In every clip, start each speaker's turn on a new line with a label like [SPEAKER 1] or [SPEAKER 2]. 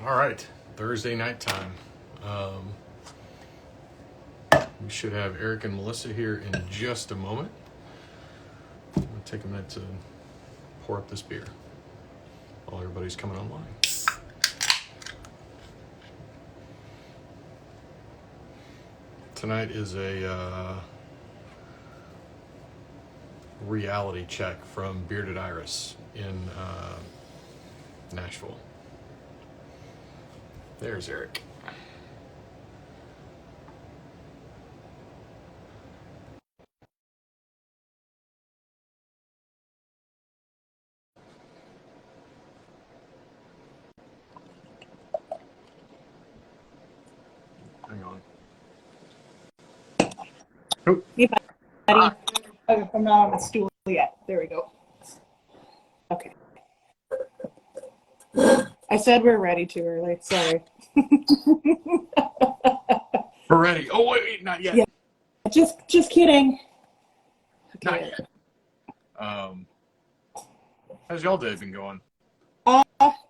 [SPEAKER 1] All right, Thursday night time. We should have Eric and Melissa here in just a moment. I'm going to take a minute to pour up this beer while everybody's coming online. Tonight is a reality check from Bearded Iris in Nashville. There's Eric. Hang on. Oh.
[SPEAKER 2] Hey, buddy. Okay, I'm not on the stool yet. There we go. Okay. I said we're ready too early. Sorry.
[SPEAKER 1] We're ready. Oh, wait, not yet.
[SPEAKER 2] Yeah. Just kidding. Okay.
[SPEAKER 1] Not yet. How's y'all day been going?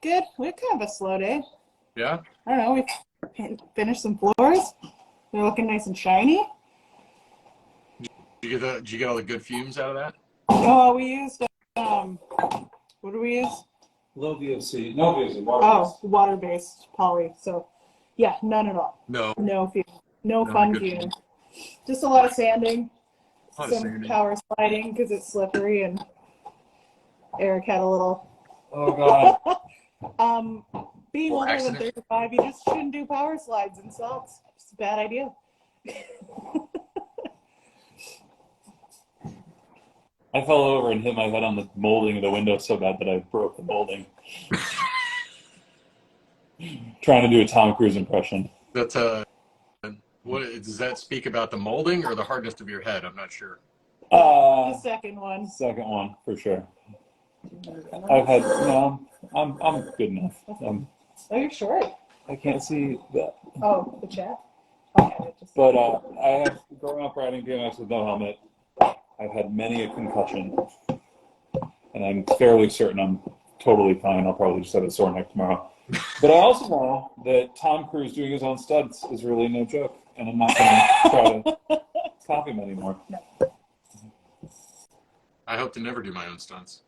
[SPEAKER 2] Good. We had kind of a slow day.
[SPEAKER 1] Yeah?
[SPEAKER 2] I don't know. We finished some floors. They're looking nice and shiny.
[SPEAKER 1] Did you get all the good fumes out of that?
[SPEAKER 2] Oh, we used what do we use?
[SPEAKER 3] Low VOC. No VOC.
[SPEAKER 2] Water-based poly. So, yeah, none at all.
[SPEAKER 1] No.
[SPEAKER 2] No fume. No fun fume. Just a lot of sanding. Some power sliding because it's slippery, and Eric had a little.
[SPEAKER 3] Oh God.
[SPEAKER 2] Being older than 35, you just shouldn't do power slides and salts. It's a bad idea.
[SPEAKER 3] I fell over and hit my head on the molding of the window so bad that I broke the molding. Trying to do a Tom Cruise impression.
[SPEAKER 1] That's what does that speak about, the molding or the hardness of your head? I'm not sure.
[SPEAKER 2] The second one.
[SPEAKER 3] Second one for sure. I'm good enough.
[SPEAKER 2] Oh, you're short.
[SPEAKER 3] I can't see that.
[SPEAKER 2] Oh, the chat. Okay,
[SPEAKER 3] But I have, growing up riding BMX with no helmet, I've had many a concussion, and I'm fairly certain I'm totally fine. I'll probably just have a sore neck tomorrow. But I also know that Tom Cruise doing his own stunts is really no joke, and I'm not going to try to copy him anymore.
[SPEAKER 2] No.
[SPEAKER 1] I hope to never do my own stunts.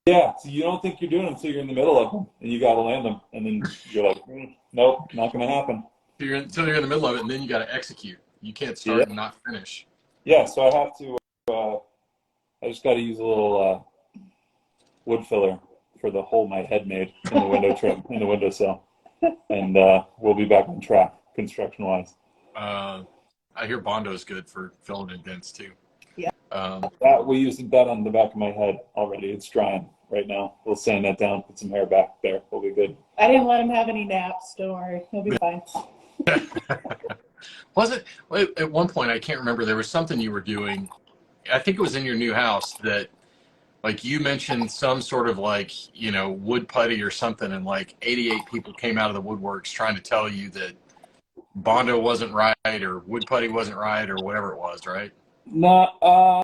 [SPEAKER 3] Yeah, so you don't think you're doing them until you're in the middle of them, and you got to land them, and then you're like, nope, not going to happen.
[SPEAKER 1] Until you're in the middle of it, and then you got to execute. You can't start and not finish.
[SPEAKER 3] Yeah, so I have to, I just got to use a little wood filler for the hole my head made in the window trim, in the windowsill. And we'll be back on track, construction-wise.
[SPEAKER 1] I hear Bondo's good for filling in dents, too.
[SPEAKER 2] Yeah.
[SPEAKER 3] We used that on the back of my head already. It's drying right now. We'll sand that down, put some hair back there. We'll be good.
[SPEAKER 2] I didn't let him have any naps. Don't worry. He'll be fine.
[SPEAKER 1] Was it at one point? I can't remember. There was something you were doing. I think it was in your new house that, like, you mentioned some sort of wood putty or something, and like 88 people came out of the woodworks trying to tell you that Bondo wasn't right or wood putty wasn't right or whatever it was, right?
[SPEAKER 3] No, I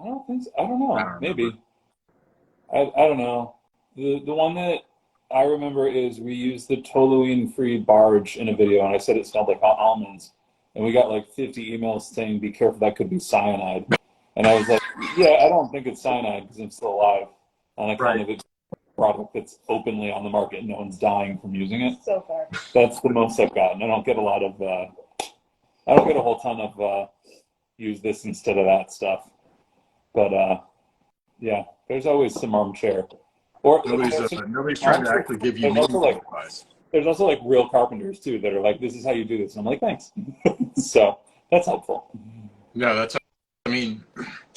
[SPEAKER 3] don't think so. I don't know. Maybe. I don't know. The one that I remember is we used the toluene-free barge in a video, and I said it smelled like hot almonds. And we got like 50 emails saying, be careful, that could be cyanide. And I was like, yeah, I don't think it's cyanide because I'm still alive on a kind of a product that's openly on the market and no one's dying from using it.
[SPEAKER 2] So far.
[SPEAKER 3] That's the most I've gotten. I don't get a lot of, I don't get a whole ton of use this instead of that stuff. But yeah, there's always some armchair. Or
[SPEAKER 1] nobody's trying to actually give you meaningful advice.
[SPEAKER 3] There's also like real carpenters too that are like, this is how you do this. And I'm like, thanks. So that's helpful.
[SPEAKER 1] No, I mean,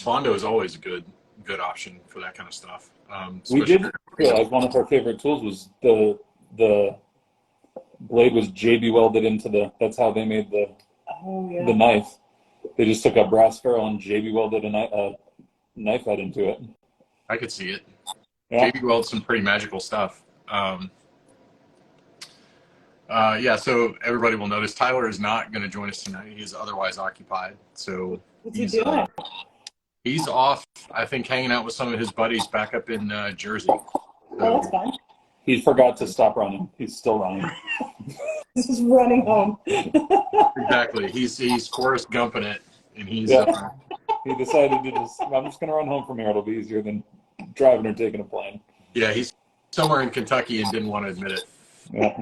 [SPEAKER 1] Bondo is always a good option for that kind of stuff.
[SPEAKER 3] We did realize one of our favorite tools was the blade was JB welded into that's how they made the knife. They just took a brass ferrule and JB welded a knife head into it.
[SPEAKER 1] I could see it.
[SPEAKER 3] Yeah.
[SPEAKER 1] JB welds some pretty magical stuff. Yeah, so everybody will notice Tyler is not going to join us tonight. He is otherwise occupied. So
[SPEAKER 2] what's he doing?
[SPEAKER 1] He's off, I think, hanging out with some of his buddies back up in Jersey.
[SPEAKER 2] Oh, that's fun.
[SPEAKER 3] He forgot to stop running. He's still running.
[SPEAKER 2] He's just running home.
[SPEAKER 1] Exactly. He's Forrest Gumping it, and he's
[SPEAKER 3] he decided to I'm just going to run home from here. It'll be easier than driving or taking a plane.
[SPEAKER 1] Yeah, he's somewhere in Kentucky and didn't want to admit it.
[SPEAKER 3] Yeah.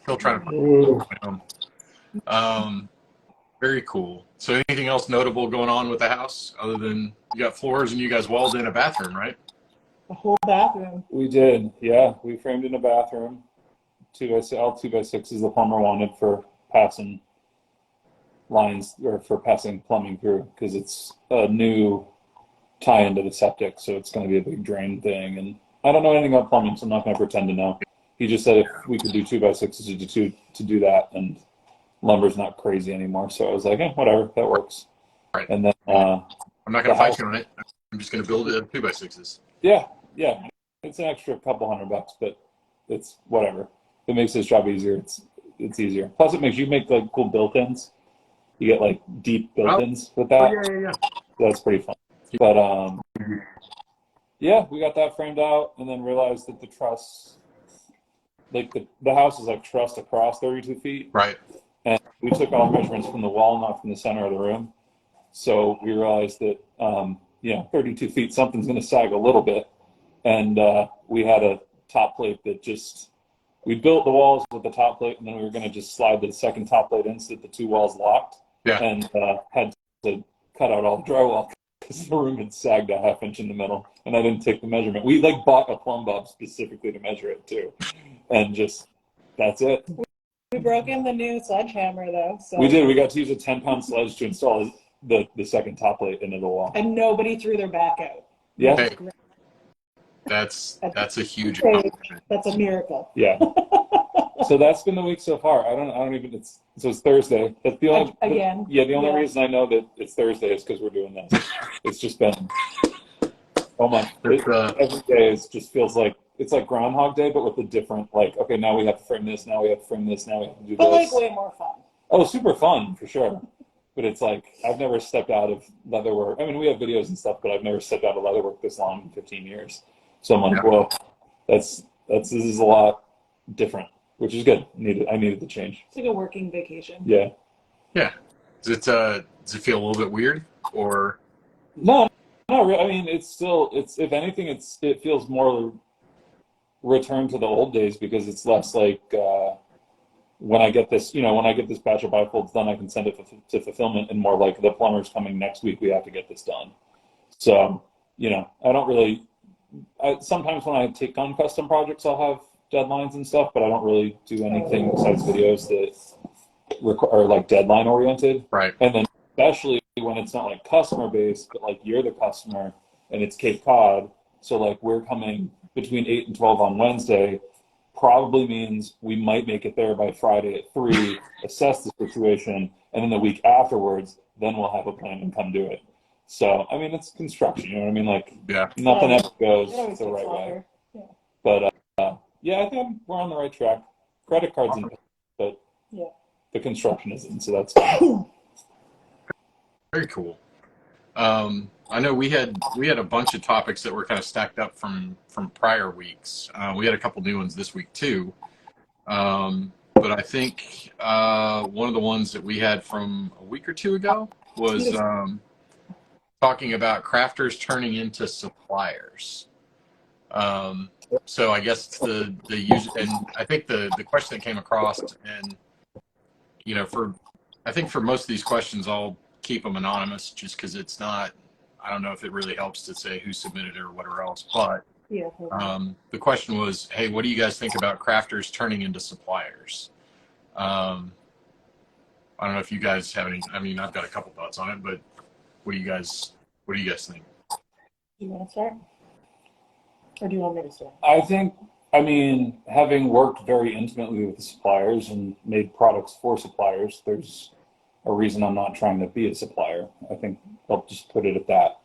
[SPEAKER 1] Still trying to find him. Very cool. So anything else notable going on with the house other than you got floors and you guys walled in a bathroom, right?
[SPEAKER 2] A whole bathroom.
[SPEAKER 3] We did, yeah. We framed in a bathroom. 2x6 is the plumber wanted for passing lines or for passing plumbing through because it's a new tie into the septic, so it's going to be a big drain thing. And I don't know anything about plumbing, so I'm not going to pretend to know. He just said if we could do 2x6s to do that, and lumber's not crazy anymore. So I was like, whatever, that works.
[SPEAKER 1] Right.
[SPEAKER 3] And then
[SPEAKER 1] I'm not going to fight you on it. I'm just going to build it 2x6s.
[SPEAKER 3] Yeah. It's an extra couple $100, but it's whatever. If it makes his job easier, it's easier. Plus, it makes you make like cool built-ins. You get like deep built-ins with that.
[SPEAKER 1] Yeah.
[SPEAKER 3] So that's pretty fun. But yeah, we got that framed out, and then realized that the truss, like the house is like trussed across 32 feet.
[SPEAKER 1] Right.
[SPEAKER 3] And we took all measurements from the wall, not from the center of the room. So we realized that 32 feet, something's going to sag a little bit. And we had a top plate that we built the walls with the top plate, and then we were going to just slide the second top plate in so that the two walls locked.
[SPEAKER 1] Yeah.
[SPEAKER 3] And had to cut out all the drywall because the room had sagged a half inch in the middle, and I didn't take the measurement. We like bought a plumb bob specifically to measure it too, and that's it.
[SPEAKER 2] We broke in the new sledgehammer though. So.
[SPEAKER 3] We did. We got to use a 10-pound sledge to install the second top plate into the wall,
[SPEAKER 2] and nobody threw their back out.
[SPEAKER 3] Yeah.
[SPEAKER 1] Hey, that's a huge accomplishment.
[SPEAKER 2] That's a miracle.
[SPEAKER 3] Yeah. So that's been the week so far. I don't even. It's Thursday. That's the only
[SPEAKER 2] again.
[SPEAKER 3] The only reason I know that it's Thursday is because we're doing this. It's just been every day. It just feels like it's like Groundhog Day, but with a different like. Okay, now we have to frame this. Now we have to frame this. Now we have to do
[SPEAKER 2] but
[SPEAKER 3] this.
[SPEAKER 2] But like way more fun.
[SPEAKER 3] Oh, super fun for sure. But it's like I've never stepped out of leatherwork. I mean, we have videos and stuff, but I've never stepped out of leatherwork this long in 15 years. So I'm like, well, this is a lot different, which is good. I needed the change.
[SPEAKER 2] It's like a working vacation.
[SPEAKER 3] Yeah.
[SPEAKER 1] Yeah. Does it feel a little bit weird or?
[SPEAKER 3] No, not really. I mean, it's if anything, it feels more return to the old days because it's less like when I get this batch of bifolds done, I can send it to fulfillment, and more like the plumber's coming next week. We have to get this done. So I don't really. Sometimes when I take on custom projects, I'll have deadlines and stuff, but I don't really do anything besides videos that are like deadline oriented.
[SPEAKER 1] Right.
[SPEAKER 3] And then especially when it's not like customer based, but like you're the customer and it's Cape Cod. So like we're coming between 8 and 12 on Wednesday, probably means we might make it there by Friday at 3, assess the situation, and then the week afterwards, then we'll have a plan and come do it. So, I mean, it's construction, you know what I mean? Like, nothing ever goes the right way. Yeah. But, I think we're on the right track. Credit cards in, but the construction isn't, so that's fine.
[SPEAKER 1] Very cool. I know we had a bunch of topics that were kind of stacked up from prior weeks. We had a couple new ones this week too. But I think one of the ones that we had from a week or two ago was talking about crafters turning into suppliers. So I guess the user, and I think the question that came across, and I think for most of these questions, I'll keep them anonymous just because it's not. I don't know if it really helps to say who submitted it or whatever else. But the question was, hey, what do you guys think about crafters turning into suppliers? I don't know if you guys have any. I mean, I've got a couple thoughts on it, but what do you guys think?
[SPEAKER 2] Do you want to start? Or do you want me to start?
[SPEAKER 3] I mean, having worked very intimately with the suppliers and made products for suppliers, there's a reason I'm not trying to be a supplier. I think I'll just put it at that.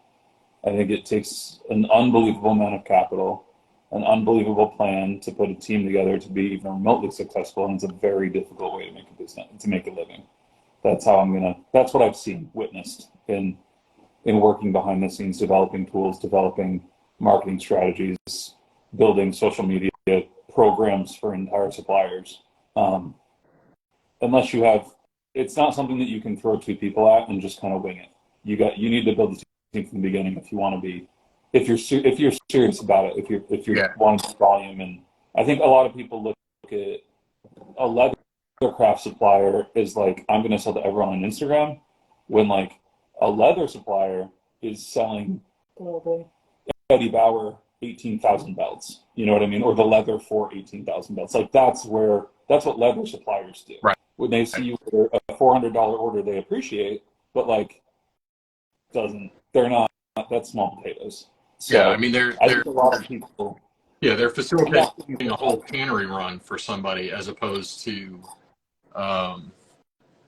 [SPEAKER 3] I think it takes an unbelievable amount of capital, an unbelievable plan to put a team together to be even remotely successful, and it's a very difficult way to make a business, to make a living. That's what I've seen, witnessed in working behind the scenes, developing tools, developing marketing strategies, building social media programs for entire suppliers. Unless you have, it's not something that you can throw two people at and just kind of wing it. You need to build the team from the beginning if you want to be, if you're serious about it, if you're wanting volume. And I think a lot of people look at a leather craft supplier is like, I'm going to sell to everyone on Instagram, when like a leather supplier is selling Eddie Bauer 18,000 belts. You know what I mean? Or the leather for 18,000 belts. Like that's what leather suppliers do.
[SPEAKER 1] Right.
[SPEAKER 3] When they see you order a $400 order, they appreciate, but like they're not, that's small potatoes. So
[SPEAKER 1] yeah, I mean,
[SPEAKER 3] I think a lot of people.
[SPEAKER 1] Yeah, they're facilitating a whole cannery run for somebody as opposed to,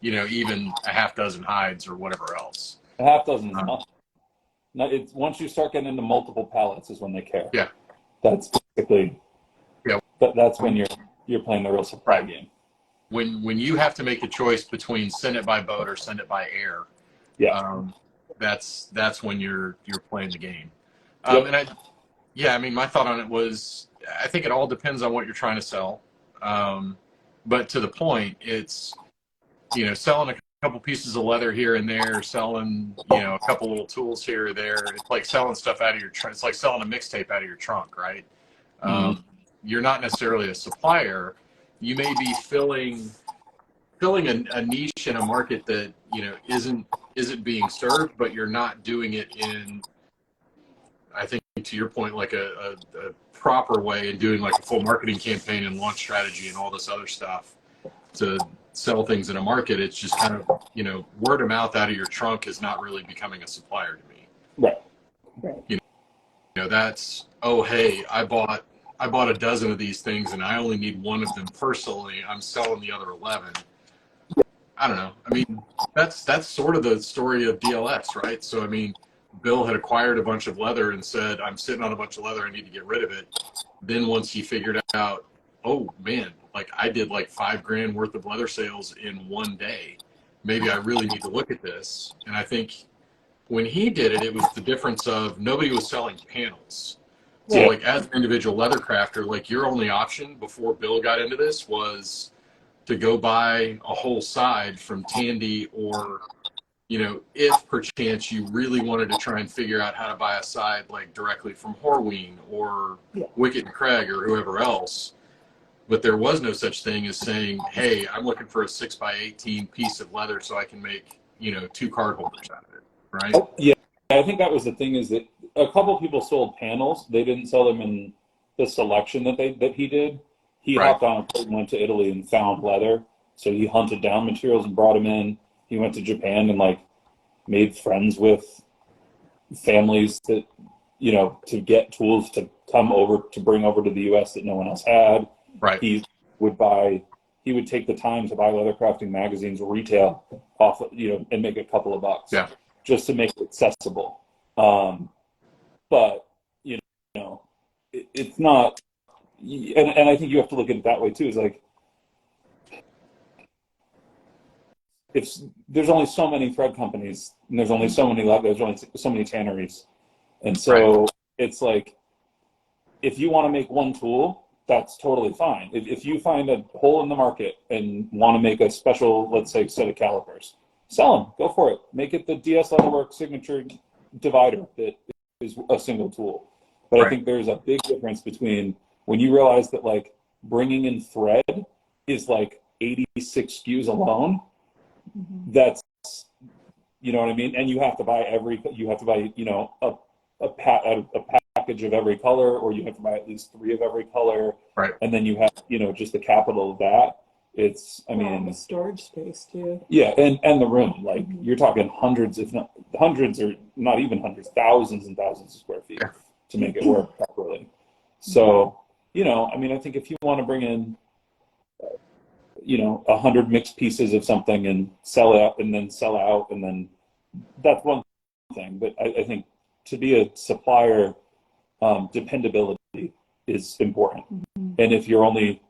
[SPEAKER 1] even a half dozen hides or whatever else.
[SPEAKER 3] A half dozen is enough. It's once you start getting into multiple pallets is when they care.
[SPEAKER 1] Yeah,
[SPEAKER 3] that's basically.
[SPEAKER 1] Yeah,
[SPEAKER 3] that's when you're playing the real supply game.
[SPEAKER 1] When you have to make a choice between send it by boat or send it by air, that's when you're playing the game. And my thought on it was, I think it all depends on what you're trying to sell. But to the point, it's, selling a couple pieces of leather here and there, selling, a couple little tools here or there. It's like selling stuff out of your trunk. It's like selling a mixtape out of your trunk, right? You're not necessarily a supplier. You may be filling a niche in a market that, isn't being served, but you're not doing it in, I think, to your point, like a proper way, and doing like a full marketing campaign and launch strategy and all this other stuff to sell things in a market. It's just kind of, word of mouth out of your trunk is not really becoming a supplier to me.
[SPEAKER 3] Right.
[SPEAKER 1] That's, oh, hey, I bought a dozen of these things and I only need one of them personally. I'm selling the other 11. I don't know. I mean, that's sort of the story of DLS, right? So, I mean, Bill had acquired a bunch of leather and said, I'm sitting on a bunch of leather, I need to get rid of it. Then once he figured out, oh man, like I did like $5,000 worth of leather sales in one day. Maybe I really need to look at this. And I think when he did it, it was the difference of nobody was selling panels. So like as an individual leather crafter, like your only option before Bill got into this was to go buy a whole side from Tandy, or, if perchance you really wanted to try and figure out how to buy a side like directly from Horween or Wickett and Craig or whoever else. But there was no such thing as saying, hey, I'm looking for a 6x18 piece of leather so I can make, 2 card holders out of it, right?
[SPEAKER 3] Oh, yeah, I think that was the thing, is that a couple of people sold panels. They didn't sell them in the selection that he did. He hopped on a plane and went to Italy and found leather. So he hunted down materials and brought them in. He went to Japan and like made friends with families that, to get tools to bring over to the US that no one else had.
[SPEAKER 1] Right.
[SPEAKER 3] He would take the time to buy leather crafting magazines retail off, and make a couple of bucks just to make it accessible. But, it's not, and I think you have to look at it that way too. Is like, if there's only so many thread companies and there's only so many tanneries. And so it's like, if you want to make one tool, that's totally fine. If you find a hole in the market and want to make a special, let's say, set of calipers, sell them, go for it. Make it the DS Leatherwork signature divider that is a single tool. But I think there's a big difference between when you realize that like bringing in thread is like 86 SKUs alone. That's, you know what I mean? And you have to buy a package of every color, or you have to buy at least 3 of every color. Right. And then you have, just the capital of that. It's,
[SPEAKER 2] the storage space too.
[SPEAKER 3] Yeah. And the room, like you're talking hundreds, if not hundreds, or not even hundreds, thousands and thousands of square feet to make it work properly. So, I think if you want to bring in, 100 mixed pieces of something and sell it and then sell out, and then that's one thing. But I think to be a supplier, dependability is important. And if you're only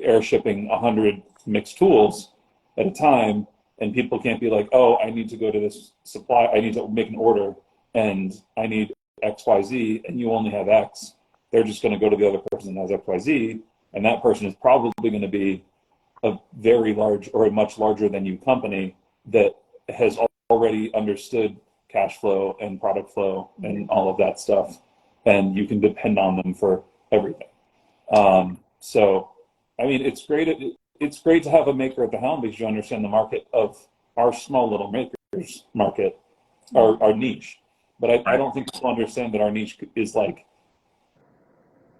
[SPEAKER 3] air shipping 100 mixed tools at a time, and people can't be like, oh, I need to go to this supply, I need to make an order, and I need XYZ, and you only have X, they're just going to go to the other person that has XYZ, and that person is probably going to be a very large or a much larger than you company that has already understood cash flow and product flow and all of that stuff, and you can depend on them for everything. So, I mean, it's great. It's great to have a maker at the helm because you understand the market of our small little makers market, our niche. But I don't think people understand that our niche is like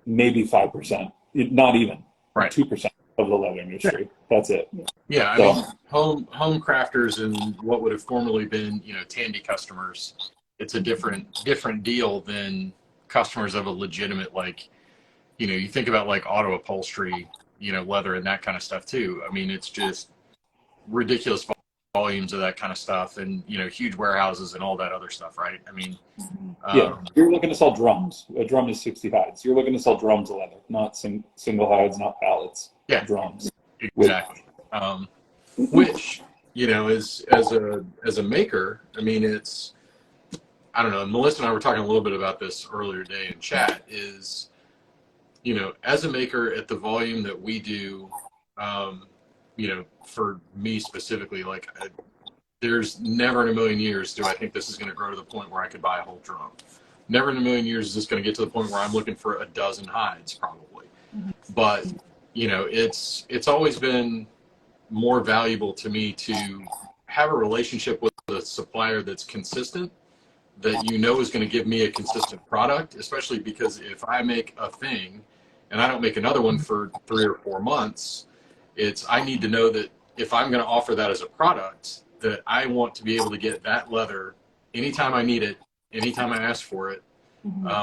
[SPEAKER 3] maybe 5%, not even 2% of the leather industry. That's it.
[SPEAKER 1] Yeah, I mean, home crafters and what would have formerly been, Tandy customers, it's a different deal than customers of a legitimate, like, you think about like auto upholstery, leather and that kind of stuff too. I mean, it's just ridiculous volumes of that kind of stuff, and huge warehouses and all that other stuff, right? I mean,
[SPEAKER 3] you're looking to sell drums. A drum is 60 hides. You're looking to sell drums of leather, not single hides, not pallets.
[SPEAKER 1] Yeah,
[SPEAKER 3] drums.
[SPEAKER 1] Exactly. Which is as a maker, I mean, it's, I don't know. Melissa and I were talking a little bit about this earlier today in chat. Is as a maker at the volume that we do. For me specifically, like there's never in a million years do I think this is going to grow to the point where I could buy a whole drum. Never in a million years is this going to get to the point where I'm looking for a dozen hides, probably. But it's always been more valuable to me to have a relationship with a supplier that's consistent, that is going to give me a consistent product, especially because if I make a thing and I don't make another one for 3 or 4 months, I need to know that if I'm going to offer that as a product, that I want to be able to get that leather anytime I need it, anytime I ask for it,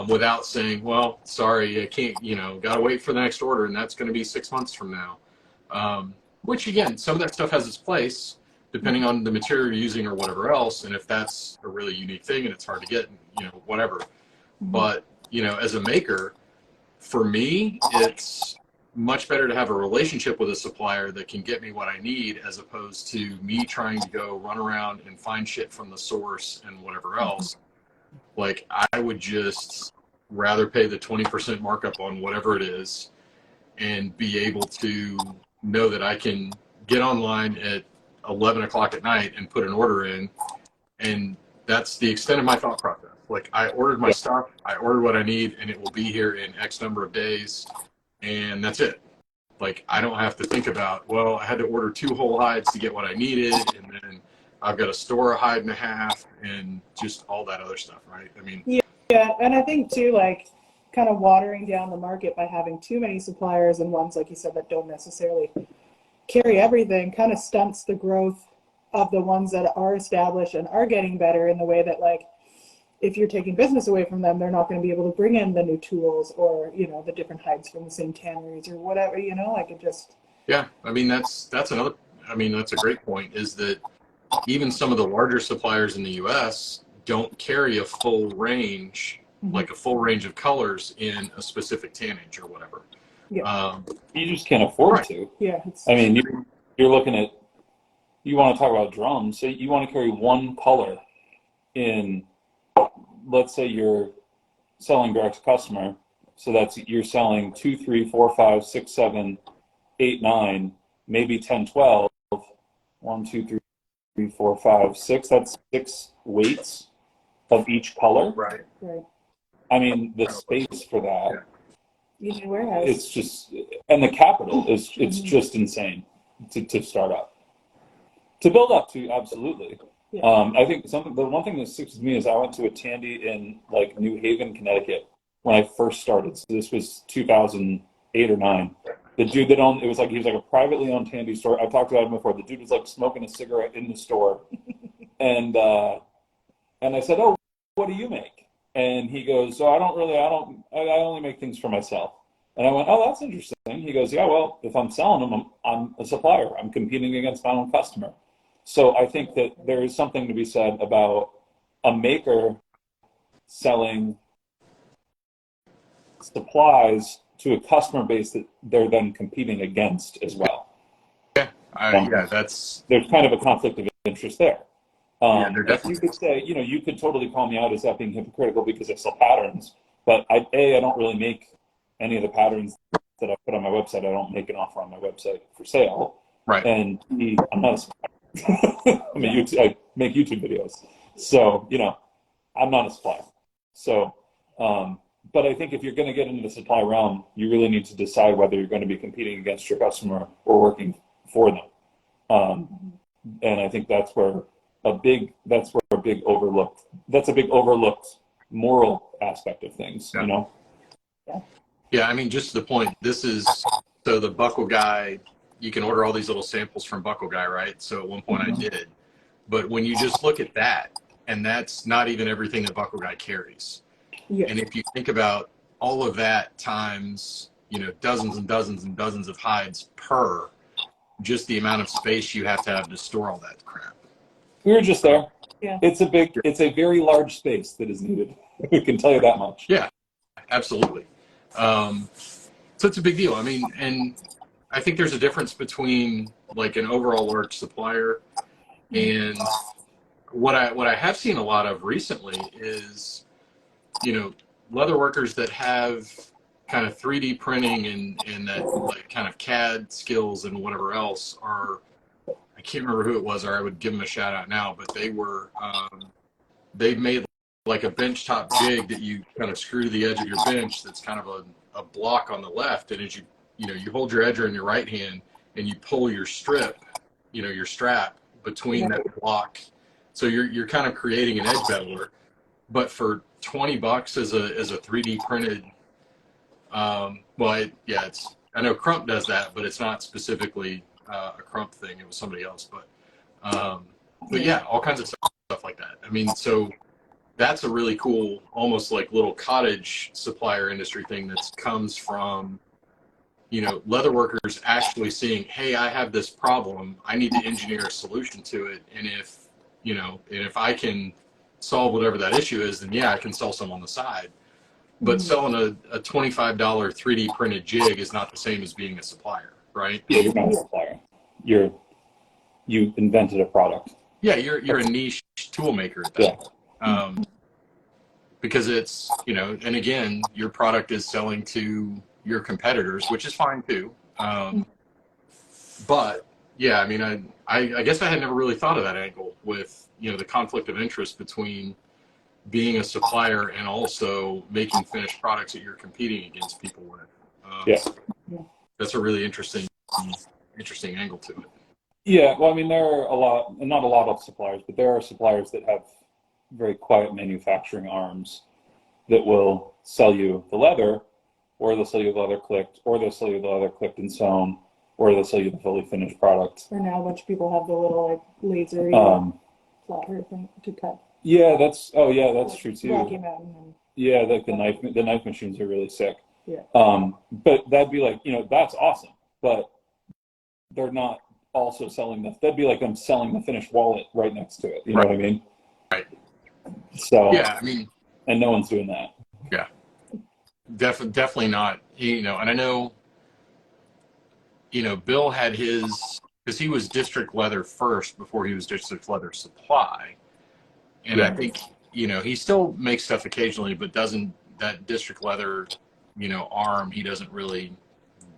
[SPEAKER 1] without saying, well, sorry, I can't, got to wait for the next order, and that's going to be 6 months from now. Which, again, some of that stuff has its place, depending on the material you're using or whatever else, and if that's a really unique thing and it's hard to get, whatever. But, as a maker, for me, it's much better to have a relationship with a supplier that can get me what I need, as opposed to me trying to go run around and find shit from the source and whatever else. Like, I would just rather pay the 20% markup on whatever it is and be able to know that I can get online at 11 o'clock at night and put an order in. And that's the extent of my thought process. Like, I ordered my stuff, I ordered what I need, and it will be here in X number of days. And that's it. Like, I don't have to think about, well, I had to order 2 whole hides to get what I needed, and then I've got to store a hide and a half, and just all that other stuff, right? I mean,
[SPEAKER 2] yeah, and I think too, like, kind of watering down the market by having too many suppliers and ones, like you said, that don't necessarily carry everything, kind of stunts the growth of the ones that are established and are getting better, in the way that, like, if you're taking business away from them, they're not going to be able to bring in the new tools or, the different hides from the same tanneries or whatever, like it just.
[SPEAKER 1] Yeah. I mean, that's another, that's a great point, is that even some of the larger suppliers in the US don't carry a full range, like a full range of colors in a specific tannage or whatever.
[SPEAKER 2] Yeah.
[SPEAKER 3] You just can't afford to.
[SPEAKER 2] Yeah.
[SPEAKER 3] I mean, you're looking at, you want to talk about drums, so you want to carry one color in, let's say you're selling direct to customer, so you're selling 2, 3, 4, 5, 6, 7, 8, 9, maybe 10, 12. 1, 2, 3, 4, 5, 6. That's 6 weights of each color.
[SPEAKER 1] Right.
[SPEAKER 3] I mean, the space for that.
[SPEAKER 2] You know, warehouse.
[SPEAKER 3] It's just, and the capital is, it's just insane to start up. To build up to, absolutely. Yeah. I think the one thing that sticks with me is I went to a Tandy in like New Haven, Connecticut when I first started. So this was 2008 or 9. The dude that owned, he was like a privately owned Tandy store. I've talked about him before. The dude was like smoking a cigarette in the store. And I said, oh, what do you make? And he goes, so I only make things for myself. And I went, oh, that's interesting. He goes, yeah, well, if I'm selling them, I'm a supplier. I'm competing against my own customer. So I think that there is something to be said about a maker selling supplies to a customer base that they're then competing against as well.
[SPEAKER 1] Yeah, there's
[SPEAKER 3] kind of a conflict of interest there.
[SPEAKER 1] Definitely.
[SPEAKER 3] You could say, you could totally call me out as that being hypocritical because I sell patterns, but I don't really make any of the patterns that I put on my website, I don't make an offer on my website for sale.
[SPEAKER 1] Right.
[SPEAKER 3] And I'm not a supplier. I make YouTube videos. So, I'm not a supplier. So, but I think if you're going to get into the supply realm, you really need to decide whether you're going to be competing against your customer or working for them. And I think that's a big overlooked moral aspect of things,
[SPEAKER 1] Yeah. Yeah, I mean, just to the point, so the Buckle Guy, you can order all these little samples from Buckle Guy, right? So at one point I did. But when you just look at that, and that's not even everything that Buckle Guy carries.
[SPEAKER 2] Yes.
[SPEAKER 1] And if you think about all of that times, dozens and dozens and dozens of hides per, just the amount of space you have to store all that crap.
[SPEAKER 3] We were just there.
[SPEAKER 2] Yeah.
[SPEAKER 3] It's a very large space that is needed. We can tell you that much.
[SPEAKER 1] Yeah, absolutely. So it's a big deal. I mean, and I think there's a difference between like an overall large supplier and what I have seen a lot of recently is, leather workers that have kind of 3D printing and that like kind of CAD skills and whatever else I can't remember who it was, or I would give them a shout out now, but they've made like a bench top jig that you kind of screw to the edge of your bench that's kind of a block on the left, and as you hold your edger in your right hand and you pull your strip, your strap between that block, so you're kind of creating an edge beveler, but for $20 as a 3D printed, I know Crump does that, but it's not specifically a Crump thing. It was somebody else, but yeah, all kinds of stuff like that. I mean, so that's a really cool, almost like little cottage supplier industry thing that comes from, leather workers actually seeing, hey, I have this problem. I need to engineer a solution to it. And if I can solve whatever that issue is, then yeah, I can sell some on the side. But selling a $25 3D printed jig is not the same as being a supplier, right?
[SPEAKER 3] Yeah, you're not a supplier. You invented a product.
[SPEAKER 1] Yeah, you're a niche tool maker at that point. Because it's, and again, your product is selling to your competitors, which is fine too. But yeah, I mean, I guess I had never really thought of that angle with, the conflict of interest between being a supplier and also making finished products that you're competing against people with. That's a really interesting angle to it.
[SPEAKER 3] Yeah, well, I mean, there are not a lot of suppliers, but there are suppliers that have very quiet manufacturing arms that will sell you the leather, or they'll sell you the leather clipped, or they'll sell you the leather clipped and sewn, or they'll sell you the fully finished product.
[SPEAKER 2] Or now a bunch of people have the little laser plotter thing to cut.
[SPEAKER 3] Yeah, that's true too.
[SPEAKER 2] Rocky Mountain.
[SPEAKER 3] Yeah, like the knife machines are really sick.
[SPEAKER 2] Yeah.
[SPEAKER 3] But that'd be like, that's awesome, but they're not also selling that'd be like them selling the finished wallet right next to it. You know what I mean?
[SPEAKER 1] Right.
[SPEAKER 3] So
[SPEAKER 1] yeah, I mean,
[SPEAKER 3] and no one's doing that.
[SPEAKER 1] Yeah, definitely not. And I know, Bill had his, because he was District Leather first before he was District Leather Supply, and I think he still makes stuff occasionally, but doesn't that District Leather, arm, he doesn't really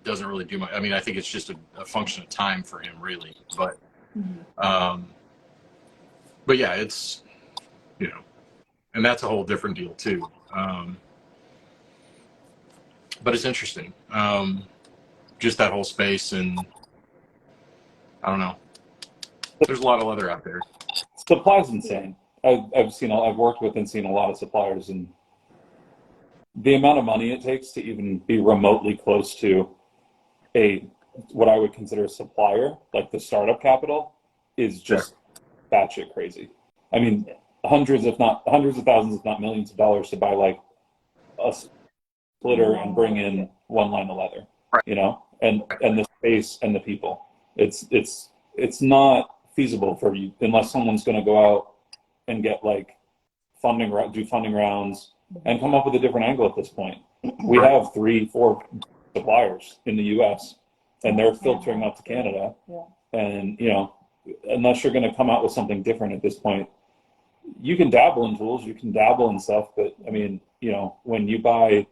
[SPEAKER 1] do much. I mean, I think it's just a function of time for him, really. But yeah, it's and that's a whole different deal too. But it's interesting, just that whole space, and I don't know. There's a lot of leather out there.
[SPEAKER 3] Supply's insane. I've worked with and seen a lot of suppliers, and the amount of money it takes to even be remotely close to what I would consider a supplier, like the startup capital, is just batshit crazy. I mean, hundreds of thousands, if not millions of dollars to buy like a splitter and bring in one line of leather, and the space and the people. It's not feasible for you unless someone's going to go out and get like funding rounds and come up with a different angle at this point. We have 3-4 suppliers in the U.S. and they're filtering up to Canada. And, unless you're going to come out with something different at this point, you can dabble in tools, you can dabble in stuff, but I mean, when you buy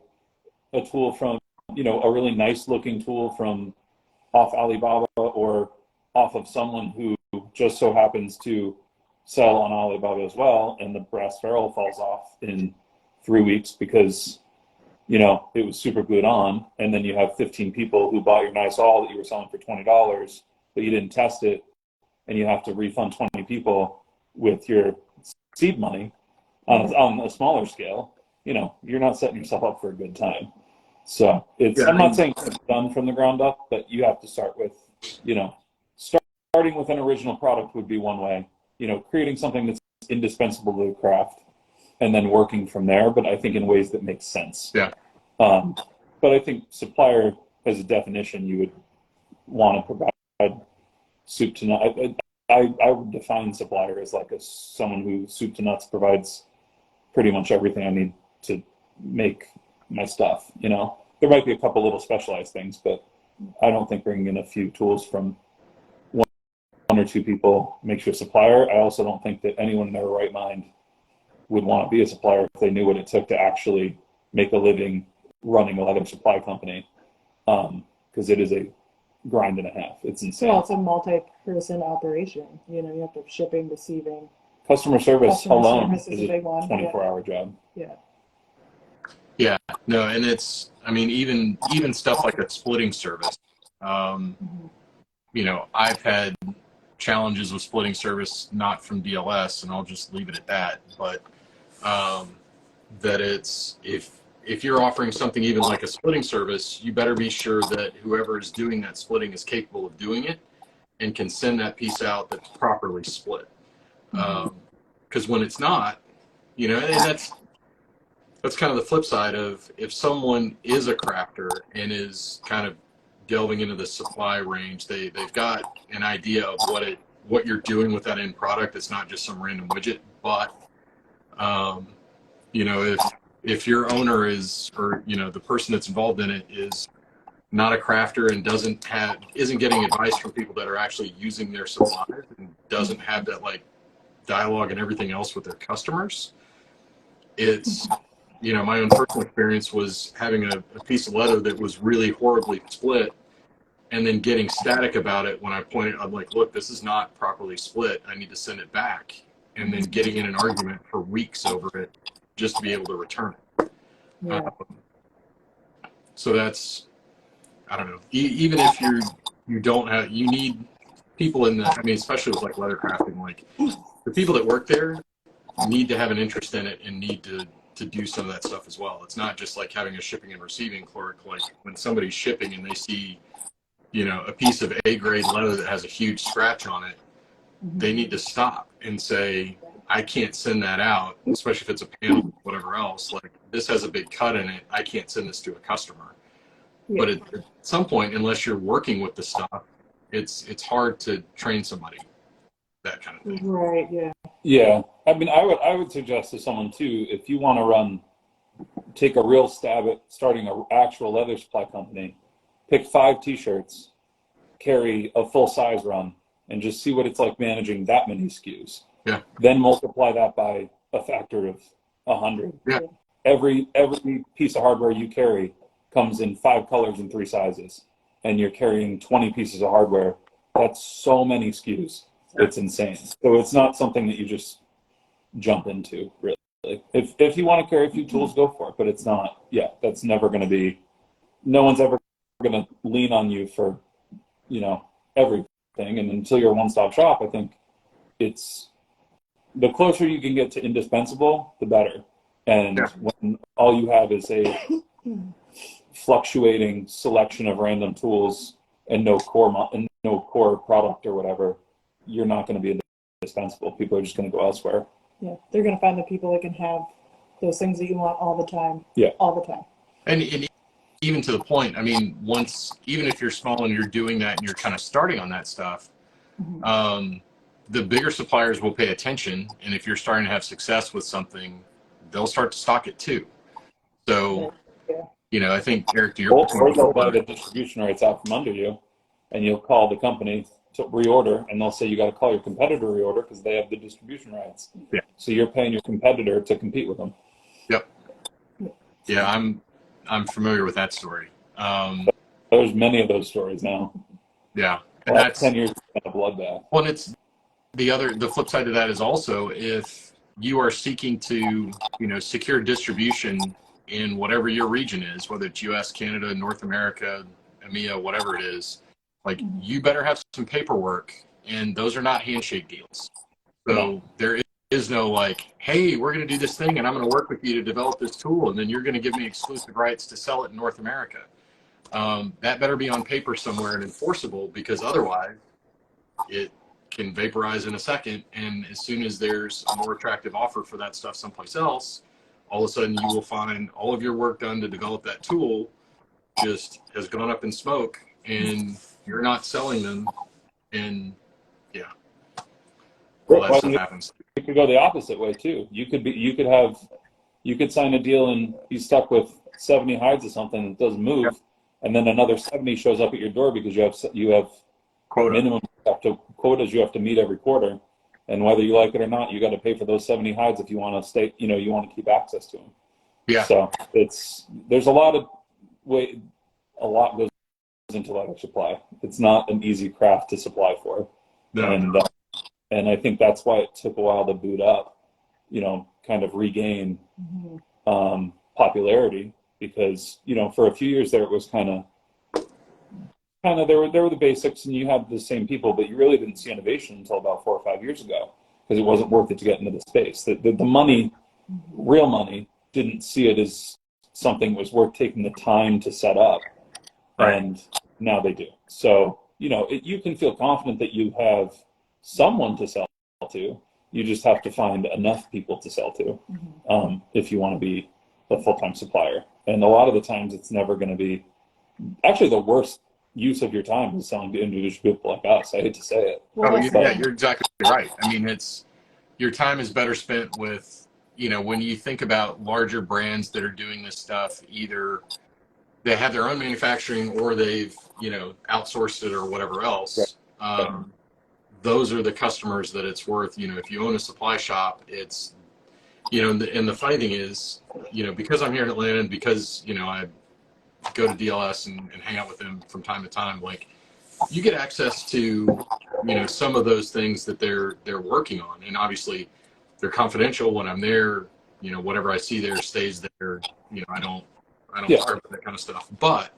[SPEAKER 3] a tool from a really nice looking tool from off Alibaba or off of someone who just so happens to sell on Alibaba as well, and the brass ferrule falls off in 3 weeks because it was super glued on, and then you have 15 people who bought your nice awl that you were selling for $20, but you didn't test it, and you have to refund 20 people with your seed money on a smaller scale. You're not setting yourself up for a good time. So I'm not saying it's done from the ground up, but you have to start with, starting with an original product would be one way, creating something that's indispensable to the craft and then working from there, but I think in ways that make sense.
[SPEAKER 1] Yeah.
[SPEAKER 3] But I think supplier, as a definition, you would want to provide soup to nuts. I would define supplier as like someone who soup to nuts provides pretty much everything I need to make my stuff. There might be a couple little specialized things, but I don't think bringing in a few tools from one or two people makes you a supplier. I also don't think that anyone in their right mind would want to be a supplier if they knew what it took to actually make a living running a leather supply company, because it is a grind and a half. It's insane.
[SPEAKER 2] Well, it's a multi-person operation. You have to have shipping, receiving.
[SPEAKER 3] Customer service alone is
[SPEAKER 2] a big one.
[SPEAKER 3] 24-hour job.
[SPEAKER 2] Yeah.
[SPEAKER 1] Yeah, no, and it's, even stuff like a splitting service. I've had challenges with splitting service, not from DLS, and I'll just leave it at that. But that it's, if you're offering something even like a splitting service, you better be sure that whoever is doing that splitting is capable of doing it and can send that piece out that's properly split. Because when it's not, and that's kind of the flip side of, if someone is a crafter and is kind of delving into the supply range, they've got an idea of what you're doing with that end product. It's not just some random widget, but if your owner is, or the person that's involved in it is not a crafter and isn't getting advice from people that are actually using their suppliers and doesn't have that like dialogue and everything else with their customers, it's my own personal experience was having a piece of leather that was really horribly split, and then getting static about it when I'm like, look, this is not properly split, I need to send it back, and then getting in an argument for weeks over it just to be able to return it.
[SPEAKER 2] Yeah.
[SPEAKER 1] So that's, I don't know, even if you don't have, you need people in especially with like leather crafting, like the people that work there need to have an interest in it and need to do some of that stuff as well. It's not just like having a shipping and receiving clerk. Like when somebody's shipping and they see, a piece of A-grade leather that has a huge scratch on it, they need to stop and say, I can't send that out, especially if it's a panel, whatever else. Like, this has a big cut in it. I can't send this to a customer. Yeah. But at some point, unless you're working with the stuff, it's hard to train somebody, that kind of thing.
[SPEAKER 2] Right. Yeah.
[SPEAKER 3] Yeah. I would suggest to someone too, if you want to take a real stab at starting an actual leather supply company, pick 5 t-shirts, carry a full size run, and just see what it's like managing that many SKUs.
[SPEAKER 1] Yeah.
[SPEAKER 3] Then multiply that by a factor of 100.
[SPEAKER 1] Yeah.
[SPEAKER 3] Every piece of hardware you carry comes in 5 colors and 3 sizes, and you're carrying 20 pieces of hardware. That's so many SKUs. It's insane. So it's not something that you just jump into, really. If you want to carry a few tools, go for it. But it's not, that's never going to be, no one's ever going to lean on you for, everything. And until you're a one-stop shop, I think it's, the closer you can get to indispensable, the better. And when all you have is a fluctuating selection of random tools and no core product or whatever, you're not going to be indispensable. People are just going to go elsewhere.
[SPEAKER 2] Yeah, they're going to find the people that can have those things that you want all the time.
[SPEAKER 3] Yeah,
[SPEAKER 2] all the time.
[SPEAKER 1] And even to the point, even if you're small and you're doing that and you're kind of starting on that stuff, the bigger suppliers will pay attention, and if you're starting to have success with something, they'll start to stock it too. So, I think, Eric, to your point,
[SPEAKER 3] or they'll buy the distribution rights out from under you, and you'll call the company to reorder, and they'll say you got to call your competitor to reorder because they have the distribution rights.
[SPEAKER 1] Yeah.
[SPEAKER 3] So you're paying your competitor to compete with them.
[SPEAKER 1] Yep. Yeah, I'm familiar with that story.
[SPEAKER 3] There's many of those stories now.
[SPEAKER 1] Yeah, and
[SPEAKER 3] Well,
[SPEAKER 1] that's
[SPEAKER 3] 10 years has been a bloodbath.
[SPEAKER 1] well, and it's the flip side of that is also if you are seeking to, secure distribution in whatever your region is, whether it's U.S., Canada, North America, EMEA, whatever it is, like you better have some paperwork, and those are not handshake deals. So there is no like, hey, we're going to do this thing, and I'm going to work with you to develop this tool, and then you're going to give me exclusive rights to sell it in North America. That better be on paper somewhere and enforceable, because otherwise it can vaporize in a second, and as soon as there's a more attractive offer for that stuff someplace else, all of a sudden you will find all of your work done to develop that tool just has gone up in smoke, and you're not selling them, and yeah, all that stuff happens.
[SPEAKER 3] It could go the opposite way too. You could sign a deal and be stuck with 70 hides of something that doesn't move, and then another 70 shows up at your door because you have
[SPEAKER 1] Quota.
[SPEAKER 3] minimum quotas you have to meet every quarter, and whether you like it or not, you got to pay for those 70 hides if you want to stay. You want to keep access to them.
[SPEAKER 1] Yeah.
[SPEAKER 3] So there's a lot goes into leather supply. It's not an easy craft to supply for, and I think that's why it took a while to boot up, kind of regain popularity, because for a few years there it was kind of there were the basics, and you had the same people, but you really didn't see innovation until about 4 or 5 years ago, because it wasn't worth it to get into the space. The money, real money, didn't see it as something that was worth taking the time to set up, and now they do. So you can feel confident that you have someone to sell to. You just have to find enough people to sell to, if you want to be a full-time supplier. And a lot of the times it's never going to be. Actually, the worst use of your time is selling to individual people like us. I hate to say it.
[SPEAKER 1] You're exactly right. I mean, your time is better spent with, when you think about larger brands that are doing this stuff, either they have their own manufacturing or they've, outsourced it or whatever else. Those are the customers that it's worth. If you own a supply shop, it's, and the funny thing is, because I'm here in Atlanta, and because, I go to DLS and hang out with them from time to time, like you get access to, some of those things that they're working on. And obviously they're confidential. When I'm there, whatever I see there stays there. I don't care about that kind of stuff. But,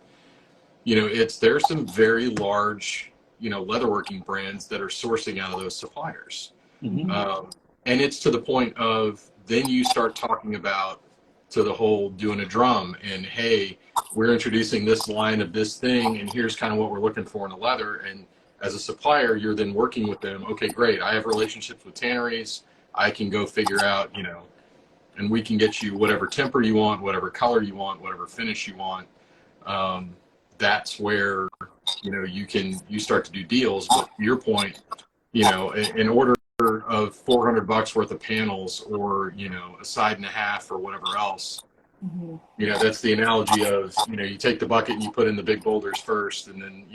[SPEAKER 1] there's some very large, leatherworking brands that are sourcing out of those suppliers. And it's to the point of, then you start talking about to the whole doing a drum, and hey, we're introducing this line of this thing, and here's kind of what we're looking for in a leather. And as a supplier, you're then working with them. Okay, great. I have relationships with tanneries. I can go figure out, and we can get you whatever temper you want, whatever color you want, whatever finish you want. That's where, you start to do deals. But to your point, in order of $400 worth of panels, or a side and a half or whatever else, that's the analogy of, you take the bucket and you put in the big boulders first, and then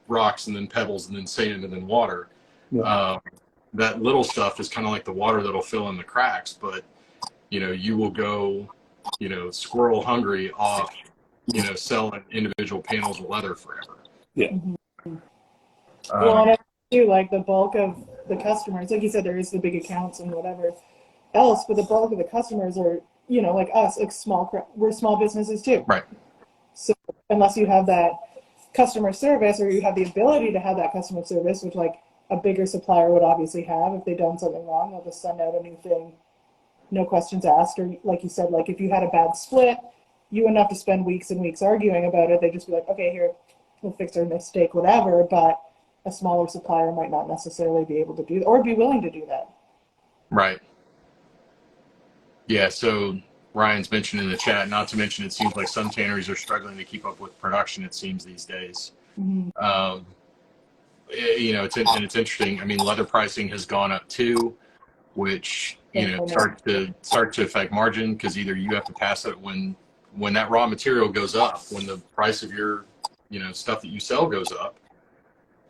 [SPEAKER 1] rocks, and then pebbles, and then sand, and then water. That little stuff is kind of like the water that'll fill in the cracks, but you will go squirrel hungry off selling individual panels of leather forever.
[SPEAKER 2] Well, and too, like the bulk of the customers, like you said, there is the big accounts and whatever else, but the bulk of the customers are, like us, like we're small businesses too.
[SPEAKER 1] Right.
[SPEAKER 2] So unless you have that customer service, or you have the ability to have that customer service, which like a bigger supplier would obviously have, if they've done something wrong, they'll just send out a new thing, no questions asked. Or like you said, like if you had a bad split, you wouldn't have to spend weeks and weeks arguing about it. They'd just be like, okay, here, we'll fix our mistake, whatever. But a smaller supplier might not necessarily be able to do that, or be willing to do that.
[SPEAKER 1] Right. Yeah, so Ryan's mentioned in the chat, not to mention it seems like some tanneries are struggling to keep up with production, it seems, these days. It's interesting. I mean, leather pricing has gone up too, which, start to affect margin, because either you have to pass it when that raw material goes up, when the price of your, stuff that you sell goes up.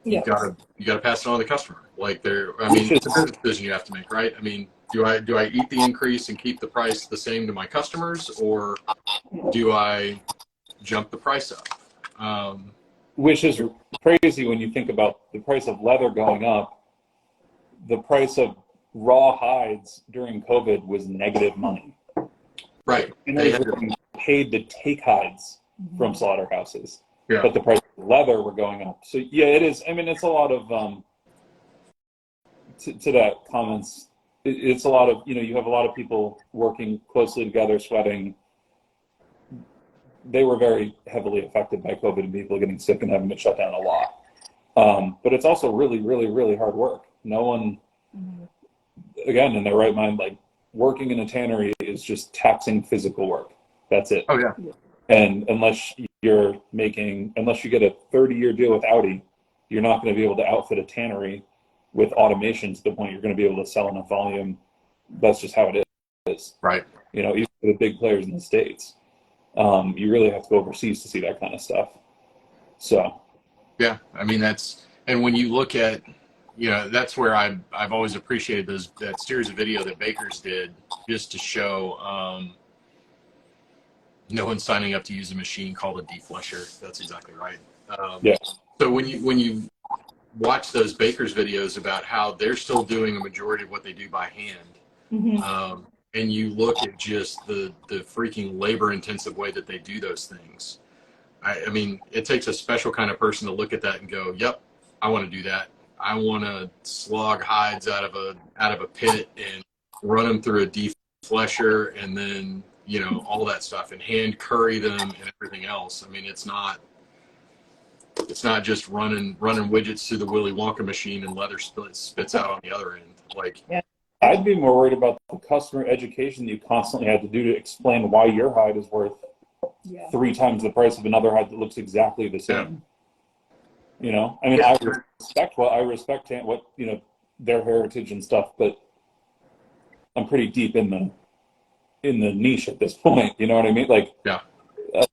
[SPEAKER 1] You gotta pass it on to the customer. Like it's a business decision you have to make, right? I mean, do I eat the increase and keep the price the same to my customers, or do I jump the price up?
[SPEAKER 3] Which is crazy when you think about the price of leather going up. The price of raw hides during COVID was negative money.
[SPEAKER 1] Right.
[SPEAKER 3] And they were being paid to take hides from slaughterhouses.
[SPEAKER 1] Yeah.
[SPEAKER 3] But the price of leather were going up. So yeah, it is. I mean, it's a lot of to that comments. It's a lot of, you have a lot of people working closely together, sweating. They were very heavily affected by COVID and people getting sick and having to shut down a lot. But it's also really, really, really hard work. No one, again, in their right mind, like working in a tannery is just taxing physical work. That's it.
[SPEAKER 1] Oh yeah.
[SPEAKER 3] And unless you get a 30-year deal with Audi, you're not going to be able to outfit a tannery with automation to the point you're going to be able to sell enough volume. That's just how it is.
[SPEAKER 1] Right.
[SPEAKER 3] Even for the big players in the States, you really have to go overseas to see that kind of stuff. So. Yeah,
[SPEAKER 1] I mean and when you look at, that's where I've always appreciated that series of video that Baker's did, just to show no one's signing up to use a machine called a deflesher. That's exactly right.
[SPEAKER 3] Yeah.
[SPEAKER 1] So when you watch those Baker's videos about how they're still doing a majority of what they do by hand, and you look at just the freaking labor intensive way that they do those things. I mean, it takes a special kind of person to look at that and go, yep, I want to do that. I want to slog hides out of a pit and run them through a deflesher and then, all that stuff, and hand curry them and everything else. I mean, it's not just running widgets through the Willy Wonka machine and leather spits out on the other end. Like,
[SPEAKER 3] yeah. I'd be more worried about the customer education that you constantly had to do to explain why your hide is worth 3 times the price of another hide that looks exactly the same. Yeah. I mean, I respect what their heritage and stuff, but I'm pretty deep in the niche at this point. You know what I mean? Like,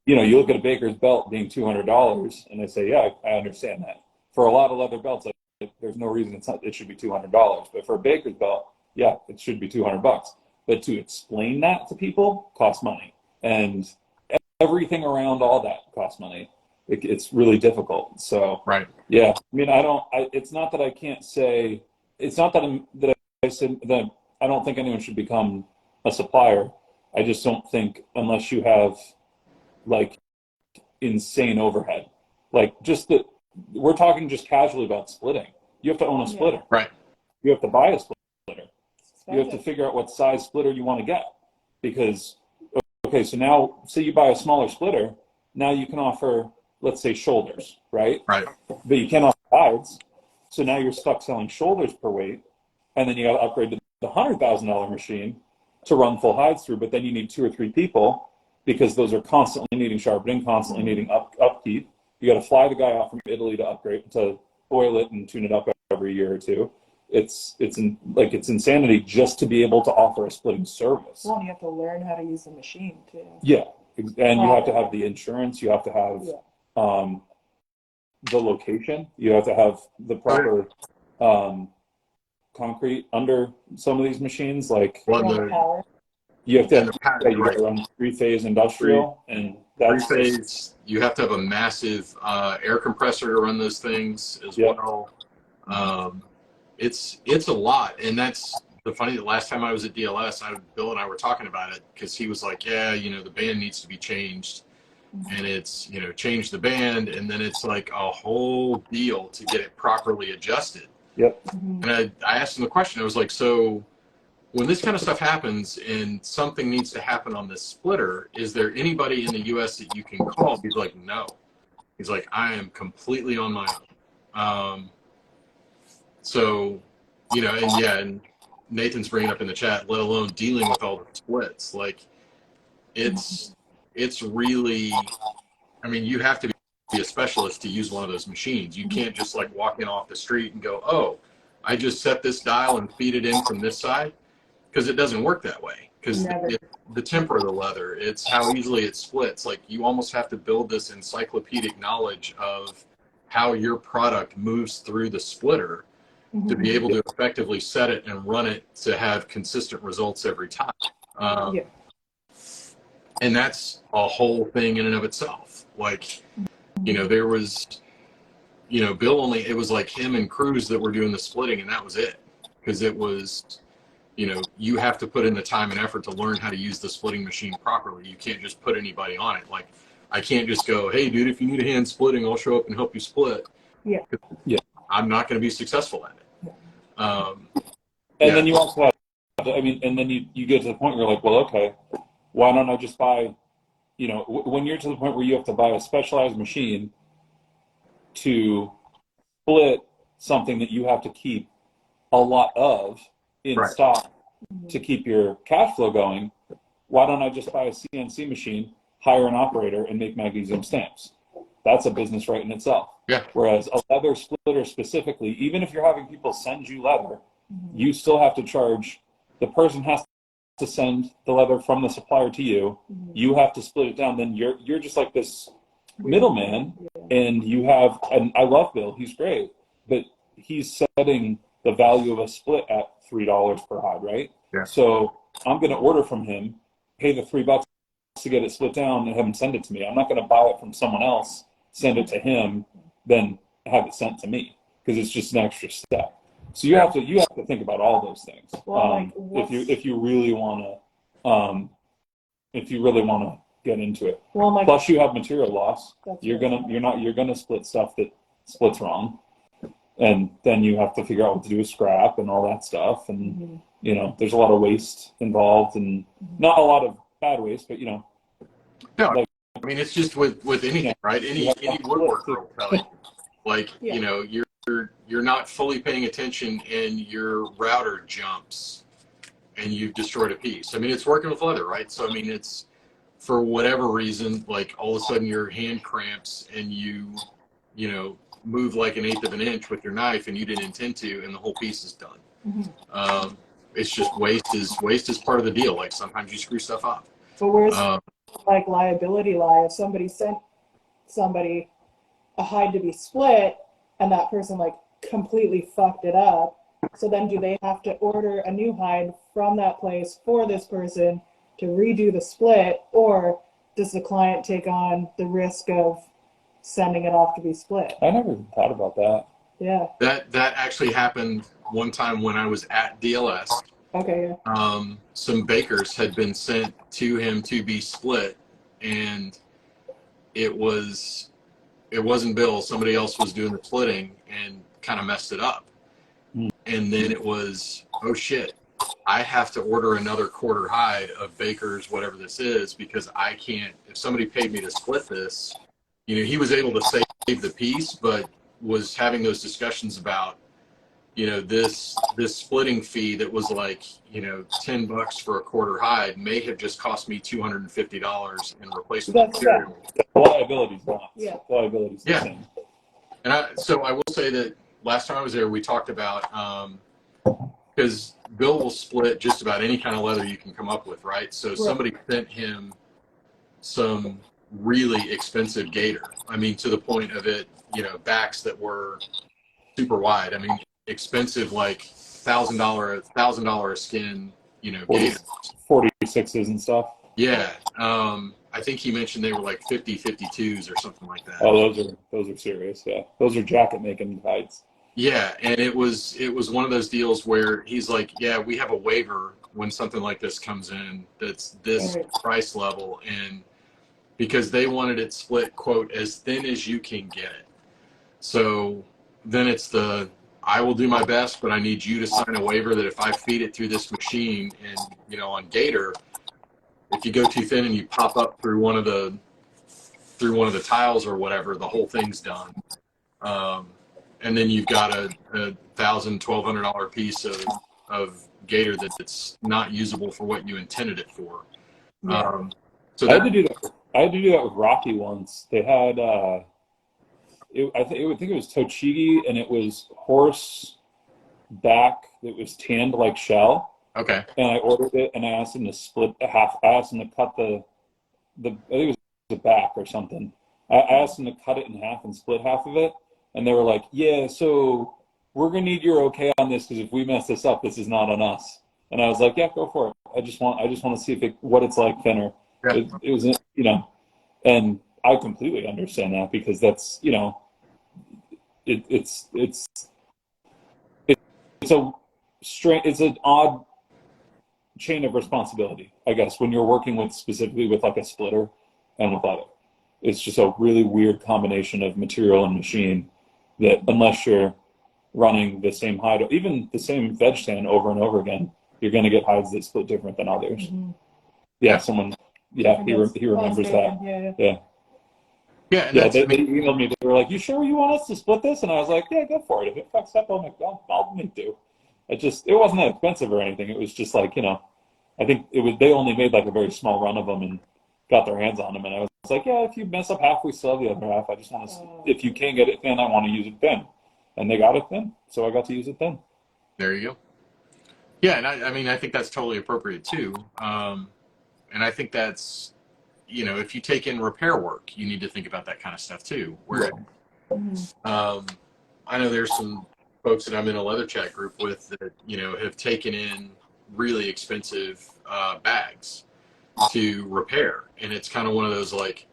[SPEAKER 3] you look at a Baker's belt being $200, and I say, yeah, I understand that. For a lot of leather belts, there's no reason it should be $200. But for a Baker's belt, yeah, it should be $200. But to explain that to people costs money, and everything around all that costs money. It's really difficult. So,
[SPEAKER 1] right.
[SPEAKER 3] Yeah. I mean, it's not that I can't say. It's not that I said that I don't think anyone should become a supplier. I just don't think unless you have like insane overhead, like we're talking just casually about splitting. You have to own a splitter.
[SPEAKER 1] Right.
[SPEAKER 3] You have to buy a splitter. You have to figure out what size splitter you want to get, because, okay, so now say you buy a smaller splitter, now you can offer, let's say, shoulders, right?
[SPEAKER 1] Right.
[SPEAKER 3] But you can't offer hides. So now you're stuck selling shoulders per weight, and then you got to upgrade to the $100,000 machine to run full hides through, but then you need 2 or 3 people because those are constantly needing sharpening, constantly needing upkeep. You got to fly the guy out from Italy to upgrade, to oil it and tune it up every year or two. It's insanity just to be able to offer a splitting service.
[SPEAKER 2] Well, and you have to learn how to use the machine too.
[SPEAKER 3] Yeah, and you have to have the insurance. You have to have the location. You have to have the proper concrete under some of these machines. Like
[SPEAKER 2] power.
[SPEAKER 3] You have to run 3-phase industrial, and that's
[SPEAKER 1] 3-phase. You have to have a massive air compressor to run those things as well. It's a lot, and that's the funny. The last time I was at DLS, Bill and I were talking about it because he was like, "Yeah, the band needs to be changed," and it's change the band, and then it's like a whole deal to get it properly adjusted.
[SPEAKER 3] Yep.
[SPEAKER 1] And I asked him the question. I was like, "So when this kind of stuff happens and something needs to happen on this splitter, is there anybody in the U.S. that you can call?" He's like, "No." He's like, "I am completely on my own." So, and Nathan's bringing up in the chat, let alone dealing with all the splits. Like, it's really, I mean, you have to be a specialist to use one of those machines. You can't just like walk in off the street and go, "Oh, I just set this dial and feed it in from this side," because it doesn't work that way. Because the temper of the leather, it's how easily it splits. Like, you almost have to build this encyclopedic knowledge of how your product moves through the splitter to be able to effectively set it and run it to have consistent results every time. And that's a whole thing in and of itself. Like, There was, Bill only, it was like him and Cruz that were doing the splitting, and that was it. Because it was, you have to put in the time and effort to learn how to use the splitting machine properly. You can't just put anybody on it. Like, I can't just go, hey, dude, if you need a hand splitting, I'll show up and help you split.
[SPEAKER 2] Yeah.
[SPEAKER 1] I'm not going to be successful at it.
[SPEAKER 3] And then you also have, and then you get to the point where you're like, well, okay, why don't I just buy, when you're to the point where you have to buy a specialized machine to split something that you have to keep a lot of in stock to keep your cash flow going, why don't I just buy a CNC machine, hire an operator, and make magnesium stamps? That's a business right in itself.
[SPEAKER 1] Yeah.
[SPEAKER 3] Whereas a leather splitter specifically, even if you're having people send you leather, you still have to charge. The person has to send the leather from the supplier to you. You have to split it down. Then you're just like this middleman, and you have. And I love Bill; he's great, but he's setting the value of a split at $3 per hide, right?
[SPEAKER 1] Yeah.
[SPEAKER 3] So I'm going to order from him, pay the $3 to get it split down, and have him send it to me. I'm not going to buy it from someone else, send it to him, then have it sent to me, because it's just an extra step. So you have to think about all those things.
[SPEAKER 2] Well,
[SPEAKER 3] if you really want to get into it.
[SPEAKER 2] Well,
[SPEAKER 3] plus you have material loss. You're gonna split stuff that splits wrong, and then you have to figure out what to do with scrap and all that stuff. And there's a lot of waste involved, and not a lot of bad waste, but
[SPEAKER 1] No, it's just with anything, right? Any woodworker will tell you, like, you're not fully paying attention and your router jumps and you've destroyed a piece. It's working with leather, right? So, it's for whatever reason, like all of a sudden your hand cramps and you move like 1/8 of an inch with your knife and you didn't intend to, and the whole piece is done. It's just waste is part of the deal. Like sometimes you screw stuff up.
[SPEAKER 2] But where's like liability lie? If somebody sent somebody a hide to be split and that person like completely fucked it up, so then do they have to order a new hide from that place for this person to redo the split, or does the client take on the risk of sending it off to be split?
[SPEAKER 3] I never even thought about that.
[SPEAKER 2] Yeah.
[SPEAKER 1] That actually happened one time when I was at DLS.
[SPEAKER 2] Okay, yeah.
[SPEAKER 1] Some bakers had been sent to him to be split, and it wasn't Bill. Somebody else was doing the splitting and kind of messed it up. And then it was, oh shit, I have to order another quarter hide of Baker's, whatever this is, because I can't, if somebody paid me to split this, he was able to save the piece, but was having those discussions about, this splitting fee that was like, $10 for a quarter hide may have just cost me $250 in replacement material.
[SPEAKER 3] The liability's not.
[SPEAKER 2] Yeah.
[SPEAKER 3] The liability's the same.
[SPEAKER 1] And so I will say that last time I was there, we talked about, because Bill will split just about any kind of leather you can come up with, right? So somebody sent him some really expensive gator. To the point of it, backs that were super wide. Expensive, like $1,000 a skin, gators.
[SPEAKER 3] 46s and stuff.
[SPEAKER 1] Yeah. I think he mentioned they were like 52s or something like that.
[SPEAKER 3] Oh, those are serious. Yeah, those are jacket making hides.
[SPEAKER 1] Yeah, and it was one of those deals where he's like, yeah, we have a waiver when something like this comes in that's this price level, and because they wanted it split, quote, as thin as you can get it. So then it's I will do my best, but I need you to sign a waiver that if I feed it through this machine and, on Gator, if you go too thin and you pop up through one of the tiles or whatever, the whole thing's done. And then you've got a $1,000-$1,200 piece of Gator that's not usable for what you intended it for. So
[SPEAKER 3] I had to do that with Rocky once. They had I think it was Tochigi, and it was horse back that was tanned like shell.
[SPEAKER 1] Okay.
[SPEAKER 3] And I ordered it, and I asked them to split a half. I asked them to cut I think it was the back or something. I asked them to cut it in half and split half of it, and they were like, "Yeah, so we're gonna need your okay on this, because if we mess this up, this is not on us." And I was like, "Yeah, go for it. I just want to see what it's like thinner."
[SPEAKER 1] Yeah.
[SPEAKER 3] It was, and I completely understand that, because that's, you know, it's a it's an odd chain of responsibility, I guess, when you're working with specifically with like a splitter and with leather. It's just a really weird combination of material and machine that, unless you're running the same hide, even the same veg stand over and over again, you're going to get hides that split different than others.
[SPEAKER 2] Mm-hmm.
[SPEAKER 3] Yeah, someone, yeah, he remembers that. Yeah.
[SPEAKER 1] Yeah, and
[SPEAKER 3] Yeah,
[SPEAKER 1] that's,
[SPEAKER 3] they
[SPEAKER 1] I mean,
[SPEAKER 3] emailed me. They were like, "You sure you want us to split this?" And I was like, "Yeah, go for it. If it fucks up, I'll make do." It wasn't that expensive or anything. It was just like, you know, I think it was, they only made like a very small run of them and got their hands on them. And I was like, "Yeah, if you mess up half, we still have the other half. I just want to, if you can't get it thin, I want to use it thin." And they got it thin, so I got to use it thin.
[SPEAKER 1] there you go. Yeah, and I mean, I think that's totally appropriate too. And I think that's, you know, if you take in repair work, you need to think about that kind of stuff too. Where, I know there's some folks that I'm in a leather chat group with that, you know, have taken in really expensive bags to repair. And it's kind of one of those like,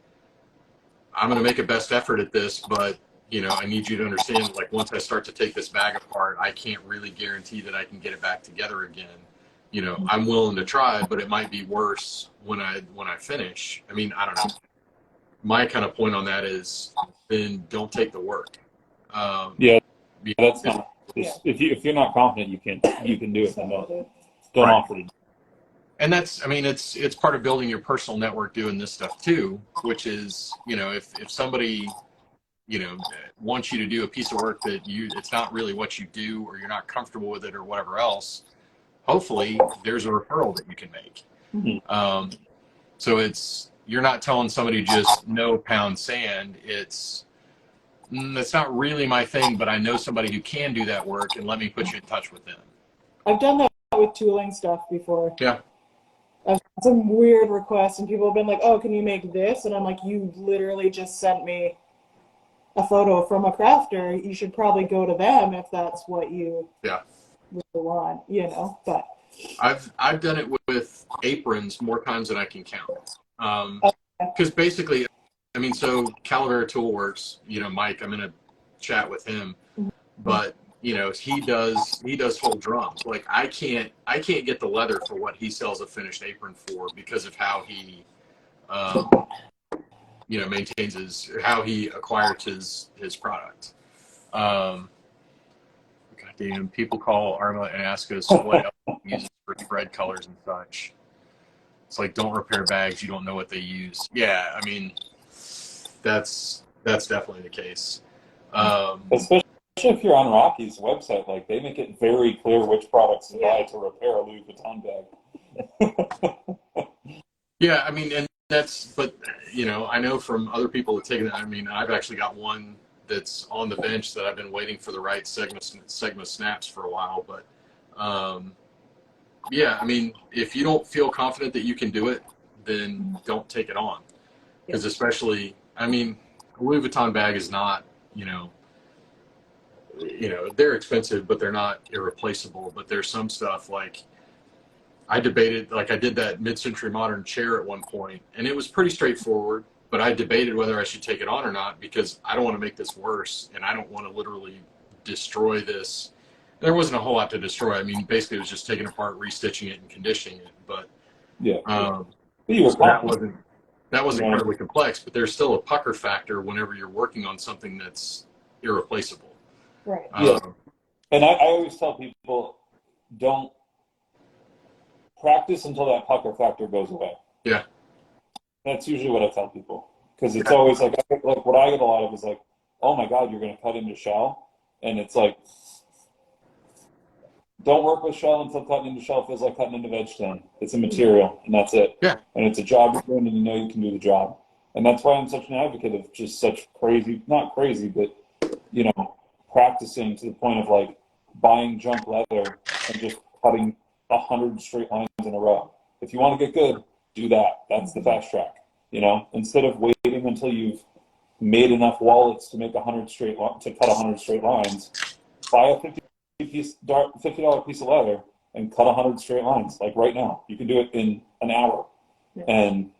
[SPEAKER 1] I'm going to make a best effort at this, but, you know, I need you to understand, like, once I start to take this bag apart, I can't really guarantee that I can get it back together again. You know, I'm willing to try, but it might be worse when I finish. I mean, I don't know. My kind of point on that is, then don't take the work.
[SPEAKER 3] Yeah,
[SPEAKER 1] Because,
[SPEAKER 3] that's not. If you're not confident, you can do it. Then don't
[SPEAKER 1] right.
[SPEAKER 3] offer to.
[SPEAKER 1] And that's, I mean, it's part of building your personal network doing this stuff too, which is, you know, if somebody, you know, wants you to do a piece of work that it's not really what you do, or you're not comfortable with it, or whatever else, hopefully there's a referral that you can make.
[SPEAKER 3] Mm-hmm.
[SPEAKER 1] So you're not telling somebody just no pound sand. That's not really my thing, but I know somebody who can do that work, and let me put you in touch with them.
[SPEAKER 2] I've done that with tooling stuff before.
[SPEAKER 1] Yeah.
[SPEAKER 2] I've had some weird requests, and people have been like, "Oh, can you make this?" And I'm like, "You literally just sent me a photo from a crafter. You should probably go to them if that's what you really want, you know." But
[SPEAKER 1] I've done it with aprons more times than I can count. Because basically, I mean, so Calavera Tool Works, you know, Mike, I'm in a chat with him, but you know, he does whole drums. Like I can't get the leather for what he sells a finished apron for, because of how he you know, maintains how he acquires his product. Goddamn, people call Arma and ask us what else he uses for thread colors and such. It's like, don't repair bags, you don't know what they use. Yeah, I mean, that's definitely the case.
[SPEAKER 3] Especially if you're on Rocky's website, like they make it very clear which products to buy to repair a Louis Vuitton bag.
[SPEAKER 1] Yeah, I mean, and but you know, I know from other people that take it. I mean, I've actually got one that's on the bench that I've been waiting for the right Segma snaps for a while. But yeah, I mean, if you don't feel confident that you can do it, then don't take it on. Because especially, I mean, a Louis Vuitton bag is not, you know, they're expensive, but they're not irreplaceable. But there's some stuff like, I debated, like I did that mid-century modern chair at one point, and it was pretty straightforward, but I debated whether I should take it on or not, because I don't want to make this worse, and I don't want to literally destroy this. There wasn't a whole lot to destroy. I mean, basically it was just taking it apart, restitching it, and conditioning it. But that wasn't incredibly complex, but there's still a pucker factor whenever you're working on something that's irreplaceable.
[SPEAKER 2] Right.
[SPEAKER 3] And I always tell people, don't practice until that pucker factor goes away.
[SPEAKER 1] Yeah.
[SPEAKER 3] That's usually what I tell people. Because it's always like what I get a lot of is like, oh my God, you're going to cut into shell? And it's like, don't work with shell until cutting into shell feels like cutting into veg stand. It's a material, and that's it.
[SPEAKER 1] Yeah.
[SPEAKER 3] And it's a job you're doing, and you know you can do the job. And that's why I'm such an advocate of just such crazy, not crazy, but, you know, practicing to the point of like buying junk leather and just cutting 100 straight lines in a row. If you want to get good, do that. That's the fast track. You know, instead of waiting until you've made enough wallets to make cut 100 straight lines, buy a $50 piece of leather and cut 100 straight lines. Like right now, you can do it in an hour, and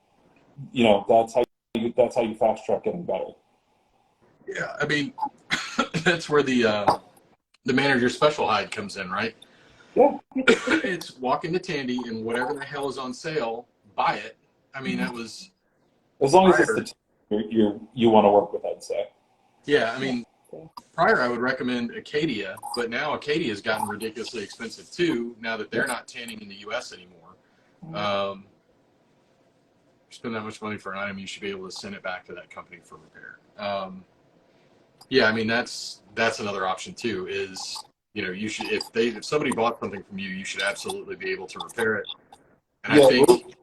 [SPEAKER 3] you know that's how you that's how you fast track getting better.
[SPEAKER 1] Yeah, I mean, that's where the manager special hide comes in, right?
[SPEAKER 3] Yeah.
[SPEAKER 1] It's walk into Tandy and whatever the hell is on sale, buy it. I mean, that was
[SPEAKER 3] As long as it's
[SPEAKER 1] prior.
[SPEAKER 3] the team you want to work with, I'd say.
[SPEAKER 1] Yeah, I mean, prior I would recommend Acadia, but now Acadia has gotten ridiculously expensive too. Now that they're not tanning in the U.S. anymore, spend that much money for an item, you should be able to send it back to that company for repair. Yeah, I mean that's another option too. Is you should if somebody bought something from you, you should absolutely be able to repair it. And
[SPEAKER 3] Yeah,
[SPEAKER 1] I think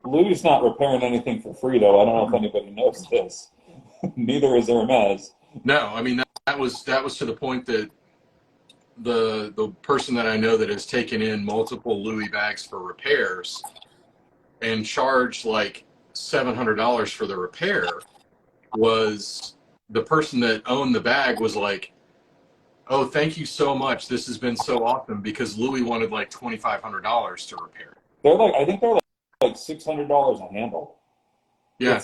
[SPEAKER 3] Louis not repairing anything for free though. I don't know if anybody knows this. Neither is Hermes.
[SPEAKER 1] no, I mean that was to the point that the person that I know that has taken in multiple Louis bags for repairs and charged like $700 for the repair was the person that owned the bag was like, oh, thank you so much. This has been so awesome because Louis wanted like $2,500 to repair.
[SPEAKER 3] I think they're like $600 a handle.
[SPEAKER 1] Yeah,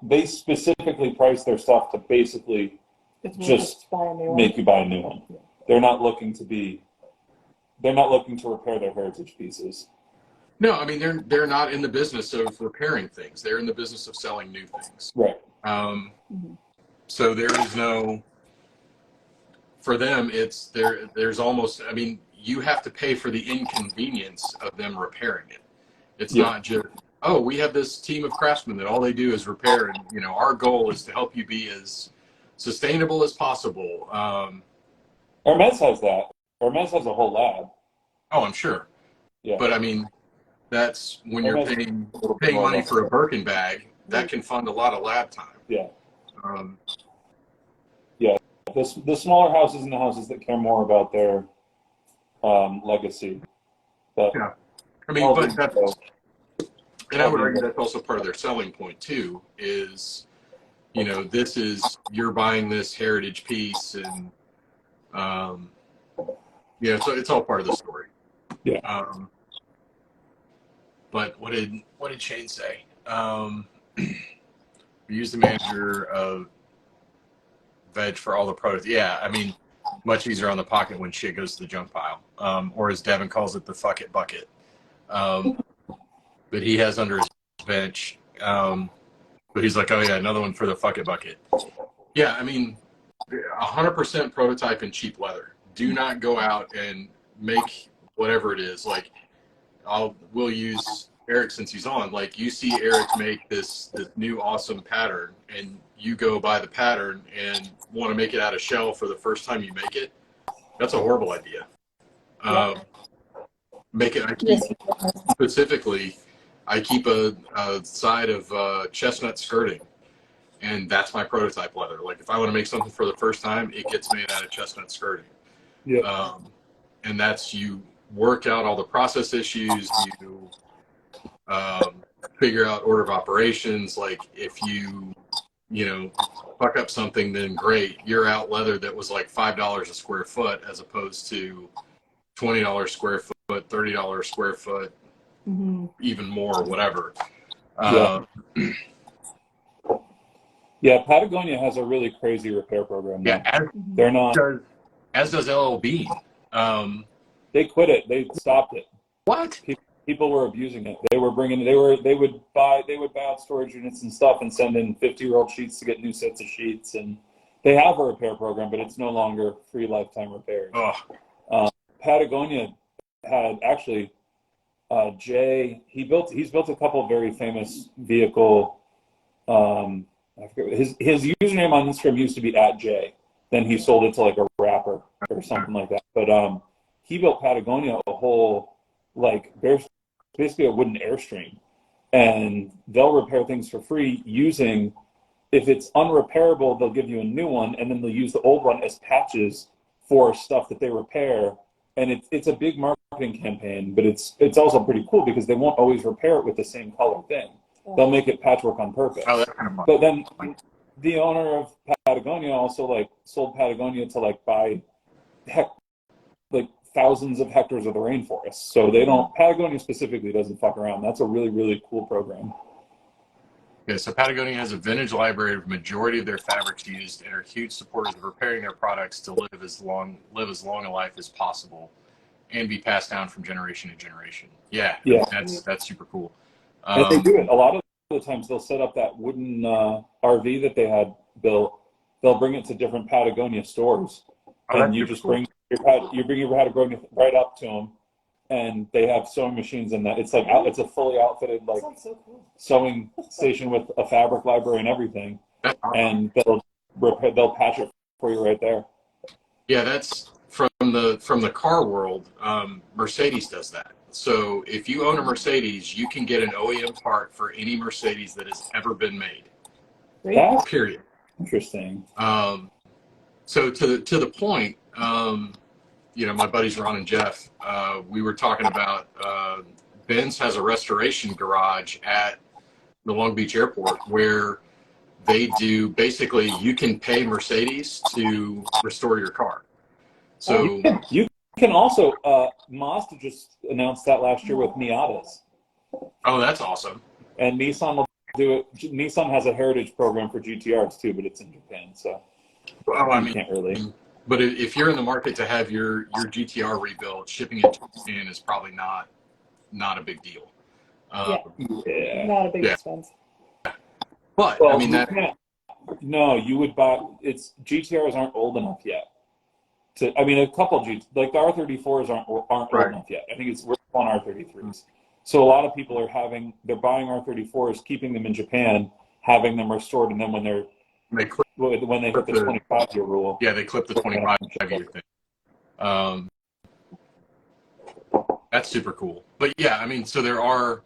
[SPEAKER 3] they specifically price their stuff to basically just make you buy a new one. Yeah. They're not looking to repair their heritage pieces.
[SPEAKER 1] No, I mean they're not in the business of repairing things. They're in the business of selling new things.
[SPEAKER 3] Right.
[SPEAKER 1] So there is no, for them it's there's almost, I mean, you have to pay for the inconvenience of them repairing it. It's not just, oh, we have this team of craftsmen that all they do is repair, and our goal is to help you be as sustainable as possible.
[SPEAKER 3] Hermes has that. Hermes has a whole lab.
[SPEAKER 1] Oh, I'm sure.
[SPEAKER 3] Yeah.
[SPEAKER 1] But I mean, that's when you're paying money for a Birkin bag, that can fund a lot of lab time.
[SPEAKER 3] Yeah. The smaller houses and the houses that care more about their legacy. But
[SPEAKER 1] yeah. I mean, but that's, and I would argue that's also part of their selling point too, is, this is, you're buying this heritage piece and, so it's all part of the story.
[SPEAKER 3] Yeah.
[SPEAKER 1] But what did Shane say? We use the manager of veg for all the products. Yeah, I mean, much easier on the pocket when shit goes to the junk pile. Or as Devin calls it, the fuck it bucket. But he has under his bench. But he's like, oh yeah, another one for the fuck it bucket. Yeah, I mean, 100% prototype in cheap leather. Do not go out and make whatever it is. Like, we'll use Eric since he's on. Like, you see Eric make this new awesome pattern, and you go buy the pattern and want to make it out of shell for the first time you make it. That's a horrible idea. Specifically, I keep a side of chestnut skirting, and that's my prototype leather. Like, if I want to make something for the first time, it gets made out of chestnut skirting.
[SPEAKER 3] Yeah.
[SPEAKER 1] And that's, you work out all the process issues, you figure out order of operations. Like, if you fuck up something, then great, you're out leather that was like $5 a square foot as opposed to $20 square foot, $30 square foot, even more, whatever.
[SPEAKER 3] Yeah, Patagonia has a really crazy repair program now.
[SPEAKER 1] Yeah,
[SPEAKER 3] they're not.
[SPEAKER 1] As does LL Bean.
[SPEAKER 3] They quit it. They stopped it.
[SPEAKER 1] What?
[SPEAKER 3] People were abusing it. They would buy out storage units and stuff and send in 50-year-old sheets to get new sets of sheets. And they have a repair program, but it's no longer free lifetime repairs. Patagonia had actually Jay. He's built a couple of very famous vehicle. I forget his username on Instagram used to be @Jay. Then he sold it to like a rapper or something like that. But he built Patagonia a whole, like, basically a wooden Airstream, and they'll repair things for free using, if it's unrepairable, they'll give you a new one, and then they'll use the old one as patches for stuff that they repair. And it's a big marketing campaign, but it's also pretty cool because they won't always repair it with the same color thing. They'll make it patchwork on purpose.
[SPEAKER 1] Oh, that's kind of fun.
[SPEAKER 3] But then the owner of Patagonia also sold Patagonia to buy thousands of hectares of the rainforest. So Patagonia specifically doesn't fuck around. That's a really, really cool program.
[SPEAKER 1] Yeah, so Patagonia has a vintage library of majority of their fabrics used and are huge supporters of repairing their products to live as long a life as possible and be passed down from generation to generation. Yeah, I
[SPEAKER 3] Yeah.
[SPEAKER 1] mean, that's super cool.
[SPEAKER 3] And they do it a lot of the times. They'll set up that wooden RV that they had built. They'll bring it to different Patagonia stores, and you just bring your Patagonia right up to them, and they have sewing machines in that. It's like it's a fully outfitted like
[SPEAKER 2] so cool.
[SPEAKER 3] sewing station with a fabric library and everything, and they'll patch it for you right there.
[SPEAKER 1] Yeah, that's from the car world. Mercedes does that. So if you own a Mercedes, you can get an OEM part for any Mercedes that has ever been made.
[SPEAKER 3] That's
[SPEAKER 1] Period.
[SPEAKER 3] interesting.
[SPEAKER 1] So to the point, my buddies Ron and Jeff, we were talking about Benz has a restoration garage at the Long Beach airport where they do basically you can pay Mercedes to restore your car. So
[SPEAKER 3] you can also Mazda just announced that last year with Miatas.
[SPEAKER 1] Oh, that's awesome.
[SPEAKER 3] And Nissan will do it. Nissan has a heritage program for GTRs too, but it's in Japan, so you can't really.
[SPEAKER 1] But if you're in the market to have your GTR rebuilt, shipping it to Japan is probably not a big deal.
[SPEAKER 2] Not a big expense.
[SPEAKER 1] But
[SPEAKER 3] well,
[SPEAKER 1] I mean
[SPEAKER 3] no, you would buy. It's GTRs aren't old enough yet. A couple of like the R34s aren't old enough yet. I think we're on R33s. So a lot of people they're buying R34s, keeping them in Japan, having them restored, and then when they hit the 25-year rule.
[SPEAKER 1] Yeah, they clip the 25-year thing. That's super cool. But yeah, I mean, so there are,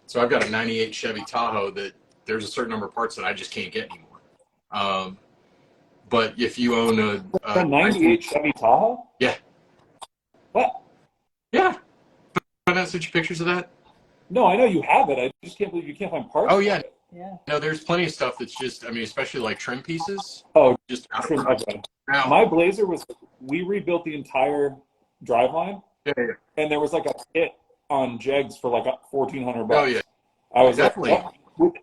[SPEAKER 1] so I've got a 98 Chevy Tahoe that there's a certain number of parts that I just can't get anymore. But if you own
[SPEAKER 3] a 98 Chevy Tahoe?
[SPEAKER 1] Yeah.
[SPEAKER 3] What?
[SPEAKER 1] Yeah. Can I send you pictures of that?
[SPEAKER 3] No, I know you have it. I just can't believe you can't find parts.
[SPEAKER 1] Oh, yeah.
[SPEAKER 3] For it.
[SPEAKER 2] Yeah.
[SPEAKER 1] No, there's plenty of stuff that's just, especially like trim pieces.
[SPEAKER 3] Oh,
[SPEAKER 1] just
[SPEAKER 3] trim. Okay. Now, my Blazer we rebuilt the entire driveline.
[SPEAKER 1] Yeah.
[SPEAKER 3] And there was like a kit on Jegs for like $1,400.
[SPEAKER 1] Oh, yeah.
[SPEAKER 3] I was
[SPEAKER 1] definitely
[SPEAKER 3] like,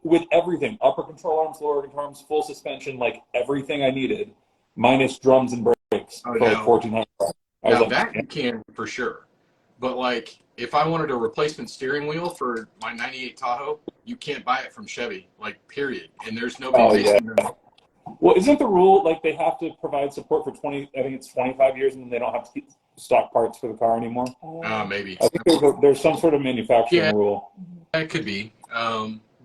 [SPEAKER 3] with everything, upper control arms, lower control arms, full suspension, like everything I needed, minus drums and brakes for like $1,400.
[SPEAKER 1] Now that you can for sure. But like, if I wanted a replacement steering wheel for my 98 Tahoe, you can't buy it from Chevy, like period. And there's nobody basing them.
[SPEAKER 3] Well, isn't the rule like they have to provide support for 25 years and then they don't have to keep stock parts for the car anymore?
[SPEAKER 1] Maybe.
[SPEAKER 3] I think there's some sort of manufacturing rule.
[SPEAKER 1] That could be.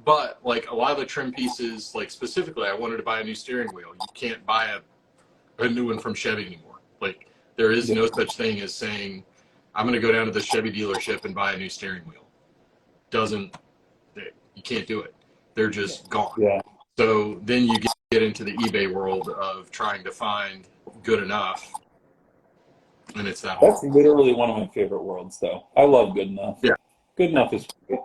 [SPEAKER 1] But like a lot of the trim pieces, like specifically, I wanted to buy a new steering wheel. You can't buy a new one from Chevy anymore. Like there is no such thing as saying, I'm going to go down to the Chevy dealership and buy a new steering wheel. You can't do it. They're just gone.
[SPEAKER 3] Yeah.
[SPEAKER 1] So then you get into the eBay world of trying to find good enough. And it's that.
[SPEAKER 3] That's literally one of my favorite worlds, though. I love good enough.
[SPEAKER 1] Yeah.
[SPEAKER 3] Good enough is great.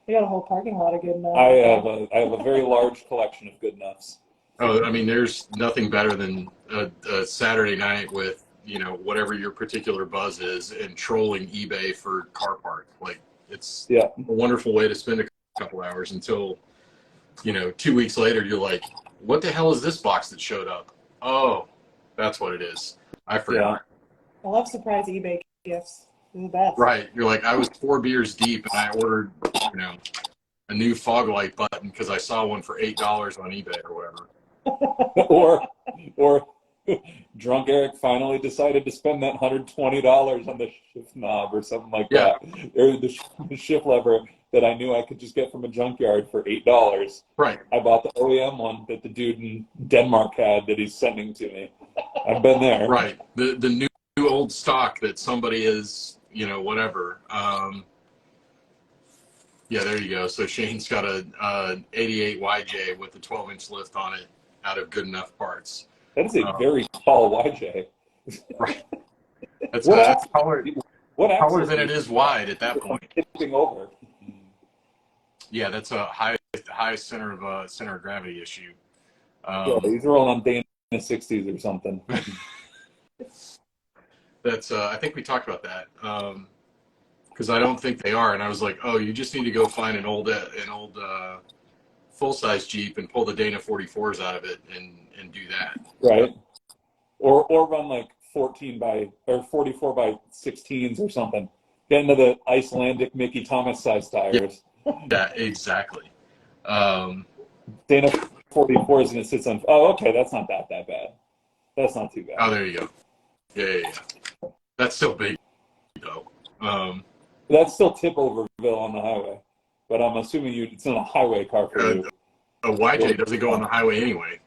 [SPEAKER 2] You got a whole parking lot of good enough.
[SPEAKER 3] I have a very large collection of good enoughs.
[SPEAKER 1] Oh, I mean, there's nothing better than a Saturday night with, whatever your particular buzz is and trolling eBay for car parts. Like, it's a wonderful way to spend a couple hours until, 2 weeks later, you're like, what the hell is this box that showed up? Oh, that's what it is. I forgot.
[SPEAKER 2] I love surprise eBay gifts. They're the best. Right.
[SPEAKER 1] You're like, I was 4 beers deep and I ordered, a new fog light button because I saw one for $8 on eBay or whatever.
[SPEAKER 3] or drunk Eric finally decided to spend that $120 on the shift knob or something like that. Or the shift lever that I knew I could just get from a junkyard for $8.
[SPEAKER 1] Right.
[SPEAKER 3] I bought the OEM one that the dude in Denmark had that he's sending to me. I've been there.
[SPEAKER 1] Right. The new old stock that somebody is, whatever. Yeah, there you go. So Shane's got a 88 YJ with a 12-inch lift on it out of good enough parts.
[SPEAKER 3] That is a very tall YJ.
[SPEAKER 1] Right. That's taller than it is wide at that point.
[SPEAKER 3] Tipping over.
[SPEAKER 1] Yeah, that's a high center of gravity issue.
[SPEAKER 3] He's rolling on Dana 60s or something.
[SPEAKER 1] That's I think we talked about that. because I don't think they are. And I was like, oh, you just need to go find an old full size Jeep and pull the Dana 44s out of it and do that.
[SPEAKER 3] Right. Or run like 44 by 16s or something. Get into the Icelandic Mickey Thomas size tires.
[SPEAKER 1] Yeah, exactly.
[SPEAKER 3] Dana 44 is going to sit on. Oh, okay, that's not that bad. That's not too bad.
[SPEAKER 1] Oh, there you go. Yeah. That's still big, though.
[SPEAKER 3] That's still tip overville on the highway, but I'm assuming it's not a highway car for you.
[SPEAKER 1] A YJ doesn't go on the highway anyway.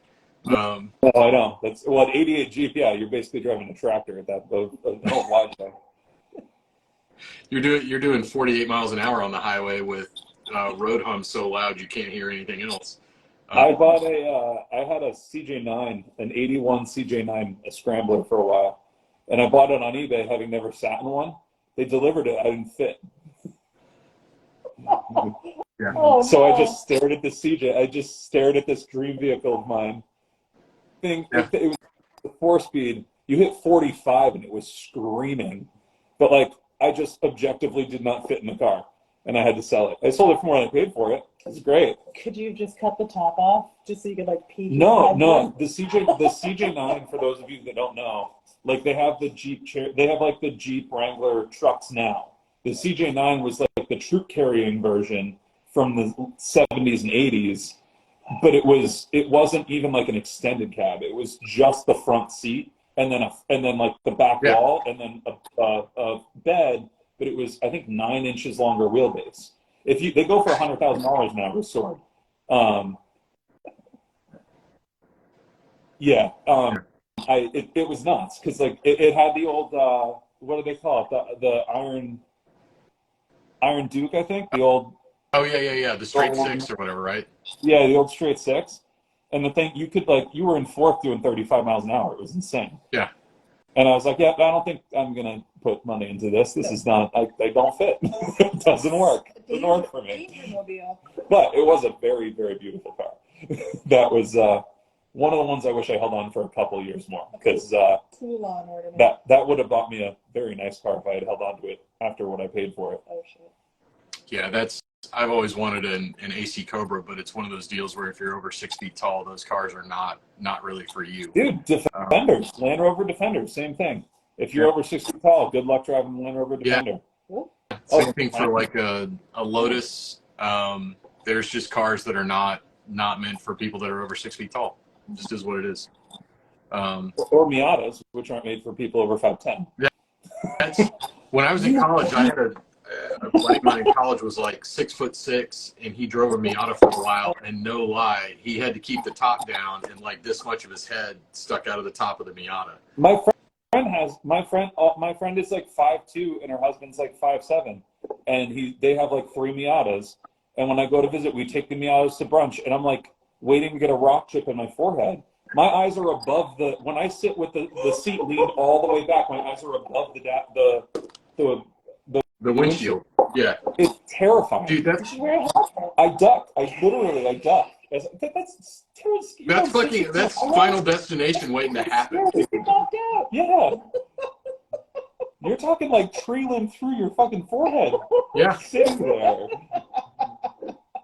[SPEAKER 3] Oh, I know. That's an 88 Jeep. Yeah, you're basically driving a tractor at that YJ.
[SPEAKER 1] You're doing 48 miles an hour on the highway with road hums so loud you can't hear anything else.
[SPEAKER 3] I had a CJ9, an 81 CJ9, a scrambler for a while, and I bought it on eBay, having never sat in one. They delivered it. I didn't fit.
[SPEAKER 1] Yeah.
[SPEAKER 2] Oh,
[SPEAKER 3] So
[SPEAKER 2] no.
[SPEAKER 3] I just stared at the CJ. I just stared at this dream vehicle of mine. It was the 4-speed. You hit 45 and it was screaming, but like I just objectively did not fit in the car, and I had to sell it. I sold it for more than I paid for it. It's great.
[SPEAKER 2] Could you just cut the top off just so you could like peek?
[SPEAKER 3] No. The CJ9, for those of you that don't know, like they have the they have like the Jeep Wrangler trucks now. The CJ9 was like the troop carrying version from the 70s and 80s, but it wasn't even like an extended cab. It was just the front seat and then like the back wall and then a bed, but it was I think 9 inches longer wheelbase. They go for $100,000 now restored. It was nuts because like it had the old what do they call it, the Iron Duke, I think, the old.
[SPEAKER 1] Oh yeah, the straight six or whatever, right?
[SPEAKER 3] Yeah, the old straight six. And the thing, you were in fourth doing 35 miles an hour. It was insane.
[SPEAKER 1] Yeah.
[SPEAKER 3] And I was like, yeah, I don't think I'm going to put money into this. This is not, I don't fit. It doesn't work. It doesn't work for me. But it was a very, very beautiful car. That was one of the ones I wish I held on for a couple of years more. Because that would have bought me a very nice car if I had held on to it after what I paid for it.
[SPEAKER 2] Oh, shit.
[SPEAKER 1] Yeah, I've always wanted an AC Cobra, but it's one of those deals where if you're over 6 feet tall, those cars are not really for you.
[SPEAKER 3] Dude, Defenders, Land Rover Defenders, same thing. If you're over 6 feet tall, good luck driving the Land Rover Defender.
[SPEAKER 1] Yeah. Same thing for like a Lotus. There's just cars that are not meant for people that are over 6 feet tall. It just is what it is.
[SPEAKER 3] Or Miatas, which aren't made for people over 5'10".
[SPEAKER 1] Yeah. When I was in college, I had a buddy of mine in college was like 6'6", and he drove a Miata for a while. And no lie, he had to keep the top down, and like this much of his head stuck out of the top of the Miata.
[SPEAKER 3] My friend is like 5'2", and her husband's like 5'7", and they have like 3 Miatas. And when I go to visit, we take the Miatas to brunch, and I'm like waiting to get a rock chip in my forehead. My eyes are above when I sit with the seat leaned all the way back, my eyes are above the windshield. Yeah. It's terrifying.
[SPEAKER 1] Dude,
[SPEAKER 3] I ducked. I ducked.
[SPEAKER 1] That's Final Destination waiting to happen.
[SPEAKER 3] Yeah. You're talking like tree limb through your fucking forehead.
[SPEAKER 1] Yeah.
[SPEAKER 3] Sitting there.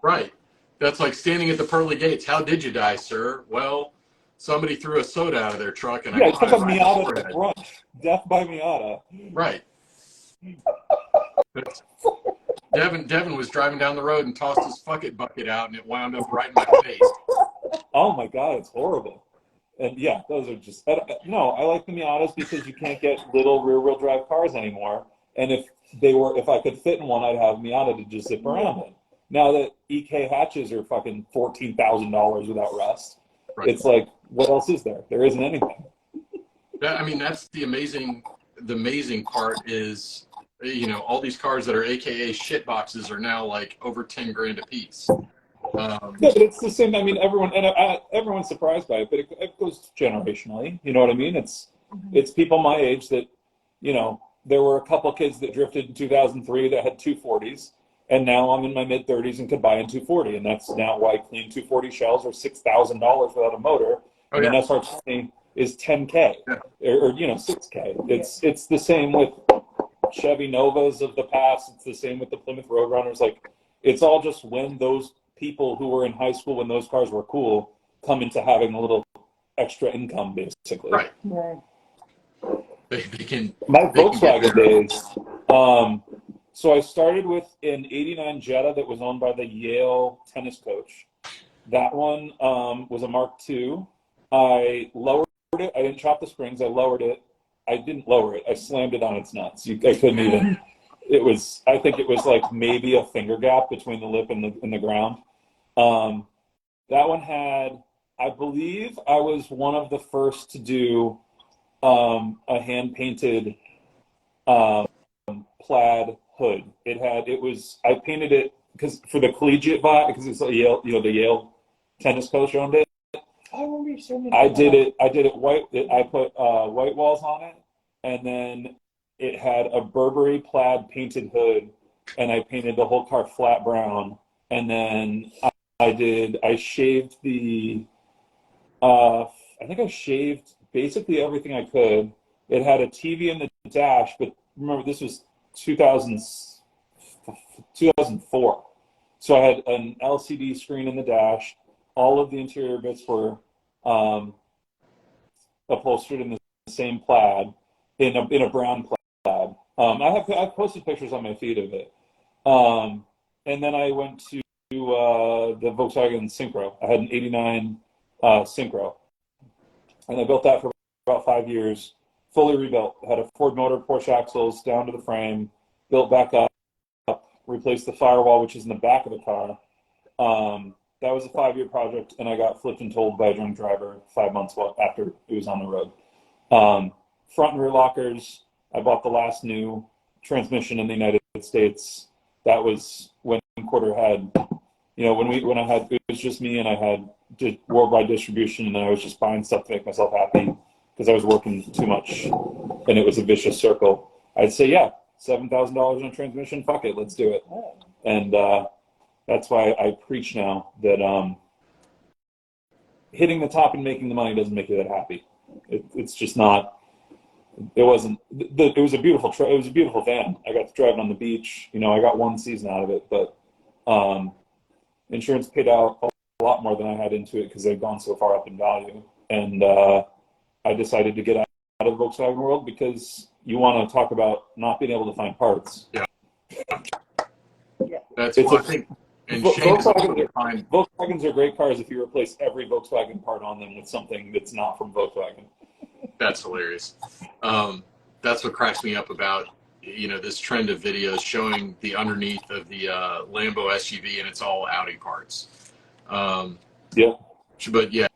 [SPEAKER 1] Right. That's like standing at the pearly gates. How did you die, sir? Well, somebody threw a soda out of their truck, and
[SPEAKER 3] I took a Miata to brunch. Death by Miata.
[SPEAKER 1] Right. Devin was driving down the road and tossed his bucket out, and it wound up right in my face.
[SPEAKER 3] Oh my God, it's horrible. And yeah, those are just I like the Miatas because you can't get little rear-wheel drive cars anymore. And if I could fit in one, I'd have a Miata to just zip around in. Now that EK hatches are fucking $14,000 without rust, right. It's like, what else is there? There isn't anything.
[SPEAKER 1] That's the amazing part is, all these cars that are AKA shit boxes are now like over 10 grand a piece.
[SPEAKER 3] Yeah, but it's the same. I mean, everyone's surprised by it, but it goes generationally. You know what I mean? It's people my age that, there were a couple kids that drifted in 2003 that had 240s, and now I'm in my mid 30s and could buy a 240, and that's now why clean 240 shells are $6,000 without a motor, and an SR20 is $10K or $6K. It's the same with Chevy Novas of the past. It's the same with the Plymouth Roadrunners. Like, it's all just when those people who were in high school when those cars were cool come into having a little extra income, basically.
[SPEAKER 1] Right.
[SPEAKER 2] Right.
[SPEAKER 1] They can.
[SPEAKER 3] My
[SPEAKER 1] They can get
[SPEAKER 3] Volkswagen
[SPEAKER 1] their-
[SPEAKER 3] days. So I started with an '89 Jetta that was owned by the Yale tennis coach. That one was a Mark II. I lowered it. I didn't chop the springs. I lowered it. I didn't lower it. I slammed it on its nuts. I couldn't even. It was. I think it was like maybe a finger gap between the lip and the ground. That one had. I believe I was one of the first to do a hand painted plaid hood. I painted it because for the collegiate vibe, because it's a Yale, the Yale tennis coach owned it.
[SPEAKER 2] I remember you showing me.
[SPEAKER 3] I did it white. I put white walls on it, and then it had a Burberry plaid painted hood, and I painted the whole car flat brown. And then I shaved I think I shaved basically everything I could. It had a TV in the dash, but remember this was 2004. So I had an LCD screen in the dash. All of the interior bits were upholstered in the same plaid, in a brown plaid. I've posted pictures on my feed of it. And then I went to the Volkswagen Synchro. I had an '89 Synchro, and I built that for about 5 years. Fully rebuilt. Had a Ford motor, Porsche axles down to the frame. Built back up. Replaced the firewall, which is in the back of the car. That was a 5-year project, and I got flipped and told by a drunk driver 5 months after it was on the road. Front and rear lockers. I bought the last new transmission in the United States. That was when Quarter had, it was just me, and I did worldwide distribution, and I was just buying stuff to make myself happy because I was working too much, and it was a vicious circle. I'd say, yeah, $7,000 on a transmission, fuck it, let's do it. And that's why I preach now that hitting the top and making the money doesn't make you that happy. It's just not. It wasn't. It was a beautiful. It was a beautiful van. I got to drive it on the beach. I got one season out of it, but insurance paid out a lot more than I had into it because they'd gone so far up in value. And I decided to get out of the Volkswagen world because you want to talk about not being able to find parts.
[SPEAKER 1] Yeah.
[SPEAKER 2] Yeah.
[SPEAKER 1] That's
[SPEAKER 3] It's
[SPEAKER 1] I think. And
[SPEAKER 3] Volkswagens are great cars if you replace every Volkswagen part on them with something that's not from Volkswagen.
[SPEAKER 1] That's hilarious. That's what cracks me up about this trend of videos showing the underneath of the Lambo SUV, and it's all Audi parts.
[SPEAKER 3] Yeah.
[SPEAKER 1] But yeah,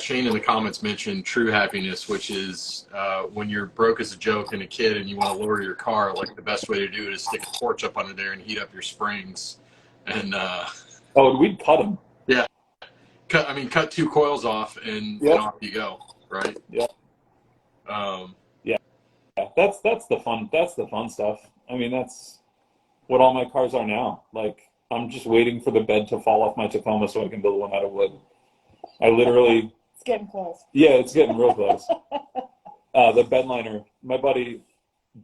[SPEAKER 1] Shane in the comments mentioned true happiness, which is when you're broke as a joke and a kid and you want to lower your car, like the best way to do it is stick a torch up under there and heat up your springs. And
[SPEAKER 3] and we'd cut them.
[SPEAKER 1] Yeah, cut 2 coils off and off you go, right?
[SPEAKER 3] Yeah. That's the fun. That's the fun stuff. That's what all my cars are now. Like, I'm just waiting for the bed to fall off my Tacoma so I can build one out of wood. I literally.
[SPEAKER 2] It's getting close.
[SPEAKER 3] Yeah, it's getting real close. The bed liner. My buddy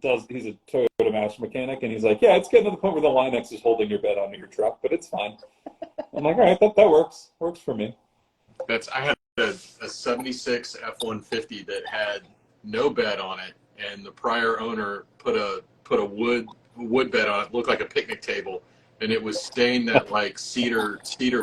[SPEAKER 3] he's a Toyota master mechanic, and he's like, yeah, it's getting to the point where the Line-X is holding your bed onto your truck, but it's fine. I'm like, all right, that works. Works for me.
[SPEAKER 1] I had a 76 F-150 that had no bed on it, and the prior owner put a wood bed on it. Looked like a picnic table, and it was stained that like cedar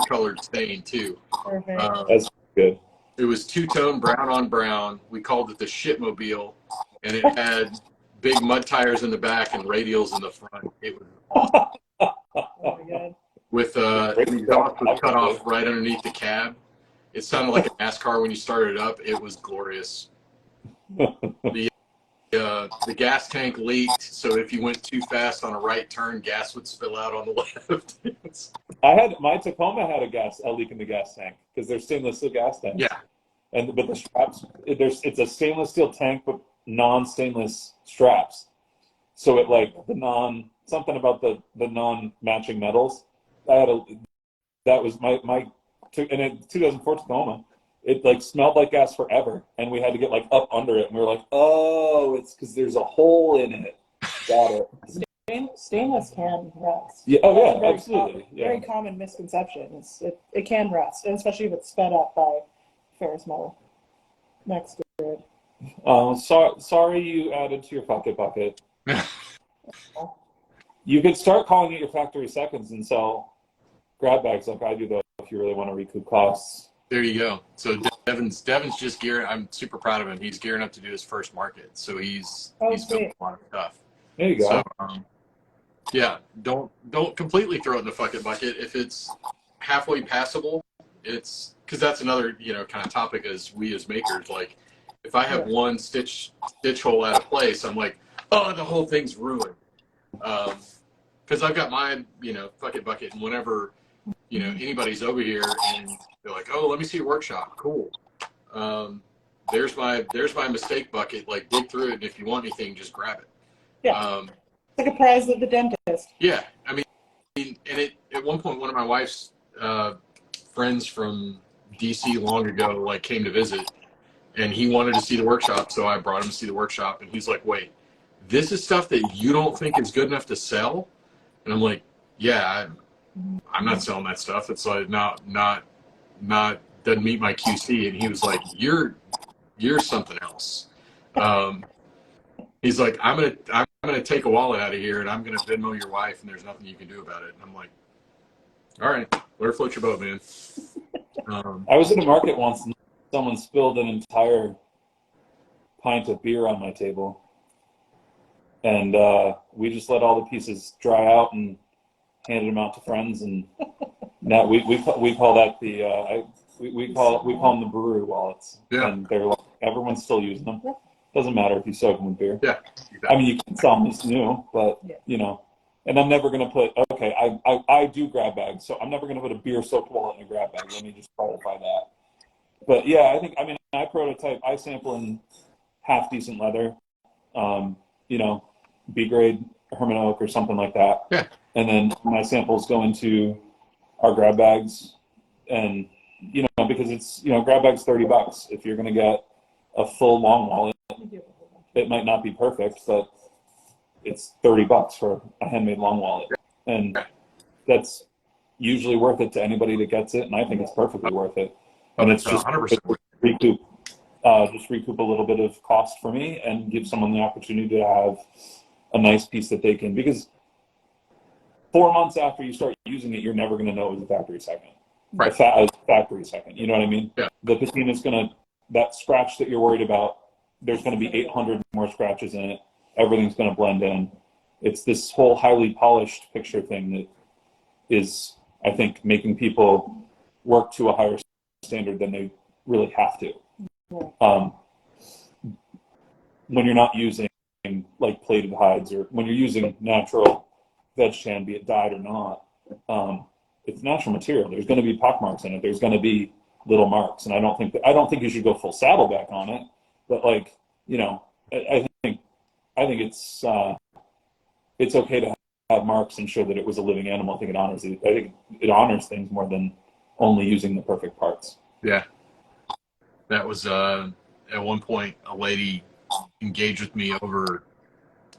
[SPEAKER 1] colored stain too.
[SPEAKER 2] Perfect.
[SPEAKER 3] That's good.
[SPEAKER 1] It was two-tone brown on brown. We called it the shitmobile, and it had big mud tires in the back and radials in the front. It was awesome.
[SPEAKER 2] Oh my God.
[SPEAKER 1] With the exhaust was cut off right underneath the cab. It sounded like a NASCAR when you started it up. It was glorious. The gas tank leaked, so if you went too fast on a right turn, gas would spill out on the left.
[SPEAKER 3] My Tacoma had a leak in the gas tank because they're stainless steel gas tanks.
[SPEAKER 1] Yeah.
[SPEAKER 3] But the straps, it's a stainless steel tank, but non-stainless straps. So something about the non-matching metals. That was my 2004 Tacoma. It like smelled like gas forever, and we had to get like up under it, and we were like, oh, it's because there's a hole in it. got it.
[SPEAKER 2] Stainless can rust.
[SPEAKER 3] Yeah. Oh,
[SPEAKER 2] That's a
[SPEAKER 3] yeah,
[SPEAKER 2] very
[SPEAKER 3] absolutely. Yeah.
[SPEAKER 2] very common misconception. It can rust, and especially if it's sped up by ferrous metal next to it.
[SPEAKER 3] Sorry you added to your pocket bucket. You could start calling it your factory seconds and sell grab bags like I do, though, if you really want to recoup costs.
[SPEAKER 1] There you go. So Devin's just gearing. I'm super proud of him. He's gearing up to do his first market. So he's building a lot of stuff.
[SPEAKER 3] There you go.
[SPEAKER 1] So yeah, don't completely throw it in the bucket. If it's halfway passable, it's because that's another kind of topic as we as makers. Like if I have one stitch hole out of place, I'm like, oh, the whole thing's ruined. Because I've got my bucket, and whenever anybody's over here and they're like, oh, let me see your workshop. Cool. There's my mistake bucket. Like dig through it, and if you want anything, just grab it.
[SPEAKER 2] Yeah. It's like a prize at the dentist.
[SPEAKER 1] Yeah, I mean, and at one point, one of my wife's friends from DC long ago came to visit, and he wanted to see the workshop, so I brought him to see the workshop, and he's like, wait, this is stuff that you don't think is good enough to sell? And I'm like, yeah, I'm not selling that stuff. It's like not doesn't meet my QC. And he was like, you're something else. He's like, I'm gonna take a wallet out of here and I'm gonna Venmo your wife, and there's nothing you can do about it. And I'm like, all right, let her float your boat, man.
[SPEAKER 3] I was in a market once and someone spilled an entire pint of beer on my table. And we just let all the pieces dry out and handed them out to friends. And now we call that we call them the brewery wallets.
[SPEAKER 1] Yeah.
[SPEAKER 3] And they're like, everyone's still using them. Doesn't matter if you soak them with beer.
[SPEAKER 1] Yeah. Exactly.
[SPEAKER 3] I mean, you can sell them as new, but and I'm never going to put, okay, I do grab bags, so I'm never going to put a beer soaked wallet in a grab bag. Let me just clarify that. But yeah, I prototype, I sample in half decent leather, B grade Herman Oak or something like that.
[SPEAKER 1] Yeah.
[SPEAKER 3] And then my samples go into our grab bags, and because it's grab bag's $30. If you're going to get a full long wallet, it might not be perfect, but it's $30 for a handmade long wallet, and that's usually worth it to anybody that gets it, and I think it's perfectly worth it. And it's just
[SPEAKER 1] 100%.
[SPEAKER 3] recoup a little bit of cost for me and give someone the opportunity to have a nice piece that they can, because 4 months after you start using it, you're never going to know it was a factory second.
[SPEAKER 1] Right.
[SPEAKER 3] A factory second. You know what I mean?
[SPEAKER 1] Yeah.
[SPEAKER 3] The patina's that scratch that you're worried about, there's going to be 800 more scratches in it. Everything's going to blend in. It's this whole highly polished picture thing that is, I think, making people work to a higher standard than they really have to. When you're not using like plated hides, or when you're using natural veg tan, be it dyed or not, it's natural material. There's going to be pock marks in it. There's going to be little marks, and I don't think you should go full saddleback on it. But I think it's okay to have marks and show that it was a living animal. I think it honors things more than only using the perfect parts.
[SPEAKER 1] Yeah. That was at one point a lady engaged with me over,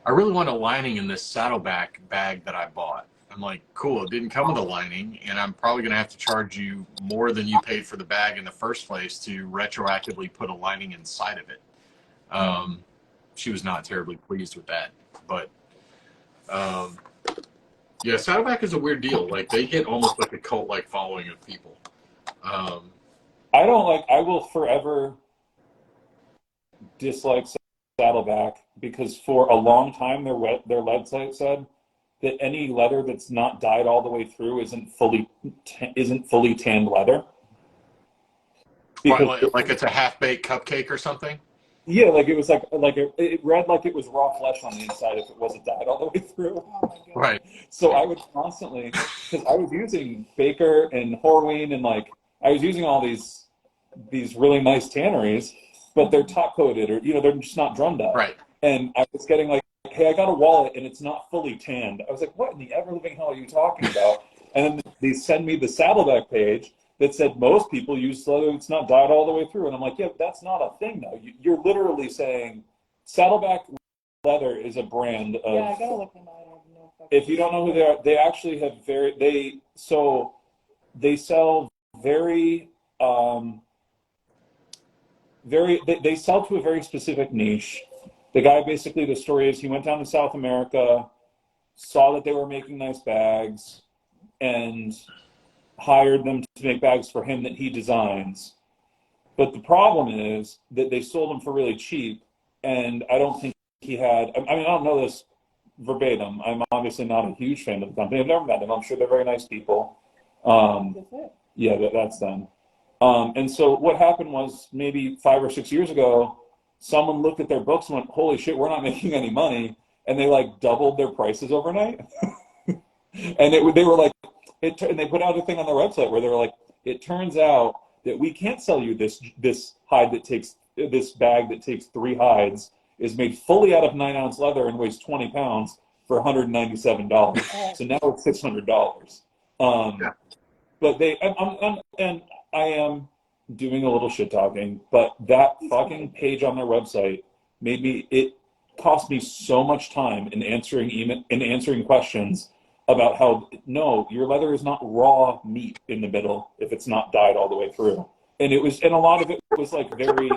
[SPEAKER 1] I really want a lining in this saddleback bag that I bought. I'm like, cool, it didn't come with a lining, and I'm probably going to have to charge you more than you paid for the bag in the first place to retroactively put a lining inside of it. She was not terribly pleased with that. But yeah, saddleback is a weird deal. Like they get almost like a cult-like following of people.
[SPEAKER 3] I will forever dislike saddleback, because for a long time their website said that any leather that's not dyed all the way through isn't fully tanned leather.
[SPEAKER 1] Because like it's a half-baked cupcake or something?
[SPEAKER 3] Yeah, it read like it was raw flesh on the inside if it wasn't dyed all the way through.
[SPEAKER 2] Oh my God.
[SPEAKER 1] Right.
[SPEAKER 3] So I would constantly, because I was using Baker and Horween, and I was using all these really nice tanneries, but they're top coated, or they're just not drum dyed.
[SPEAKER 1] Right.
[SPEAKER 3] And I was getting hey, I got a wallet and it's not fully tanned. I was like, what in the ever living hell are you talking about? And then they send me the saddleback page that said most people use leather that's not dyed all the way through. And I'm like, yeah, but that's not a thing though. You're literally saying saddleback Leather is a brand of.
[SPEAKER 2] Yeah, I gotta look them up. I don't know
[SPEAKER 3] If you don't know who they are, they actually have they sell very they sell to a very specific niche. The guy basically, the story is he went down to South America, saw that they were making nice bags, and hired them to make bags for him that he designs. But the problem is that they sold them for really cheap, and I don't think he had. I mean, I don't know this verbatim. I'm obviously not a huge fan of the company. I've never met them. I'm sure they're very nice people. Yeah, that's them. And so what happened was maybe 5 or 6 years ago, someone looked at their books and went, "Holy shit, we're not making any money," and they like doubled their prices overnight. And they were like, and they put out a thing on their website where they were like, "It turns out that we can't sell you this hide that takes this bag that takes 3 hides, is made fully out of 9-ounce leather and weighs 20 pounds for $197. So now it's $600."
[SPEAKER 1] Yeah.
[SPEAKER 3] But and I am doing a little shit talking, but that fucking page on their website it cost me so much time in answering questions about how, no, your leather is not raw meat in the middle if it's not dyed all the way through. And a lot of it was like very.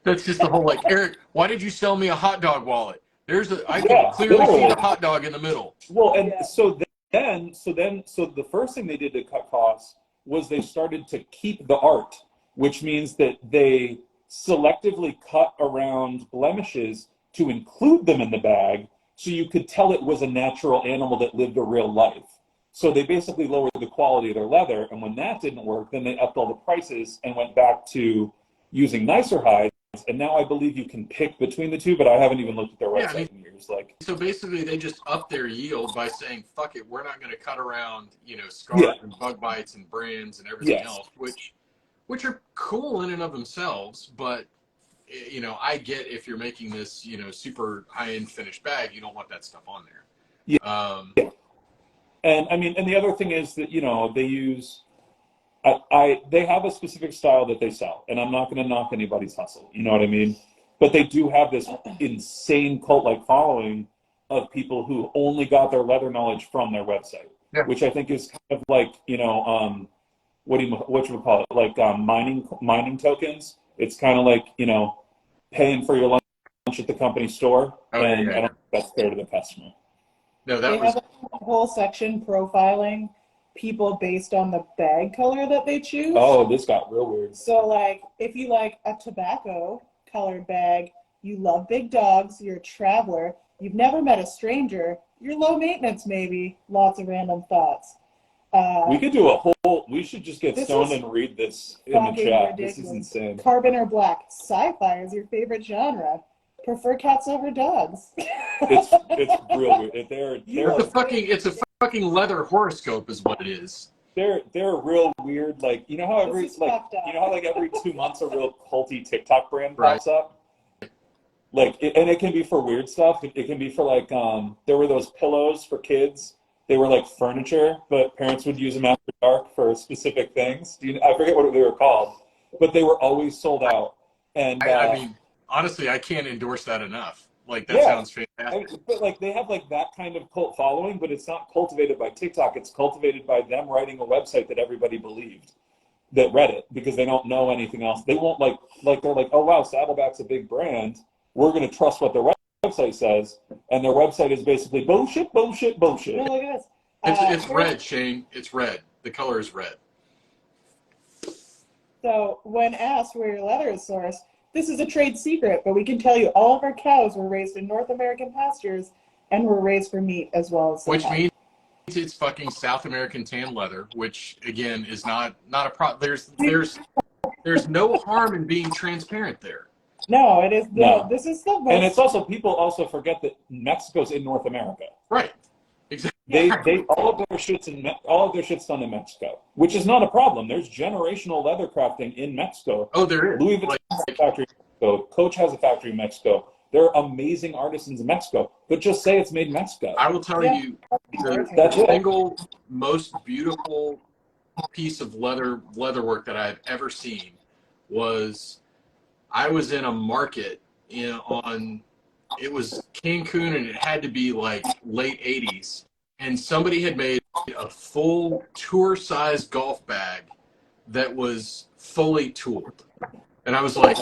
[SPEAKER 1] That's just the whole like, Eric, why did you sell me a hot dog wallet? I can clearly see the hot dog in the middle.
[SPEAKER 3] Well, and so the first thing they did to cut costs was they started to keep the art, which means that they selectively cut around blemishes to include them in the bag so you could tell it was a natural animal that lived a real life. So they basically lowered the quality of their leather, and when that didn't work, then they upped all the prices and went back to using nicer hides. And now I believe you can pick between the two, but I haven't even looked at their website in years.
[SPEAKER 1] So basically, they just up their yield by saying, "Fuck it, we're not going to cut around, scars and bug bites and brands and everything else," which are cool in and of themselves. But I get if you're making this, super high-end finished bag, you don't want that stuff on there.
[SPEAKER 3] Yeah. And I mean, and the other thing is that they use. They have a specific style that they sell, and I'm not going to knock anybody's hustle. You know what I mean? But they do have this insane cult-like following of people who only got their leather knowledge from their website, which I think is kind of like what you would call it, like mining tokens. It's kind of like paying for your lunch at the company store, I don't think that's fair to the customer.
[SPEAKER 1] No,
[SPEAKER 2] they have a whole section profiling people based on the bag color that they choose.
[SPEAKER 3] Oh, this got real weird.
[SPEAKER 2] So, like, if you like a tobacco colored bag, you love big dogs, you're a traveler, you've never met a stranger, you're low maintenance maybe, lots of random thoughts.
[SPEAKER 3] We could do we should just get stoned and read this in the chat. Ridiculous. This is insane.
[SPEAKER 2] Carbon or black, sci-fi is your favorite genre. Prefer cats over dogs.
[SPEAKER 3] It's real weird.
[SPEAKER 1] It's a fucking leather horoscope is what it is.
[SPEAKER 3] They're real weird. Like how every 2 months a real culty TikTok brand pops up. Like and it can be for weird stuff. It can be for like there were those pillows for kids. They were like furniture, but parents would use them after dark for specific things. I forget what they were called, but they were always sold out. And
[SPEAKER 1] I mean, honestly, I can't endorse that enough. Like that sounds fantastic.
[SPEAKER 3] But like they have like that kind of cult following, but it's not cultivated by TikTok. It's cultivated by them writing a website that everybody believed that read it because they don't know anything else. They won't like they're like, oh wow, Saddleback's a big brand. We're going to trust what their website says, and their website is basically bullshit.
[SPEAKER 2] No, look at this.
[SPEAKER 1] It's red, Shane. It's red. The color is red.
[SPEAKER 2] So when asked where your leather is sourced, this is a trade secret, but we can tell you all of our cows were raised in North American pastures and were raised for meat as well as.
[SPEAKER 1] Which means it's fucking South American tan leather, which again is not a problem. There's no harm in being transparent there.
[SPEAKER 2] No, it is. No. This is the most.
[SPEAKER 3] And it's also people also forget that Mexico's in North America.
[SPEAKER 1] Right. Exactly.
[SPEAKER 3] They all of their shit's done in Mexico, which is not a problem. There's generational leather crafting in Mexico.
[SPEAKER 1] Oh, there is.
[SPEAKER 3] Louis Vuitton has a factory in Mexico. Coach has a factory in Mexico. There are amazing artisans in Mexico, but just say it's made in Mexico.
[SPEAKER 1] I will tell you, the single most beautiful piece of leather work that I've ever seen was I was in a market on it was Cancun, and it had to be like late 80s. And somebody had made a full tour-sized golf bag that was fully tooled. And I was like,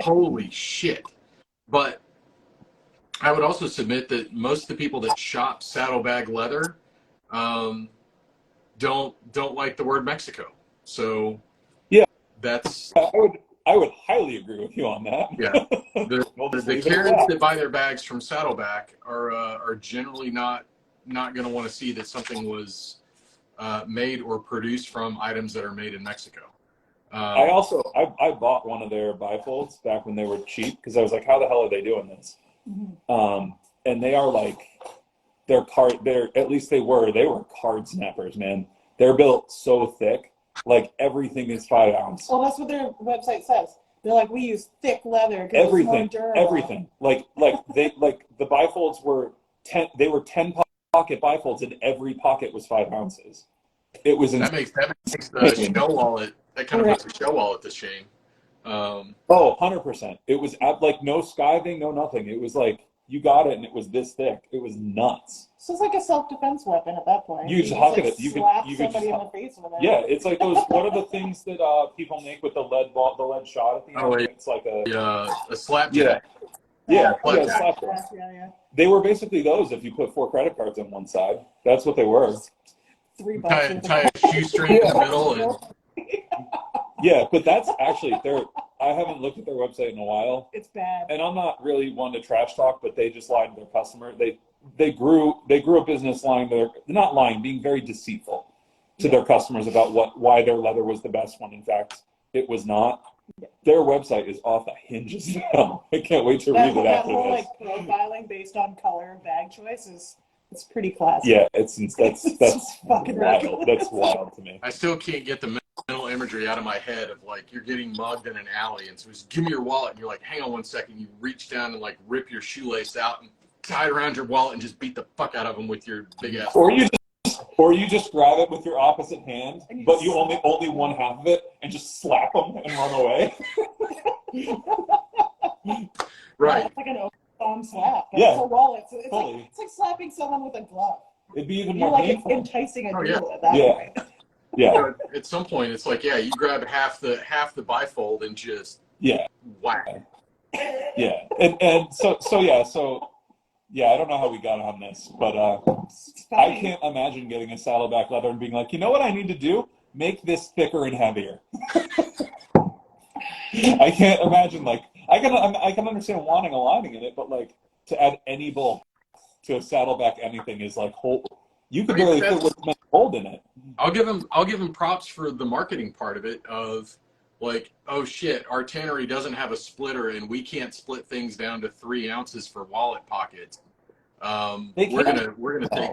[SPEAKER 1] holy shit. But I would also submit that most of the people that shop saddlebag leather don't like the word Mexico. So
[SPEAKER 3] Yeah,
[SPEAKER 1] that's
[SPEAKER 3] I would highly agree with you on that.
[SPEAKER 1] yeah. The
[SPEAKER 3] leave it at
[SPEAKER 1] Karens
[SPEAKER 3] that.
[SPEAKER 1] that buy their bags from Saddleback are generally not going to want to see that something was made or produced from items that are made in Mexico.
[SPEAKER 3] I bought one of their bifolds back when they were cheap because I was like, how the hell are they doing this? And they are like, they're at least they were card snappers, man. They're built so thick, like everything is 5 ounce.
[SPEAKER 2] Well, that's what their website says. They're like, we use thick leather because it's more durable.
[SPEAKER 3] Everything. Like the bifolds were 10. They were 10 pocket bifolds, and every pocket was 5 ounces. It was
[SPEAKER 1] that makes the shell wallet, that kind of puts the shell wallet to shame.
[SPEAKER 3] 100%. It was like no skiving, no nothing. It was like you got it, and it was this thick. It was nuts.
[SPEAKER 2] So it's like a self-defense weapon at that point.
[SPEAKER 3] You just huck it. You
[SPEAKER 2] slap
[SPEAKER 3] could
[SPEAKER 2] somebody in the face with it.
[SPEAKER 3] Yeah, it's like those. What are the things that people make with the lead ball, the lead shot at the end?
[SPEAKER 1] Oh,
[SPEAKER 3] it's like
[SPEAKER 1] a slapjack.
[SPEAKER 3] Yeah,
[SPEAKER 1] slapjack.
[SPEAKER 2] Yeah.
[SPEAKER 3] They were basically those if you put 4 credit cards on one side. That's what they were.
[SPEAKER 2] $3.
[SPEAKER 1] Tie a shoestring in the middle. And...
[SPEAKER 3] Yeah, but that's actually I haven't looked at their website in a while.
[SPEAKER 2] It's bad.
[SPEAKER 3] And I'm not really one to trash talk, but they just lied to their customer. They grew a business lying to not lying, being very deceitful to their customers about why their leather was the best one. In fact, it was not. Their website is off the hinges now. I can't wait to read it
[SPEAKER 2] that
[SPEAKER 3] after
[SPEAKER 2] whole
[SPEAKER 3] this.
[SPEAKER 2] like profiling based on color of bag choice it's pretty classic.
[SPEAKER 3] Yeah, that's
[SPEAKER 2] fucking
[SPEAKER 3] wild.
[SPEAKER 2] ridiculous.
[SPEAKER 3] That's wild to me.
[SPEAKER 1] I still can't get the mental imagery out of my head of like you're getting mugged in an alley, and so it's give me your wallet, and you're like, hang on one second, you reach down and like rip your shoelace out and tie it around your wallet and just beat the fuck out of them with your big ass.
[SPEAKER 3] Or you just grab it with your opposite hand, but you only one half of it, and just slap them and run away.
[SPEAKER 1] Right.
[SPEAKER 2] Yeah, it's like an open slap. But
[SPEAKER 3] Yeah.
[SPEAKER 2] It's a wallet. So
[SPEAKER 3] Totally.
[SPEAKER 2] it's like slapping someone with a glove.
[SPEAKER 3] It'd be even
[SPEAKER 2] You're
[SPEAKER 3] more
[SPEAKER 2] like
[SPEAKER 3] painful.
[SPEAKER 2] enticing a duel
[SPEAKER 1] yeah.
[SPEAKER 2] at that point.
[SPEAKER 3] Yeah.
[SPEAKER 1] So at some point, it's like, yeah, you grab half the bifold and just whack.
[SPEAKER 3] Yeah. And so I don't know how we got on this, but I can't imagine getting a saddleback leather and being like, you know what I need to do? Make this thicker and heavier. I can't imagine, like, I can understand wanting a lining in it, but like to add any bulk to a saddleback anything is like you could barely fit what's meant to hold in it.
[SPEAKER 1] I'll give him props for the marketing part of it of like, oh shit, our tannery doesn't have a splitter and we can't split things down to 3 ounces for wallet pockets. We're gonna take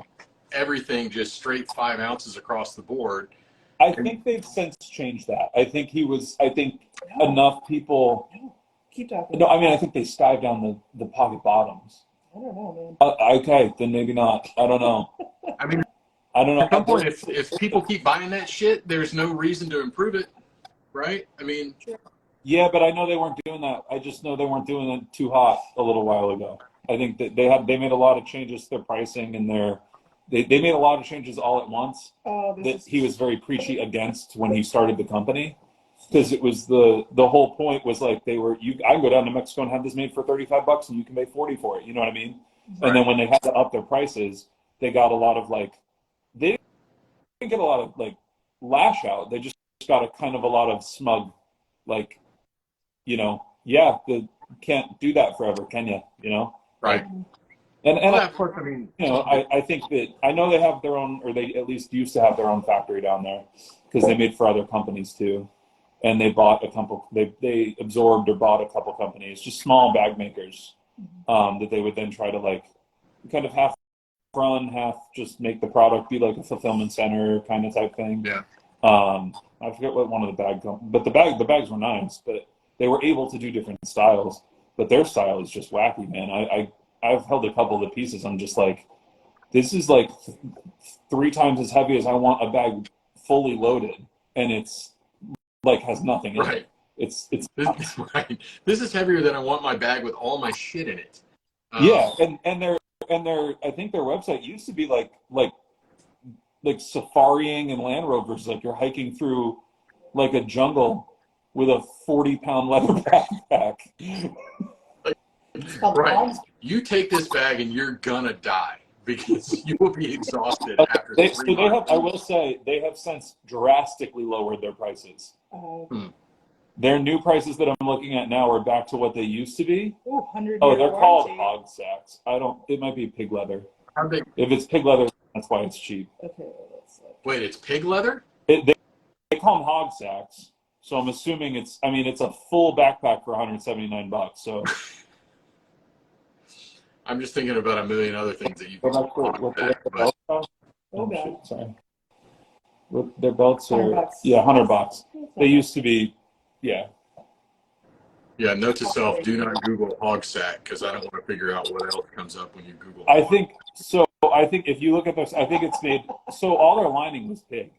[SPEAKER 1] everything just straight 5 ounces across the board.
[SPEAKER 3] I think they've since changed that. I think enough people.
[SPEAKER 2] Keep talking.
[SPEAKER 3] No, I mean I think they skived down the pocket bottoms.
[SPEAKER 2] I don't know, man.
[SPEAKER 3] Okay, then maybe not. I don't know.
[SPEAKER 1] I mean,
[SPEAKER 3] I don't know.
[SPEAKER 1] at some point, if people keep buying that shit, there's no reason to improve it, right? I mean,
[SPEAKER 3] yeah, but I know they weren't doing that. I just know they weren't doing it too hot a little while ago. I think that they made a lot of changes to their pricing and they made a lot of changes all at once he was very preachy against when he started the company. Because it was the whole point was like I can go down to Mexico and have this made for $35 and you can pay $40 for it. You know what I mean? Right. And then when they had to up their prices, they got a lot of they didn't get a lot of lash out. They just got a lot of smug, can't do that forever, can you? You know?
[SPEAKER 1] Right.
[SPEAKER 3] And
[SPEAKER 1] of course, I mean,
[SPEAKER 3] I think that I know they have their own, or they at least used to have their own factory down there because they made for other companies too. And they bought a couple. They absorbed or bought a couple companies, just small bag makers, that they would then try to kind of half run, half just make the product be like a fulfillment center kind of type thing.
[SPEAKER 1] Yeah.
[SPEAKER 3] I forget what one of the but the bags were nice, but they were able to do different styles. But their style is just wacky, man. I've held a couple of the pieces. I'm just like, this is 3 times as heavy as I want a bag fully loaded, and it's has nothing in it. It's
[SPEAKER 1] right. This is heavier than I want my bag with all my shit in it.
[SPEAKER 3] Yeah, and their I think their website used to be like safariing and Land Rovers, like you're hiking through like a jungle with a 40-pound leather backpack.
[SPEAKER 2] It's called
[SPEAKER 1] Right.
[SPEAKER 2] Hogs.
[SPEAKER 1] You take this bag and you're gonna die because you will be exhausted after
[SPEAKER 3] So
[SPEAKER 1] 3
[SPEAKER 3] they have,
[SPEAKER 1] months.
[SPEAKER 3] I will say, they have since drastically lowered their prices.
[SPEAKER 1] Hmm.
[SPEAKER 3] Their new prices that I'm looking at now are back to what they used to be.
[SPEAKER 2] Ooh, 100-year
[SPEAKER 3] Oh, they're called
[SPEAKER 2] warranty.
[SPEAKER 3] hog sacks. I don't. It might be pig leather.
[SPEAKER 1] How big?
[SPEAKER 3] If it's pig leather, that's why it's cheap.
[SPEAKER 2] Okay, let's look.
[SPEAKER 1] Wait, it's pig leather?
[SPEAKER 3] They call them hog sacks. So I'm assuming it's. I mean, it's a full backpack for $179. So.
[SPEAKER 1] I'm just thinking about a million other things that you can
[SPEAKER 3] What the
[SPEAKER 1] back, but
[SPEAKER 3] belts cost?
[SPEAKER 2] Oh,
[SPEAKER 3] shit,
[SPEAKER 2] God.
[SPEAKER 3] sorry. What their belts are?
[SPEAKER 2] $100.
[SPEAKER 3] Yeah, $100. They used to be. Yeah.
[SPEAKER 1] yeah, note to self, do not Google hog sack because I don't want to figure out what else comes up when you Google
[SPEAKER 3] I
[SPEAKER 1] hog.
[SPEAKER 3] think so. I think if you look at this, I think it's made. So all their lining was pig.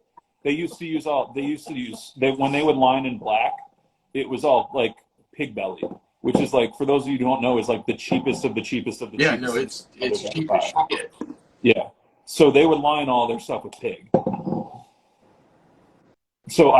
[SPEAKER 3] They used to use when they would line in black, it was all like pig belly, which is like, for those of you who don't know, is like the cheapest of the cheapest of the
[SPEAKER 1] Yeah,
[SPEAKER 3] cheapest.
[SPEAKER 1] no, it's cheap as shit.
[SPEAKER 3] Yeah. So they would line all their stuff with pig. So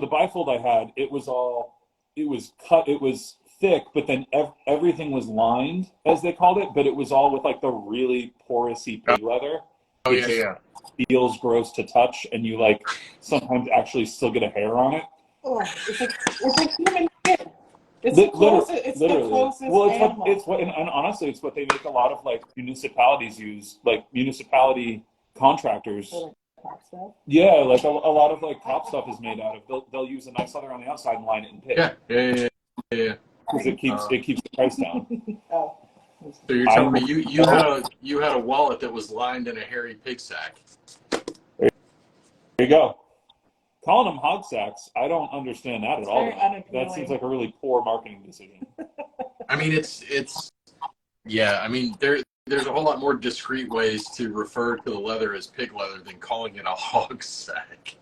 [SPEAKER 3] the bifold I had, it was cut, it was thick, but then everything was lined, as they called it, but it was all with like the really porousy pig leather.
[SPEAKER 1] Oh
[SPEAKER 3] It
[SPEAKER 1] yeah,
[SPEAKER 3] just
[SPEAKER 1] yeah.
[SPEAKER 3] feels gross to touch, and you like sometimes actually still get a hair on it.
[SPEAKER 2] Oh, it's like human skin. It's
[SPEAKER 3] Li-
[SPEAKER 2] the closest. It's
[SPEAKER 3] literally.
[SPEAKER 2] the closest.
[SPEAKER 3] Well,
[SPEAKER 2] animal.
[SPEAKER 3] and honestly, it's what they make a lot of like municipalities use, like municipality contractors.
[SPEAKER 2] For, like, cop stuff.
[SPEAKER 3] Yeah, like a lot of like cop stuff is made out of. They'll use a nice leather on the outside and line it in pig.
[SPEAKER 1] Yeah.
[SPEAKER 3] Because it keeps the price down.
[SPEAKER 2] Oh.
[SPEAKER 1] So you're telling me you had a wallet that was lined in a hairy pig sack?
[SPEAKER 3] There you go. Calling them hog sacks, I don't understand that at all.
[SPEAKER 2] Very unappealing.
[SPEAKER 3] That seems like a really poor marketing decision.
[SPEAKER 1] I mean, it's yeah. I mean, there's a whole lot more discreet ways to refer to the leather as pig leather than calling it a hog sack.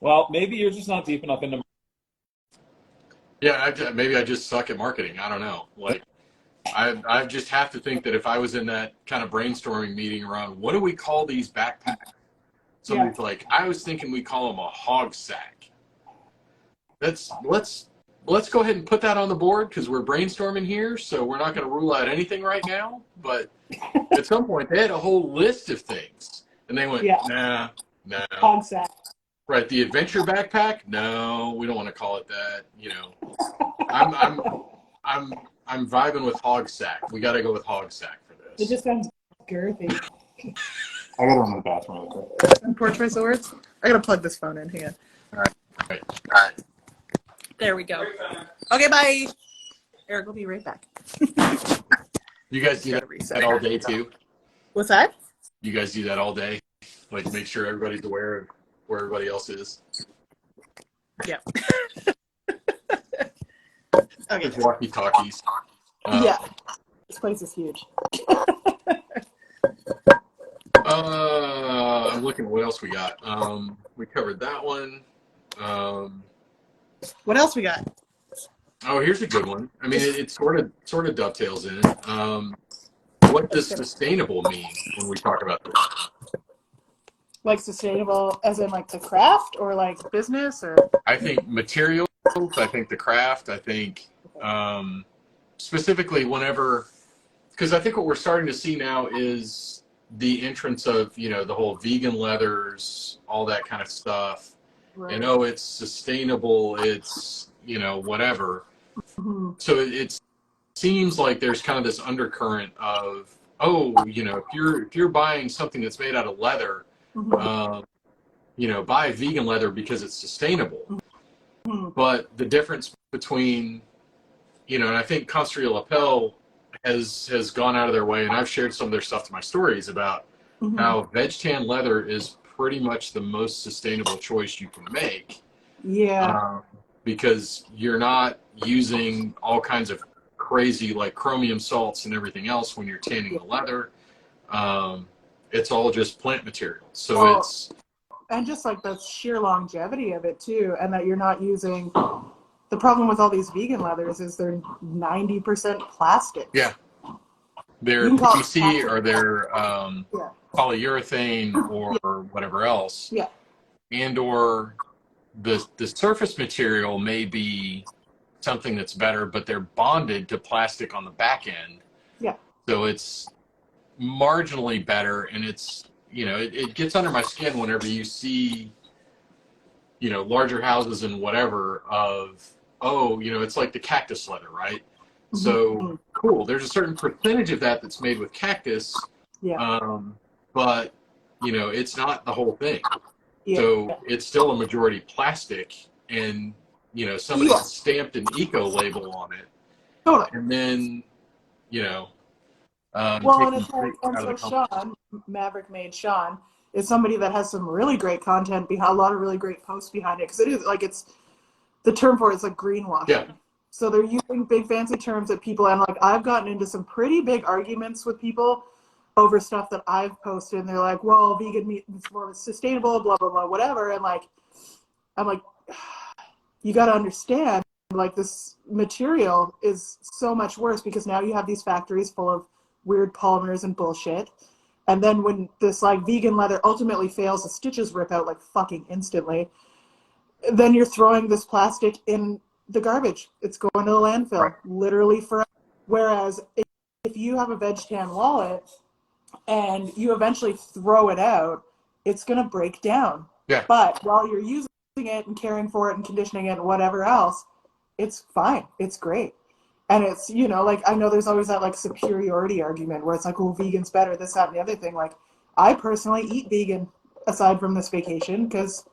[SPEAKER 3] Well, maybe you're just not deep enough into.
[SPEAKER 1] Yeah, maybe I just suck at marketing. I don't know. Like, I just have to think that if I was in that kind of brainstorming meeting around what do we call these backpacks, somebody's like, I was thinking we call them a hog sack. Let's go ahead and put that on the board because we're brainstorming here, so we're not going to rule out anything right now. But at some point, they had a whole list of things, and they went, nah.
[SPEAKER 2] Hog sack.
[SPEAKER 1] Right, the adventure backpack? No, we don't want to call it that. You know, I'm vibing with hog sack. We got to go with hog sack for this.
[SPEAKER 2] It just sounds girthy.
[SPEAKER 3] I gotta run to the bathroom really quick.
[SPEAKER 2] Unfortunate my swords. I gotta plug this phone in. Hang on.
[SPEAKER 1] All right.
[SPEAKER 2] There we go. Okay, bye. Eric, we'll be right back.
[SPEAKER 1] You guys do that all day too?
[SPEAKER 2] What's that?
[SPEAKER 1] You guys do that all day? Like make sure everybody's aware of where everybody else is?
[SPEAKER 2] Yeah. Okay.
[SPEAKER 1] Walkie-talkies.
[SPEAKER 2] Yeah. This place is huge.
[SPEAKER 1] I'm looking at what else we got. We covered that one.
[SPEAKER 2] What else we got?
[SPEAKER 1] Oh, here's a good one. I mean, it sort of dovetails in. What does sustainable mean when we talk about this?
[SPEAKER 2] Like sustainable, as in like the craft, or like business, or?
[SPEAKER 1] I think materials. I think the craft. I think specifically whenever, because I think what we're starting to see now is the entrance of the whole vegan leathers, all that kind of stuff.
[SPEAKER 2] Right.
[SPEAKER 1] And it's sustainable. It's whatever.
[SPEAKER 2] Mm-hmm.
[SPEAKER 1] So it seems like there's kind of this undercurrent of if you're buying something that's made out of leather.
[SPEAKER 2] Mm-hmm.
[SPEAKER 1] Buy vegan leather because it's sustainable.
[SPEAKER 2] Mm-hmm.
[SPEAKER 1] But the difference between, and I think Construit Lapel has gone out of their way, and I've shared some of their stuff to my stories about how veg tan leather is pretty much the most sustainable choice you can make.
[SPEAKER 2] Yeah.
[SPEAKER 1] Because you're not using all kinds of crazy like chromium salts and everything else when you're tanning the leather. It's all just plant material. So
[SPEAKER 2] and just like the sheer longevity of it too, and that you're not using the problem with all these vegan leathers is they're 90% plastics.
[SPEAKER 1] Yeah. They're
[SPEAKER 2] You can call it
[SPEAKER 1] PVC
[SPEAKER 2] plastic.
[SPEAKER 1] or they're
[SPEAKER 2] Yeah.
[SPEAKER 1] polyurethane or
[SPEAKER 2] Yeah.
[SPEAKER 1] whatever else.
[SPEAKER 2] Yeah.
[SPEAKER 1] And or the surface material may be something that's better, but they're bonded to plastic on the back end.
[SPEAKER 2] Yeah.
[SPEAKER 1] So it's marginally better, and it's, it gets under my skin whenever you see, larger houses and whatever of, oh, it's like the cactus leather, right? So
[SPEAKER 2] Mm-hmm.
[SPEAKER 1] cool. There's a certain percentage of that that's made with cactus,
[SPEAKER 2] Yeah.
[SPEAKER 1] but it's not the whole thing.
[SPEAKER 2] Yeah.
[SPEAKER 1] So it's still a majority plastic, and somebody
[SPEAKER 2] Yeah.
[SPEAKER 1] stamped an eco label on it,
[SPEAKER 2] Totally.
[SPEAKER 1] and then
[SPEAKER 2] Well, and
[SPEAKER 1] taking
[SPEAKER 2] it's like, and
[SPEAKER 1] out of
[SPEAKER 2] so
[SPEAKER 1] the company.
[SPEAKER 2] Sean, Maverick Made Sean, is somebody that has some really great content behind, a lot of really great posts behind it, because it is like, it's the term for it is like greenwashing.
[SPEAKER 1] Yeah.
[SPEAKER 2] So they're using big fancy terms that people, and like I've gotten into some pretty big arguments with people over stuff that I've posted, and they're like, well, vegan meat is more sustainable, blah blah blah, whatever, and like I'm like, you got to understand, like, this material is so much worse because now you have these factories full of weird polymers and bullshit, and then when this like vegan leather ultimately fails, the stitches rip out like fucking instantly, then you're throwing this plastic in the garbage. It's going to the landfill,
[SPEAKER 1] Right.
[SPEAKER 2] literally forever. Whereas if you have a veg tan wallet and you eventually throw it out, it's going to break down.
[SPEAKER 1] Yeah.
[SPEAKER 2] But while you're using it and caring for it and conditioning it and whatever else, it's fine. It's great. And it's, like, I know there's always that like superiority argument where it's like, well, vegan's better, this, that, and the other thing. Like, I personally eat vegan aside from this vacation because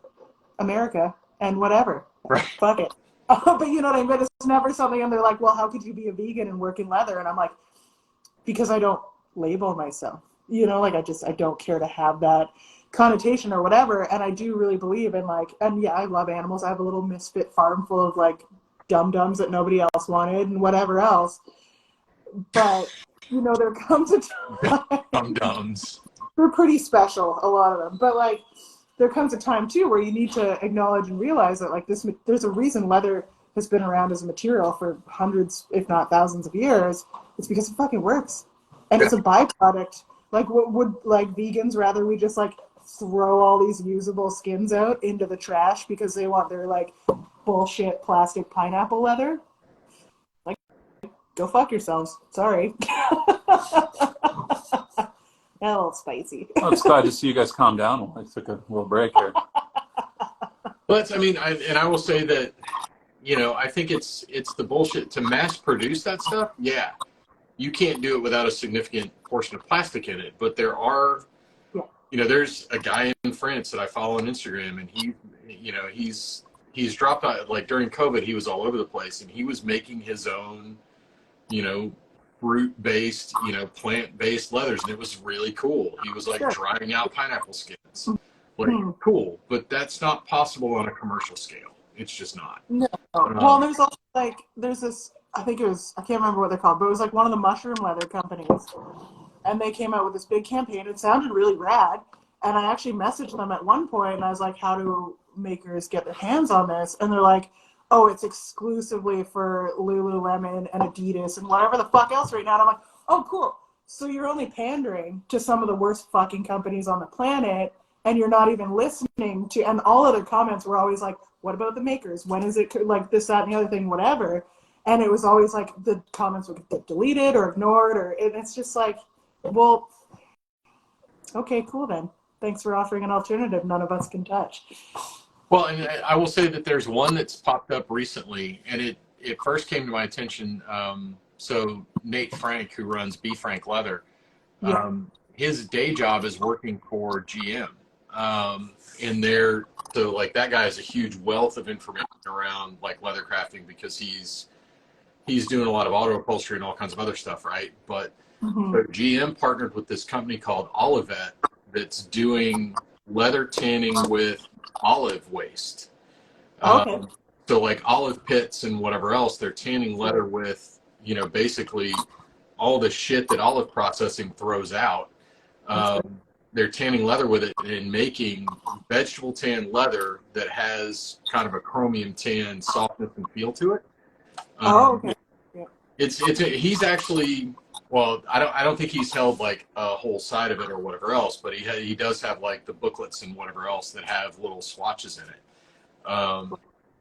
[SPEAKER 2] America and whatever.
[SPEAKER 1] Right.
[SPEAKER 2] Fuck it. But you know what I mean? It's never something, and they're like, well, how could you be a vegan and work in leather? And I'm like, because I don't label myself. Like I don't care to have that connotation or whatever. And I do really believe in like, and yeah, I love animals. I have a little misfit farm full of like dum-dums that nobody else wanted and whatever else. But, there comes a time.
[SPEAKER 1] Dum-dums.
[SPEAKER 2] They're pretty special, a lot of them. But like, there comes a time too where you need to acknowledge and realize that like there's a reason leather has been around as a material for hundreds, if not thousands of years. It's because it fucking works. And
[SPEAKER 1] Yeah.
[SPEAKER 2] it's a byproduct. Like, what would like vegans rather we just like throw all these usable skins out into the trash because they want their like bullshit plastic pineapple leather? Like, go fuck yourselves. Sorry. A little spicy.
[SPEAKER 3] Well, it's glad to see you guys calm down. I took a little break here.
[SPEAKER 1] But I will say that, I think it's the bullshit to mass produce that stuff. Yeah, you can't do it without a significant portion of plastic in it. But there are, there's a guy in France that I follow on Instagram, and he's dropped out. Like during COVID, he was all over the place, and he was making his own, fruit-based, plant-based leathers, and it was really cool. He was like drying out pineapple skins. Like, cool, but that's not possible on a commercial scale. It's just not.
[SPEAKER 2] No. Well, there's also like, there's this, I think it was, I can't remember what they're called, but it was like one of the mushroom leather companies. And they came out with this big campaign. It sounded really rad. And I actually messaged them at one point, and I was like, how do makers get their hands on this? And they're like, oh, it's exclusively for Lululemon and Adidas and whatever the fuck else right now. And I'm like, oh, cool. So you're only pandering to some of the worst fucking companies on the planet, and you're not even listening to, and all other comments were always like, what about the makers? When is it, like this, that, and the other thing, whatever. And it was always like the comments would get deleted or ignored, and it's just like, well, okay, cool then. Thanks for offering an alternative none of us can touch.
[SPEAKER 1] Well, and I will say that there's one that's popped up recently, and it first came to my attention. So Nate Frank, who runs B Frank Leather, his day job is working for GM. So like that guy has a huge wealth of information around like leather crafting because he's doing a lot of auto upholstery and all kinds of other stuff, right? But so GM partnered with this company called Olivet that's doing leather tanning with olive waste.
[SPEAKER 2] Okay.
[SPEAKER 1] So like olive pits and whatever else, they're tanning leather with, basically all the shit that olive processing throws out. they're tanning leather with it and making vegetable tan leather that has kind of a chromium tan softness and feel to it.
[SPEAKER 2] Oh, okay. Yeah.
[SPEAKER 1] He's actually, well, I don't think he's held like a whole side of it or whatever else, but he does have like the booklets and whatever else that have little swatches in it.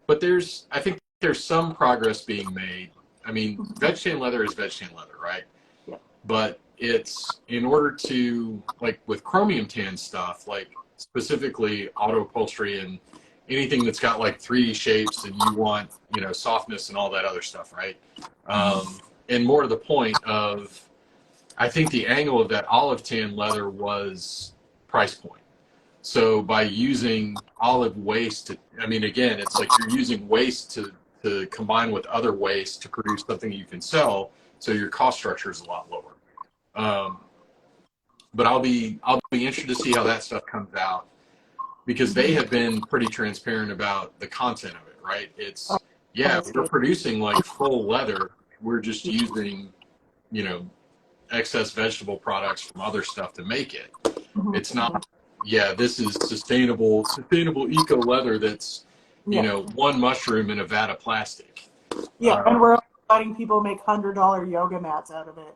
[SPEAKER 1] But I think there's some progress being made. I mean, veg tan leather is veg tan leather, right?
[SPEAKER 2] Yeah.
[SPEAKER 1] But it's in order to, like with chromium tan stuff, like specifically auto upholstery and anything that's got like 3D shapes and you want, softness and all that other stuff, right? And more to the point of, I think the angle of that olive tan leather was price point. So by using olive waste again, it's like you're using waste to combine with other waste to produce something you can sell. So your cost structure is a lot lower. But I'll be interested to see how that stuff comes out, because they have been pretty transparent about the content of it, right? It's, we're producing like full leather. We're just using, excess vegetable products from other stuff to make it. It's not, this is sustainable eco leather that's, one mushroom in a vat of plastic.
[SPEAKER 2] Yeah, and we're letting people make $100 yoga mats out of it.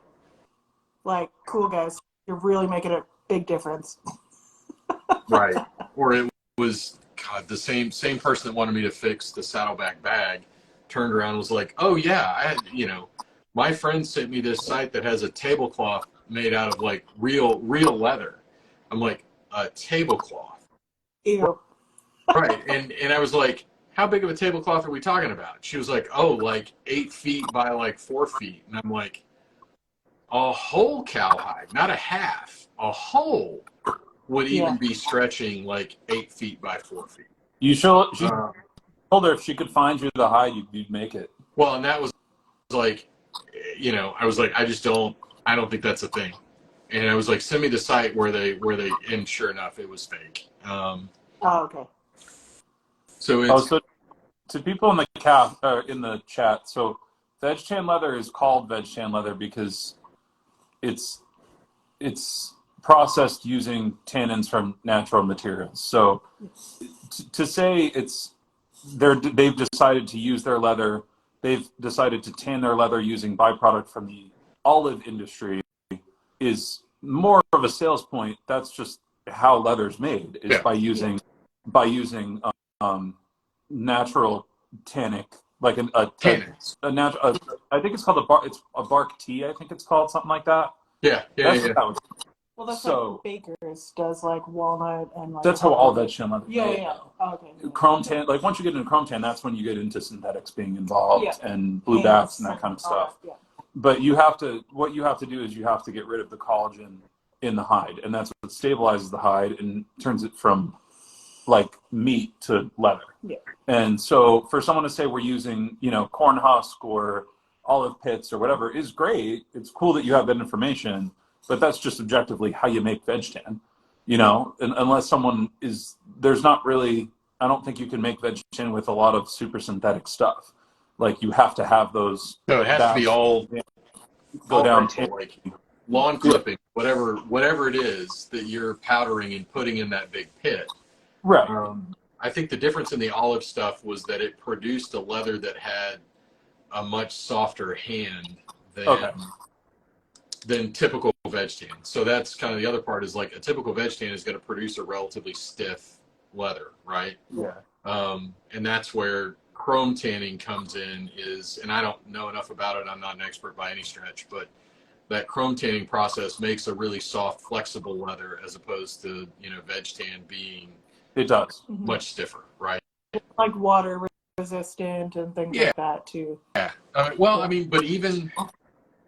[SPEAKER 2] Like, cool guys, you're really making a big difference.
[SPEAKER 1] Right. Or it was, God, the same person that wanted me to fix the saddleback bag turned around and was like, oh yeah, my friend sent me this site that has a tablecloth made out of like real leather. I'm like, a tablecloth?
[SPEAKER 2] Ew.
[SPEAKER 1] Right. And I was like, how big of a tablecloth are we talking about? She was like, oh, like 8 feet by like 4 feet. And I'm like, a whole cowhide, not a half. A whole would even be stretching like 8 feet by 4 feet.
[SPEAKER 3] She told her if she could find you the hide, you'd make it.
[SPEAKER 1] Well, and that was like, I was like, I don't think that's a thing. And I was like, send me the site where they, and sure enough, it was fake.
[SPEAKER 2] Okay.
[SPEAKER 1] So it's,
[SPEAKER 3] so to people in the chat, so veg tan leather is called veg tan leather because it's processed using tannins from natural materials. So to say they've decided to use their leather, they've decided to tan their leather using byproduct from the olive industry is more of a sales point. That's just how leather's made, is by using natural tannic, like
[SPEAKER 1] tannins.
[SPEAKER 3] a natural. I think it's called a bark tea. I think it's called something like that.
[SPEAKER 1] Yeah.
[SPEAKER 2] Well, that's like Baker's does like walnut and like.
[SPEAKER 3] That's how all veg tan leather.
[SPEAKER 2] Yeah. Oh, okay.
[SPEAKER 3] Chrome tan. Like once you get into chrome tan, that's when you get into synthetics being involved and blue baths and that kind of stuff.
[SPEAKER 2] Yeah.
[SPEAKER 3] But what you have to do is you have to get rid of the collagen in the hide, and that's what stabilizes the hide and turns it from like meat to leather.
[SPEAKER 2] Yeah.
[SPEAKER 3] And so for someone to say we're using, corn husk or olive pits or whatever is great. It's cool that you have that information, but that's just objectively how you make veg tan, unless someone there's not really, I don't think you can make veg tan with a lot of super synthetic stuff. Like you have to have those.
[SPEAKER 1] So it has to be all
[SPEAKER 3] down
[SPEAKER 1] like lawn clipping, whatever it is that you're powdering and putting in that big pit.
[SPEAKER 3] Right.
[SPEAKER 1] I think the difference in the olive stuff was that it produced a leather that had a much softer hand than typical veg tan. So that's kind of the other part, is like a typical veg tan is going to produce a relatively stiff leather, right?
[SPEAKER 3] Yeah.
[SPEAKER 1] And that's where chrome tanning comes in, and I don't know enough about it. I'm not an expert by any stretch, but that chrome tanning process makes a really soft, flexible leather as opposed to, veg tan being much stiffer, right?
[SPEAKER 2] Like water resistant and things like that too.
[SPEAKER 1] Yeah. But even,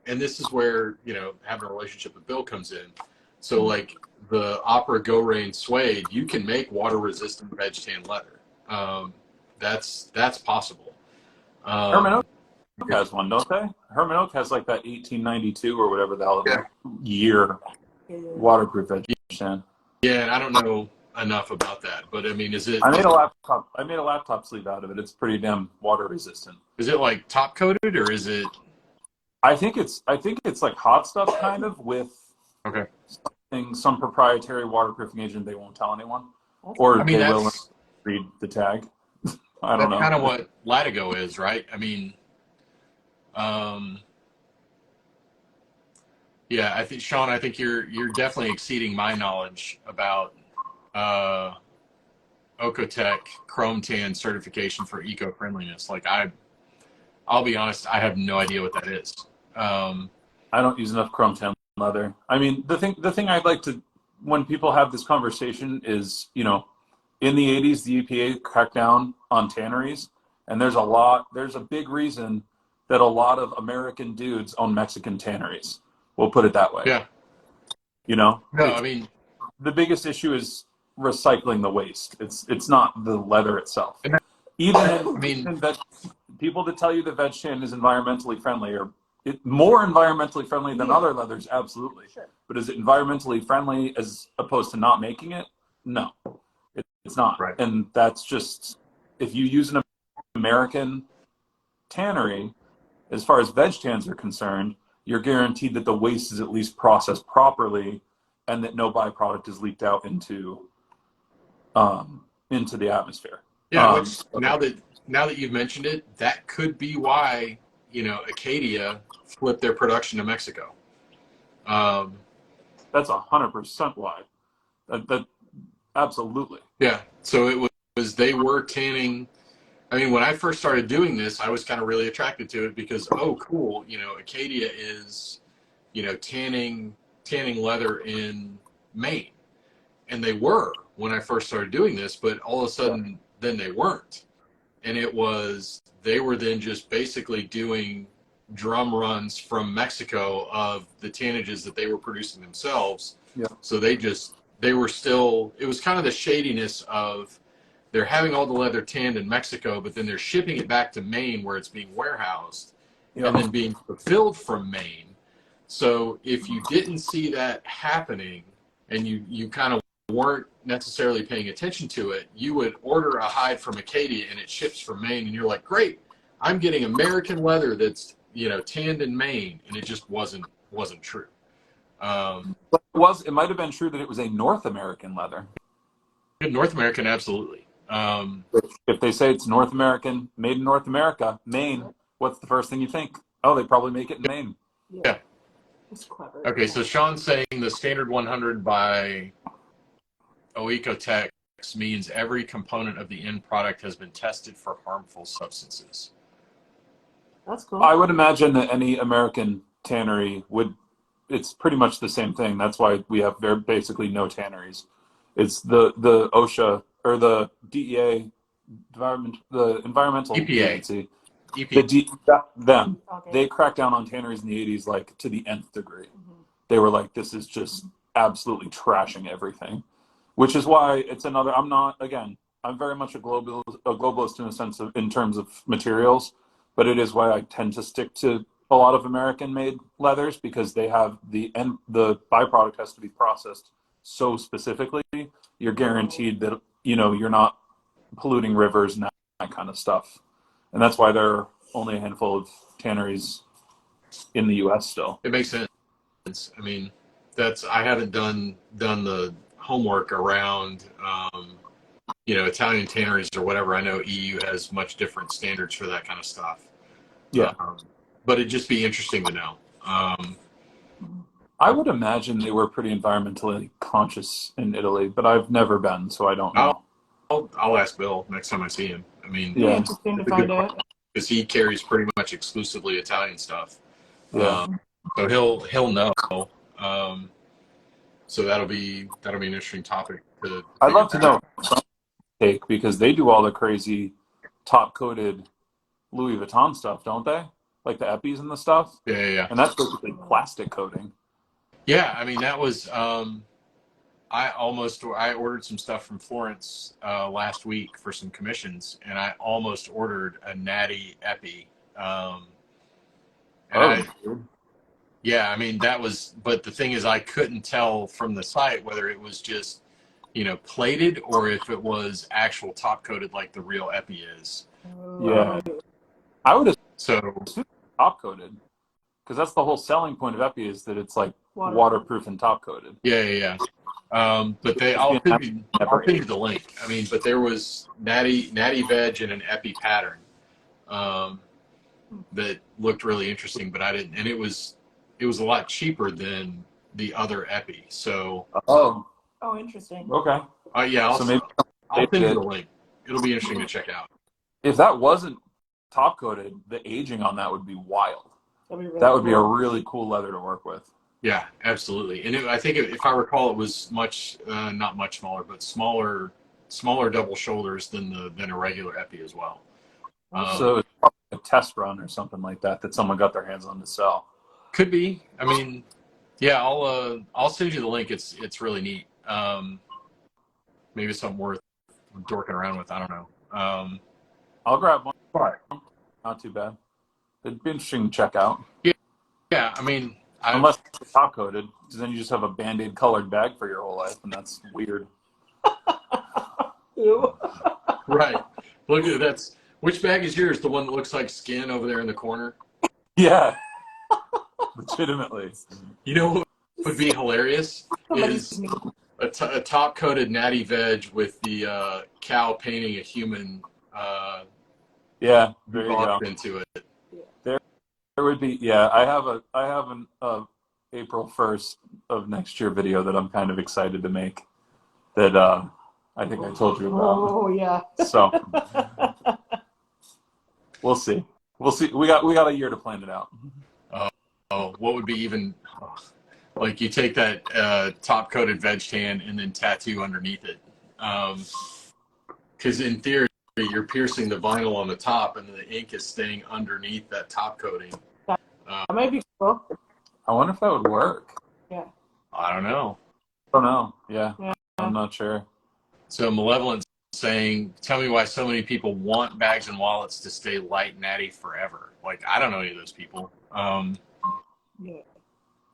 [SPEAKER 1] and this is where, having a relationship with Bill comes in. So like the Opera Go Rain suede, you can make water resistant veg tan leather. That's possible.
[SPEAKER 3] Herman Oak has one, don't they? Herman Oak has like that 1892 or whatever the hell year waterproof veg tan.
[SPEAKER 1] Yeah, and I don't know enough about that, but I mean, is it?
[SPEAKER 3] I made a laptop sleeve out of it. It's pretty damn water resistant.
[SPEAKER 1] Is it like top coated, or is it?
[SPEAKER 3] I think it's like hot stuff kind of with some proprietary waterproofing agent they won't tell anyone,
[SPEAKER 2] That's
[SPEAKER 3] or
[SPEAKER 1] I mean,
[SPEAKER 3] they will
[SPEAKER 1] that's
[SPEAKER 3] read the tag. I don't
[SPEAKER 1] that's
[SPEAKER 3] know.
[SPEAKER 1] kind of what Latigo is, right? I mean, um, yeah, I think Sean, I think you're definitely exceeding my knowledge about uh, Ocotec Chrome Tan certification for eco-friendliness. Like I'll be honest, I have no idea what that is. Um,
[SPEAKER 3] I don't use enough chrome tan leather. I mean, the thing I'd like to, when people have this conversation is, in the 80s, the EPA cracked down on tanneries, and there's a big reason that a lot of American dudes own Mexican tanneries. We'll put it that way.
[SPEAKER 1] yeah, no, I
[SPEAKER 3] It's,
[SPEAKER 1] mean,
[SPEAKER 3] the biggest issue is recycling the waste. It's not the leather itself.
[SPEAKER 1] and that,
[SPEAKER 3] Even
[SPEAKER 1] I mean,
[SPEAKER 3] in veg, people that tell you that veg tan is environmentally friendly or more environmentally friendly than other leathers, absolutely.
[SPEAKER 2] Sure.
[SPEAKER 3] But is it environmentally friendly as opposed to not making it? No, it's not.
[SPEAKER 1] right.
[SPEAKER 3] And that's just, if you use an American tannery, as far as veg tans are concerned, you're guaranteed that the waste is at least processed properly and that no byproduct is leaked out into the atmosphere.
[SPEAKER 1] Yeah, which now that you've mentioned it, that could be why Acadia flipped their production to Mexico. Um,
[SPEAKER 3] That's 100% why. That absolutely.
[SPEAKER 1] yeah, so it was they were tanning. I mean, when I first started doing this, I was kind of really attracted to it because, oh, cool, Acadia is, tanning leather in Maine, and they were when I first started doing this, but all of a sudden, then they weren't, and they were then just basically doing drum runs from Mexico of the tannages that they were producing themselves.
[SPEAKER 3] Yeah.
[SPEAKER 1] So they were still. It was kind of the shadiness of they're having all the leather tanned in Mexico, but then they're shipping it back to Maine where it's being warehoused and then being fulfilled from Maine. So if you didn't see that happening and you kind of weren't necessarily paying attention to it, you would order a hide from Acadia and it ships from Maine and you're like, great, I'm getting American leather that's, tanned in Maine. And it just wasn't true.
[SPEAKER 3] But it might have been true that it was a North American leather.
[SPEAKER 1] North American, absolutely.
[SPEAKER 3] If they say it's North American, made in North America, Maine, what's the first thing you think? Oh, they probably make it in Maine.
[SPEAKER 1] Yeah.
[SPEAKER 2] That's clever.
[SPEAKER 1] Okay, so Sean's saying the standard 100 by Oecotech means every component of the end product has been tested for harmful substances.
[SPEAKER 2] That's cool.
[SPEAKER 3] I would imagine that any American tannery it's pretty much the same thing. That's why we have basically no tanneries. It's the OSHA or the DEA, the environmental
[SPEAKER 1] EPA.
[SPEAKER 3] agency.
[SPEAKER 1] EPA.
[SPEAKER 3] They cracked down on tanneries in the 80s like to the nth degree. Mm-hmm. They were like, this is just absolutely trashing everything, which is why it's another. I'm very much a globalist in a sense in terms of materials, but it is why I tend to stick to a lot of American-made leathers because they have the byproduct has to be processed so specifically. You're guaranteed that you're not polluting rivers and that kind of stuff, and that's why there are only a handful of tanneries in the U.S. still.
[SPEAKER 1] It makes sense. I mean, I haven't done the homework around Italian tanneries or whatever. I know EU has much different standards for that kind of stuff.
[SPEAKER 3] Yeah.
[SPEAKER 1] But it'd just be interesting to know.
[SPEAKER 3] I would imagine they were pretty environmentally conscious in Italy, but I've never been, so I don't know.
[SPEAKER 1] I'll ask Bill next time I see him. I mean,
[SPEAKER 2] yeah, interesting to find out
[SPEAKER 1] because he carries pretty much exclusively Italian stuff.
[SPEAKER 3] Yeah.
[SPEAKER 1] So he'll know. So that'll be an interesting topic.
[SPEAKER 3] I'd love to know take because they do all the crazy top coated Louis Vuitton stuff, don't they? Like the Eppies and the stuff.
[SPEAKER 1] Yeah.
[SPEAKER 3] And that's basically plastic coating.
[SPEAKER 1] Yeah, I mean that was. I ordered some stuff from Florence last week for some commissions, and I almost ordered a natty Epi. Yeah, I mean that was, but the thing is, I couldn't tell from the site whether it was just, plated or if it was actual top coated like the real Epi is.
[SPEAKER 3] Yeah, I would
[SPEAKER 1] assume
[SPEAKER 3] top coated because that's the whole selling point of Epi is that it's like waterproof and top coated.
[SPEAKER 1] Yeah. But I'll send you the link. I mean, but there was Natty Veg in an Epi pattern that looked really interesting, but I didn't, and it was a lot cheaper than the other Epi. So
[SPEAKER 2] oh, interesting.
[SPEAKER 3] Okay.
[SPEAKER 1] Yeah, I'll send you the link. It'll be interesting to check out.
[SPEAKER 3] If that wasn't top coated, the aging on that would be wild. That would be a really cool leather to work with.
[SPEAKER 1] Yeah, absolutely. And I think if I recall, it was not much smaller, but smaller double shoulders than a regular Epi as well.
[SPEAKER 3] So it's probably a test run or something like that someone got their hands on to sell.
[SPEAKER 1] Could be. I mean, yeah, I'll send you the link. It's really neat. Maybe something worth dorking around with. I don't know.
[SPEAKER 3] I'll grab one. Not too bad. It'd be interesting to check out.
[SPEAKER 1] Yeah. I mean,
[SPEAKER 3] unless it's top coated, because then you just have a Band-Aid colored bag for your whole life, and that's weird.
[SPEAKER 1] Right. Look at that's. Which bag is yours? The one that looks like skin over there in the corner?
[SPEAKER 3] Yeah. Legitimately.
[SPEAKER 1] You know what would be hilarious is a top coated Natty Veg with the cow painting a human.
[SPEAKER 3] Yeah, there you go.
[SPEAKER 1] Into it.
[SPEAKER 3] There would be. Yeah, I have an April 1st of next year video that I'm kind of excited to make. That I think I told you about.
[SPEAKER 2] Oh yeah.
[SPEAKER 3] So we'll see. We got a year to plan it out.
[SPEAKER 1] Oh, what would be even like you take that top coated veg tan and then tattoo underneath it, because in theory you're piercing the vinyl on the top and the ink is staying underneath that top coating.
[SPEAKER 2] That might be cool.
[SPEAKER 3] I wonder if that would work.
[SPEAKER 2] Yeah.
[SPEAKER 1] I don't know.
[SPEAKER 3] Yeah. I'm not sure.
[SPEAKER 1] So Malevolent saying, tell me why so many people want bags and wallets to stay light natty forever. Like, I don't know any of those people.
[SPEAKER 2] Yeah.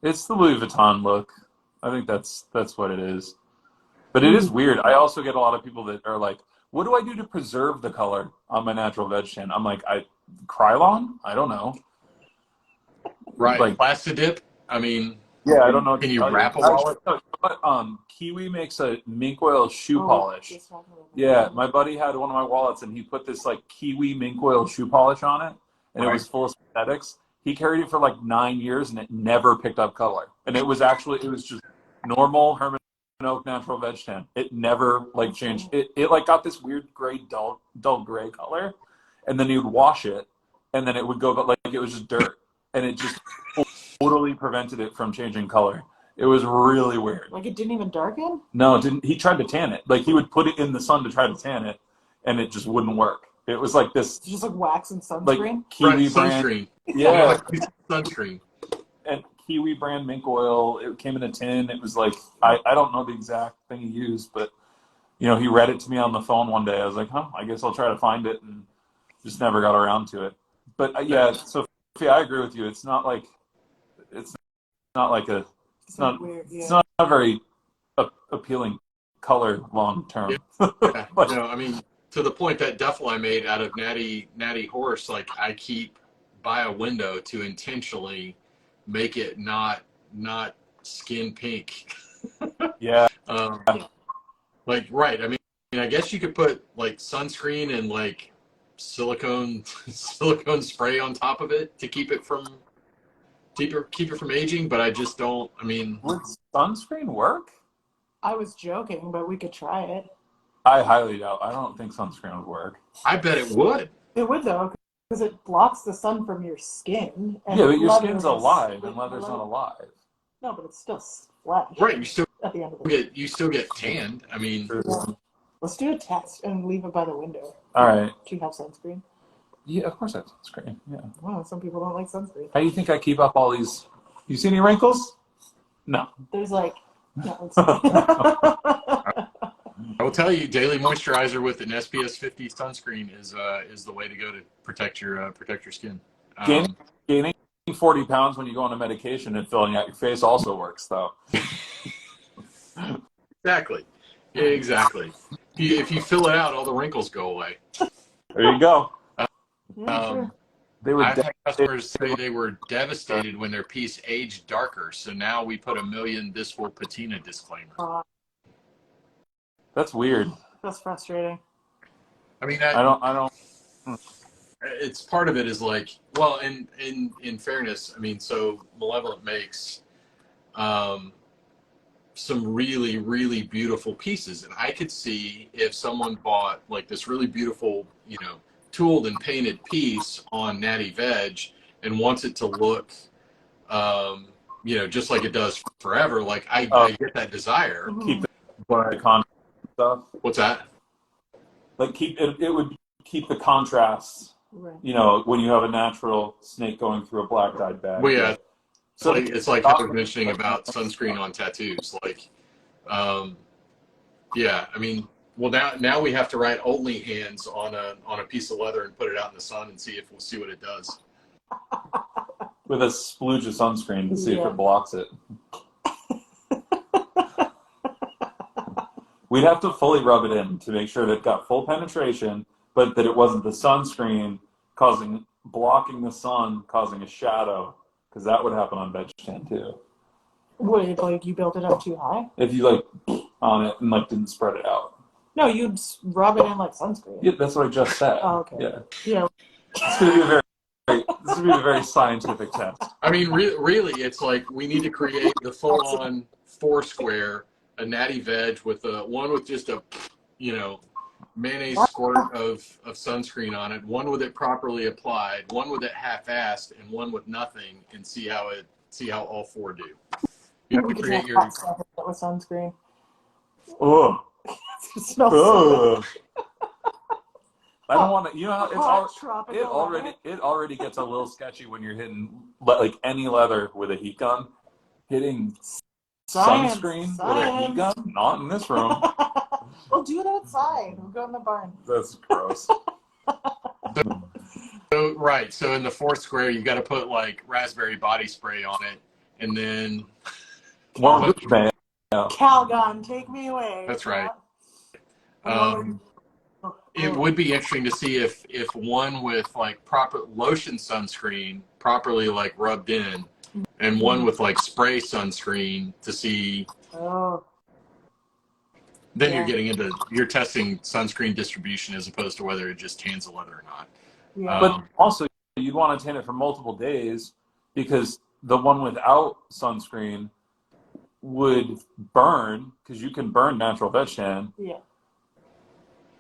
[SPEAKER 3] It's the Louis Vuitton look. I think that's what it is. But it is weird. I also get a lot of people that are like, what do I do to preserve the color on my natural veg tan? I'm like, Krylon? I don't know.
[SPEAKER 1] Right.
[SPEAKER 3] Like
[SPEAKER 1] Plastidip? I mean,
[SPEAKER 3] yeah, I don't know.
[SPEAKER 1] Can you wrap a wallet?
[SPEAKER 3] Kiwi makes a mink oil shoe polish. Yeah, my buddy had one of my wallets, and he put this like Kiwi mink oil shoe polish on it, and it was full of synthetics. He carried it for like 9 years, and it never picked up color. And it was just normal Herman Oak natural veg tan. It never like changed. It like got this weird gray, dull gray color, and then he would wash it, and then it would go, but like it was just dirt, and it just totally prevented it from changing color. It was really weird.
[SPEAKER 2] Like it didn't even darken?
[SPEAKER 3] No, it didn't. He tried to tan it. Like he would put it in the sun to try to tan it, and it just wouldn't work. It was like this.
[SPEAKER 2] Just like wax and sunscreen?
[SPEAKER 3] Like Kiwi brand.
[SPEAKER 1] Sunscreen.
[SPEAKER 3] Yeah.
[SPEAKER 1] Sunscreen.
[SPEAKER 3] And Kiwi brand mink oil. It came in a tin. It was like, I don't know the exact thing he used, but you know, he read it to me on the phone one day. I was like, I guess I'll try to find it, and just never got around to it. But yeah, Sophia, I agree with you. It's not like a very appealing color long term.
[SPEAKER 1] Yeah. I mean, to the point that duffel I made out of Natty Horse, like I keep by a window to intentionally make it not skin pink.
[SPEAKER 3] Yeah.
[SPEAKER 1] Like right. I mean, I guess you could put like sunscreen and like silicone spray on top of it to keep it from aging, but I just don't. I mean,
[SPEAKER 3] would sunscreen work?
[SPEAKER 2] I was joking, but we could try it.
[SPEAKER 3] I highly doubt. I don't think sunscreen would work.
[SPEAKER 1] I bet it would.
[SPEAKER 2] It would though, because it blocks the sun from your skin. And
[SPEAKER 3] yeah, but your skin's alive, and leather's not alive.
[SPEAKER 2] No, but it's still flesh.
[SPEAKER 1] Right, you still
[SPEAKER 2] at the end of the
[SPEAKER 1] you still get tanned. I mean,
[SPEAKER 2] let's do a test and leave it by the window.
[SPEAKER 3] All right.
[SPEAKER 2] Do you have sunscreen?
[SPEAKER 3] Yeah, of course I have sunscreen. Yeah.
[SPEAKER 2] Wow, some people don't like sunscreen.
[SPEAKER 3] How do you think I keep up all these? You see any wrinkles? No.
[SPEAKER 2] There's like no.
[SPEAKER 1] I will tell you, daily moisturizer with an SPF 50 sunscreen is the way to go to protect your skin.
[SPEAKER 3] Gaining 40 pounds when you go on a medication and filling out your face also works, though.
[SPEAKER 1] Exactly. Yeah, exactly. If you fill it out, all the wrinkles go away.
[SPEAKER 3] There you go.
[SPEAKER 2] Yeah, sure.
[SPEAKER 3] They were
[SPEAKER 1] I've had
[SPEAKER 3] devastated.
[SPEAKER 1] customers say they were devastated when their piece aged darker. So now we put a million this will patina disclaimer.
[SPEAKER 3] That's weird.
[SPEAKER 2] That's frustrating.
[SPEAKER 1] I mean,
[SPEAKER 3] I don't.
[SPEAKER 1] it's part of it is like, well, in fairness, I mean, so Malevolent makes some really, really beautiful pieces. And I could see if someone bought like this really beautiful, you know, tooled and painted piece on Natty Veg and wants it to look, you know, just like it does forever. Like I get that desire.
[SPEAKER 3] Keep the
[SPEAKER 1] But
[SPEAKER 3] contrast stuff.
[SPEAKER 1] what's that?
[SPEAKER 3] Like keep it. It would keep the contrast.
[SPEAKER 2] Right.
[SPEAKER 3] You know, when you have a natural snake going through a black dyed bag.
[SPEAKER 1] Well, yeah.
[SPEAKER 3] So
[SPEAKER 1] It's like I was mentioning about sunscreen on tattoos. Like, yeah, I mean, well now we have to write only hands on a piece of leather and put it out in the sun and see what it does.
[SPEAKER 3] with a splooge of sunscreen to see if it blocks it. We'd have to fully rub it in to make sure that it got full penetration, but that it wasn't the sunscreen blocking the sun, causing a shadow, because that would happen on veg tan too.
[SPEAKER 2] Wait, like you built it up too high?
[SPEAKER 3] If you like on it and like didn't spread it out.
[SPEAKER 2] No, you'd rub it in like sunscreen.
[SPEAKER 3] Yeah, that's what I just said.
[SPEAKER 2] Oh, okay.
[SPEAKER 3] Yeah.
[SPEAKER 2] Yeah.
[SPEAKER 3] It's gonna be a very scientific test.
[SPEAKER 1] I mean, really, it's like we need to create the full-on Foursquare, a Natty Veg with one with just a, you know, mayonnaise squirt of sunscreen on it, one with it properly applied, one with it half-assed, and one with nothing, and see how all four do. You have to create your
[SPEAKER 2] with sunscreen.
[SPEAKER 3] Oh.
[SPEAKER 2] It smells so good.
[SPEAKER 3] I don't want to. You know,
[SPEAKER 2] it
[SPEAKER 3] already gets a little sketchy when you're hitting like any leather with a heat gun. Hitting sunscreen with a heat gun? Not in this room.
[SPEAKER 2] We'll do it outside. We'll go in the barn.
[SPEAKER 3] That's gross.
[SPEAKER 1] So in the Foursquare, you got to put like raspberry body spray on it, and then
[SPEAKER 2] Calgon, take me away.
[SPEAKER 1] That's right. It would be interesting to see if one with like proper lotion sunscreen properly like rubbed in, and one with like spray sunscreen to see.
[SPEAKER 2] Oh.
[SPEAKER 1] Then you're testing sunscreen distribution as opposed to whether it just tans the leather or not.
[SPEAKER 2] Yeah.
[SPEAKER 3] But also, you'd want to tan it for multiple days because the one without sunscreen would burn, because you can burn natural veg tan.
[SPEAKER 2] Yeah.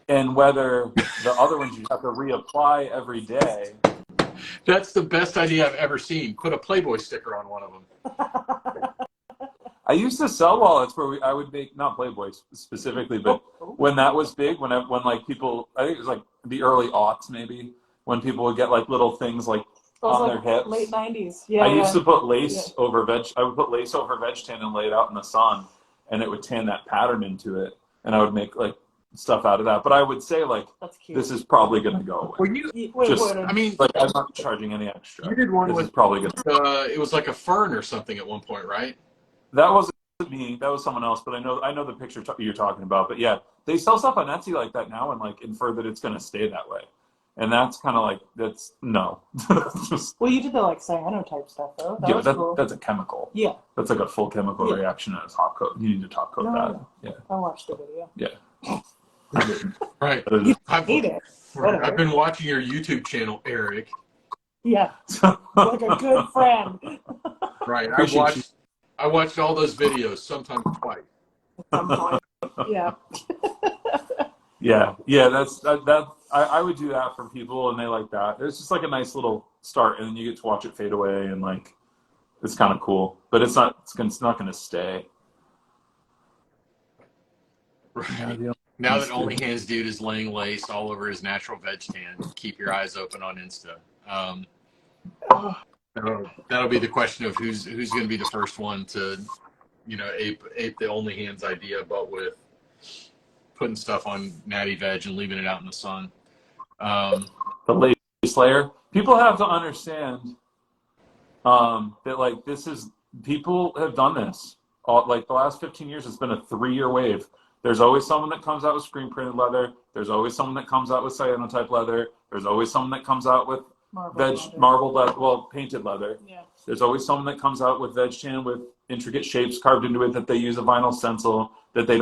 [SPEAKER 3] And whether the other ones you have to reapply every day.
[SPEAKER 1] That's the best idea I've ever seen. Put a Playboy sticker on one of them.
[SPEAKER 3] I used to sell wallets where I would make, not Playboy specifically, but when that was big, when like people, I think it was like the early aughts maybe, when people would get like little things like on their hips.
[SPEAKER 2] Late 90s. Yeah.
[SPEAKER 3] I used to put lace over veg. I would put lace over veg tan and lay it out in the sun, and it would tan that pattern into it, and I would make like stuff out of that. But I would say like, this is probably going to go away.
[SPEAKER 1] I mean,
[SPEAKER 3] like I'm not charging any extra.
[SPEAKER 1] You did one
[SPEAKER 3] this
[SPEAKER 1] with
[SPEAKER 3] is probably going to.
[SPEAKER 1] It was like a fern or something at one point, right?
[SPEAKER 3] That wasn't me. That was someone else. But I know the picture you're talking about. But yeah, they sell stuff on Etsy like that now, and like infer that it's going to stay that way. And that's kind of like, that's no.
[SPEAKER 2] Well, you did the like cyanotype stuff though. Cool.
[SPEAKER 3] That's a chemical.
[SPEAKER 2] Yeah.
[SPEAKER 3] That's like a full chemical reaction and a top coat. You need to top coat that. Yeah.
[SPEAKER 2] I watched the video.
[SPEAKER 3] Yeah.
[SPEAKER 1] Right.
[SPEAKER 2] I've
[SPEAKER 1] been watching your YouTube channel, Eric.
[SPEAKER 2] Yeah. Like a good friend.
[SPEAKER 1] Right. I watched all those videos, sometimes twice.
[SPEAKER 2] At some point. Yeah.
[SPEAKER 3] Yeah. That's that. I would do that for people, and they like that. It's just like a nice little start, and then you get to watch it fade away, and like it's kind of cool. But it's not going to stay.
[SPEAKER 1] Right. Now that Only Hands Dude is laying lace all over his natural veg tan, keep your eyes open on Insta. That'll be the question of who's going to be the first one to, you know, ape the Only Hands idea, but with putting stuff on Natty Veg and leaving it out in the sun.
[SPEAKER 3] The lace layer. People have to understand that like people have done this. Like the last 15 years, it's been a 3-year wave. There's always someone that comes out with screen printed leather. There's always someone that comes out with cyanotype leather. There's always someone that comes out with marbled leather, well, painted leather.
[SPEAKER 2] Yeah.
[SPEAKER 3] There's always someone that comes out with veg tan with intricate shapes carved into it that they use a vinyl stencil that they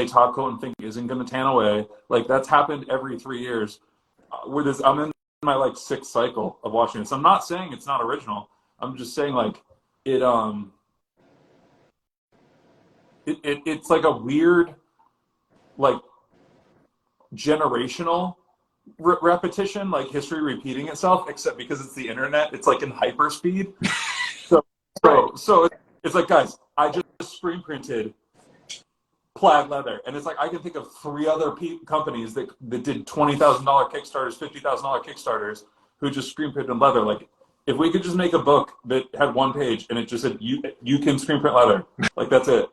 [SPEAKER 3] top coat and think isn't going to tan away. Like, that's happened every 3 years. I'm in my like 6th cycle of watching this. I'm not saying it's not original. I'm just saying like it's like a weird like generational repetition, like history repeating itself, except because it's the internet, it's like in hyperspeed. So it's like, guys, I just screen printed plaid leather, and it's like I can think of 3 other companies that did $20,000 Kickstarters, $50,000 Kickstarters, who just screen printed leather. Like, if we could just make a book that had 1 page and it just said you can screen print leather, like that's it.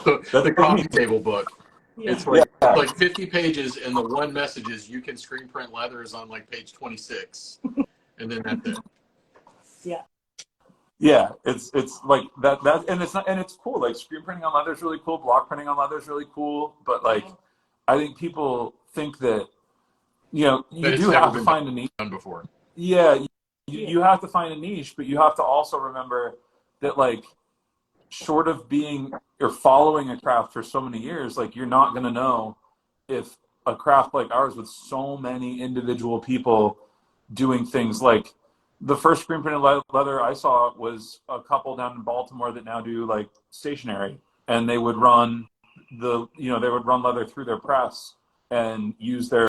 [SPEAKER 1] That's the coffee table book.
[SPEAKER 2] Yeah.
[SPEAKER 1] It's like 50 pages, and the one message is you can screen print leather is on like page 26, and then that's it.
[SPEAKER 2] Yeah.
[SPEAKER 3] Yeah, it's like that, and it's cool. Like, screen printing on leather is really cool. Block printing on leather is really cool. But like, I think people think that you do have to find a niche.
[SPEAKER 1] Done before.
[SPEAKER 3] Yeah, you have to find a niche, but you have to also remember that, like, short of being or following a craft for so many years, like, you're not going to know if a craft like ours with so many individual people doing things. Like, the first screen printed leather I saw was a couple down in Baltimore that now do like stationery, and they would run leather through their press and use their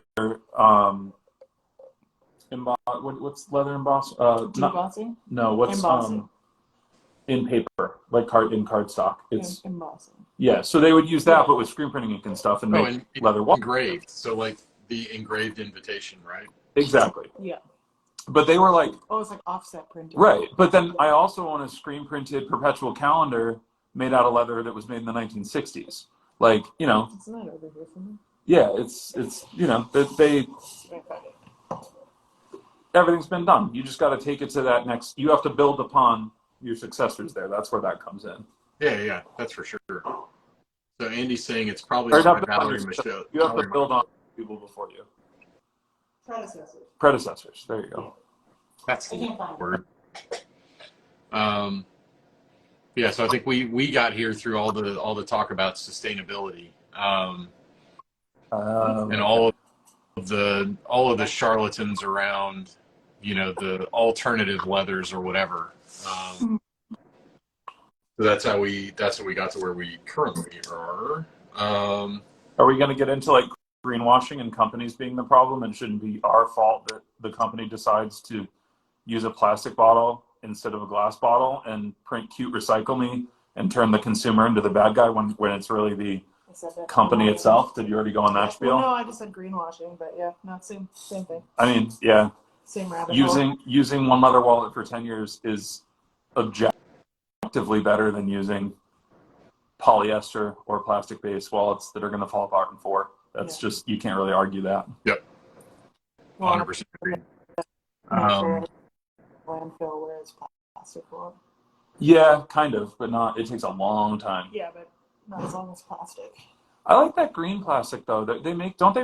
[SPEAKER 3] what's leather emboss?
[SPEAKER 2] Embossing?
[SPEAKER 3] No, what's
[SPEAKER 2] embossing?
[SPEAKER 3] In paper, like in cardstock. It's
[SPEAKER 2] embossing.
[SPEAKER 3] Yeah, so they would use that, but with screen printing ink and stuff, and make leather
[SPEAKER 1] engraved. So like the engraved invitation, right?
[SPEAKER 3] Exactly.
[SPEAKER 2] Yeah.
[SPEAKER 3] But they were like,
[SPEAKER 2] it's like offset printing.
[SPEAKER 3] Right, but then I also own a screen printed perpetual calendar made out of leather that was made in the 1960s. Like,
[SPEAKER 2] It's not over here for me.
[SPEAKER 3] Yeah, it's everything's been done. You just got to take it to that next. You have to build upon your successors there. That's where that comes in.
[SPEAKER 1] Yeah, that's for sure. So Andy's saying it's probably
[SPEAKER 3] Valerie Michelle. You have to build on people before you. Predecessors. There you go.
[SPEAKER 1] That's the word. Yeah, so I think we got here through all the talk about sustainability, and all of the charlatans around, the alternative leathers or whatever. So that's how we got to where we currently are.
[SPEAKER 3] Are we going to get into like greenwashing and companies being the problem, and shouldn't be our fault that the company decides to use a plastic bottle instead of a glass bottle and print cute recycle me and turn the consumer into the bad guy when it's really the company itself? Did you already go on that spiel?
[SPEAKER 2] Well, no, I just said greenwashing, but yeah, no, same thing.
[SPEAKER 3] I mean, yeah.
[SPEAKER 2] Same rabbit hole.
[SPEAKER 3] Using one leather wallet for 10 years is objectively better than using polyester or plastic-based wallets that are going to fall apart in 4. That's just, you can't really argue that.
[SPEAKER 1] Yep. 100% agree.
[SPEAKER 2] Landfill where it's plastic for.
[SPEAKER 3] Yeah, kind of, but not. It takes a long time.
[SPEAKER 2] Yeah, but not as long as plastic.
[SPEAKER 3] I like that green plastic though. Don't they make
[SPEAKER 2] There's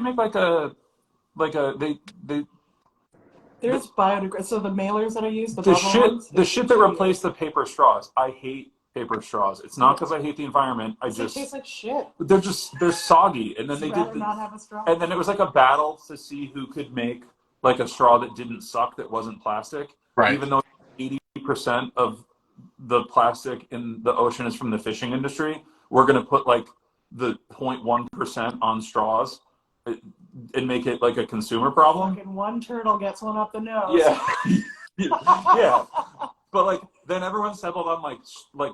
[SPEAKER 2] biodegradable. So the mailers that I use,
[SPEAKER 3] the shit that replaced the paper straws. I hate paper straws. It's not because I hate the environment. It
[SPEAKER 2] tastes like shit.
[SPEAKER 3] They're soggy, and then they did
[SPEAKER 2] not have a straw.
[SPEAKER 3] And then it was like a battle to see who could make like a straw that didn't suck, that wasn't plastic.
[SPEAKER 1] Right.
[SPEAKER 3] Even though 80% of the plastic in the ocean is from the fishing industry, we're going to put like the 0.1% on straws and make it like a consumer problem.
[SPEAKER 2] Fucking one turtle gets one up the nose.
[SPEAKER 3] Yeah. Yeah. But like, then everyone settled on like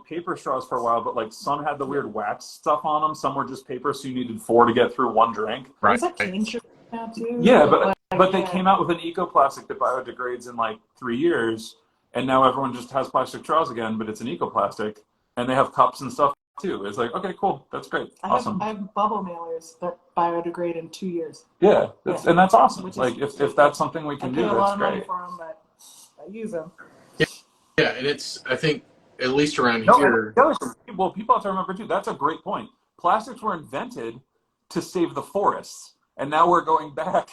[SPEAKER 3] paper straws for a while, but like some had the weird wax stuff on them. Some were just paper, so you needed 4 to get through one drink.
[SPEAKER 2] Right. Is that cane sugar now too?
[SPEAKER 3] Yeah, but they came out with an eco-plastic that biodegrades in like 3 years, and now everyone just has plastic straws again, but it's an eco-plastic, and they have cups and stuff too. It's like, okay, cool, that's great, awesome.
[SPEAKER 2] I have bubble mailers that biodegrade in 2 years.
[SPEAKER 3] Yeah, and that's awesome. Like, if that's something we can do, that's great. I pay a lot of money for them, but I use them.
[SPEAKER 1] Yeah, and it's, I think, at least around here.
[SPEAKER 3] Well, people have to remember too, that's a great point. Plastics were invented to save the forests, and now we're going back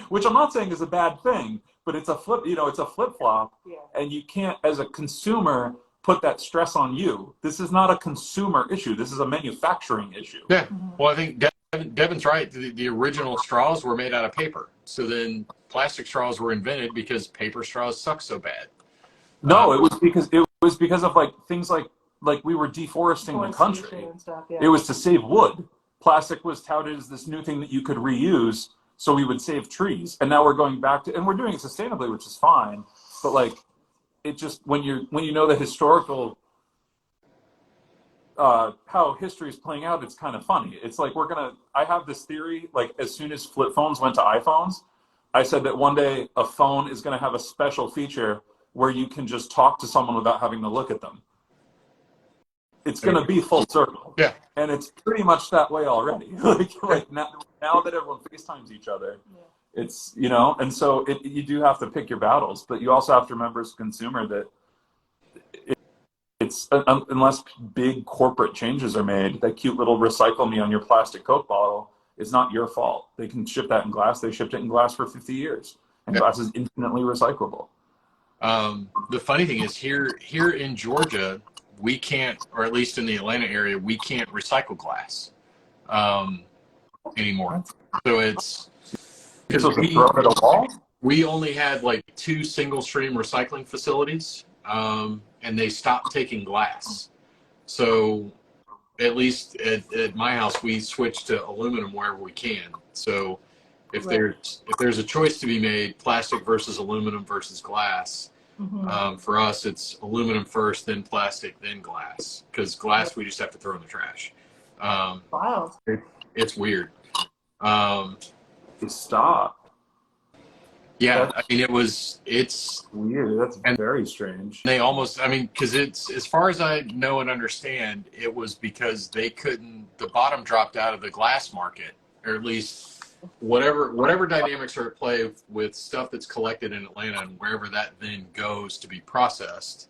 [SPEAKER 3] which I'm not saying is a bad thing, but it's a flip, it's a flip-flop,
[SPEAKER 2] Yeah.
[SPEAKER 3] and you can't, as a consumer, put that stress on you. This is not a consumer issue. This is a manufacturing issue.
[SPEAKER 1] Yeah. Well, I think Devin's right. The original straws were made out of paper. So then plastic straws were invented because paper straws suck so bad.
[SPEAKER 3] No, it was because of like things like we were deforesting the country.
[SPEAKER 2] And stuff, yeah.
[SPEAKER 3] It was to save wood. Plastic was touted as this new thing that you could reuse, so we would save trees. And now we're going back to, and we're doing it sustainably, which is fine. But like, it just, when you know the historical, how history is playing out, it's kind of funny. It's like I have this theory, like as soon as flip phones went to iPhones, I said that one day a phone is going to have a special feature where you can just talk to someone without having to look at them. It's going to be full circle.
[SPEAKER 1] Yeah.
[SPEAKER 3] And it's pretty much that way already. like now that everyone FaceTimes each other, it's, and so you do have to pick your battles, but you also have to remember as a consumer that it's, unless big corporate changes are made, that cute little recycle me on your plastic Coke bottle is not your fault. They can ship that in glass. They shipped it in glass for 50 years. And glass is infinitely recyclable.
[SPEAKER 1] The funny thing is here in Georgia, we can't, or at least in the Atlanta area, we can't recycle glass anymore. So it's because we only had like 2 single stream recycling facilities, and they stopped taking glass. So at least at my house, we switched to aluminum wherever we can. So if there's a choice to be made, plastic versus aluminum versus glass, for us, it's aluminum first, then plastic, then glass. Because glass, we just have to throw in the trash.
[SPEAKER 2] Wow.
[SPEAKER 1] It's weird.
[SPEAKER 3] Stop.
[SPEAKER 1] Yeah, I mean, it's
[SPEAKER 3] weird. That's very strange.
[SPEAKER 1] They almost, I mean, because it's, as far as I know and understand, it was because the bottom dropped out of the glass market, or at least whatever dynamics are at play with stuff that's collected in Atlanta and wherever that then goes to be processed,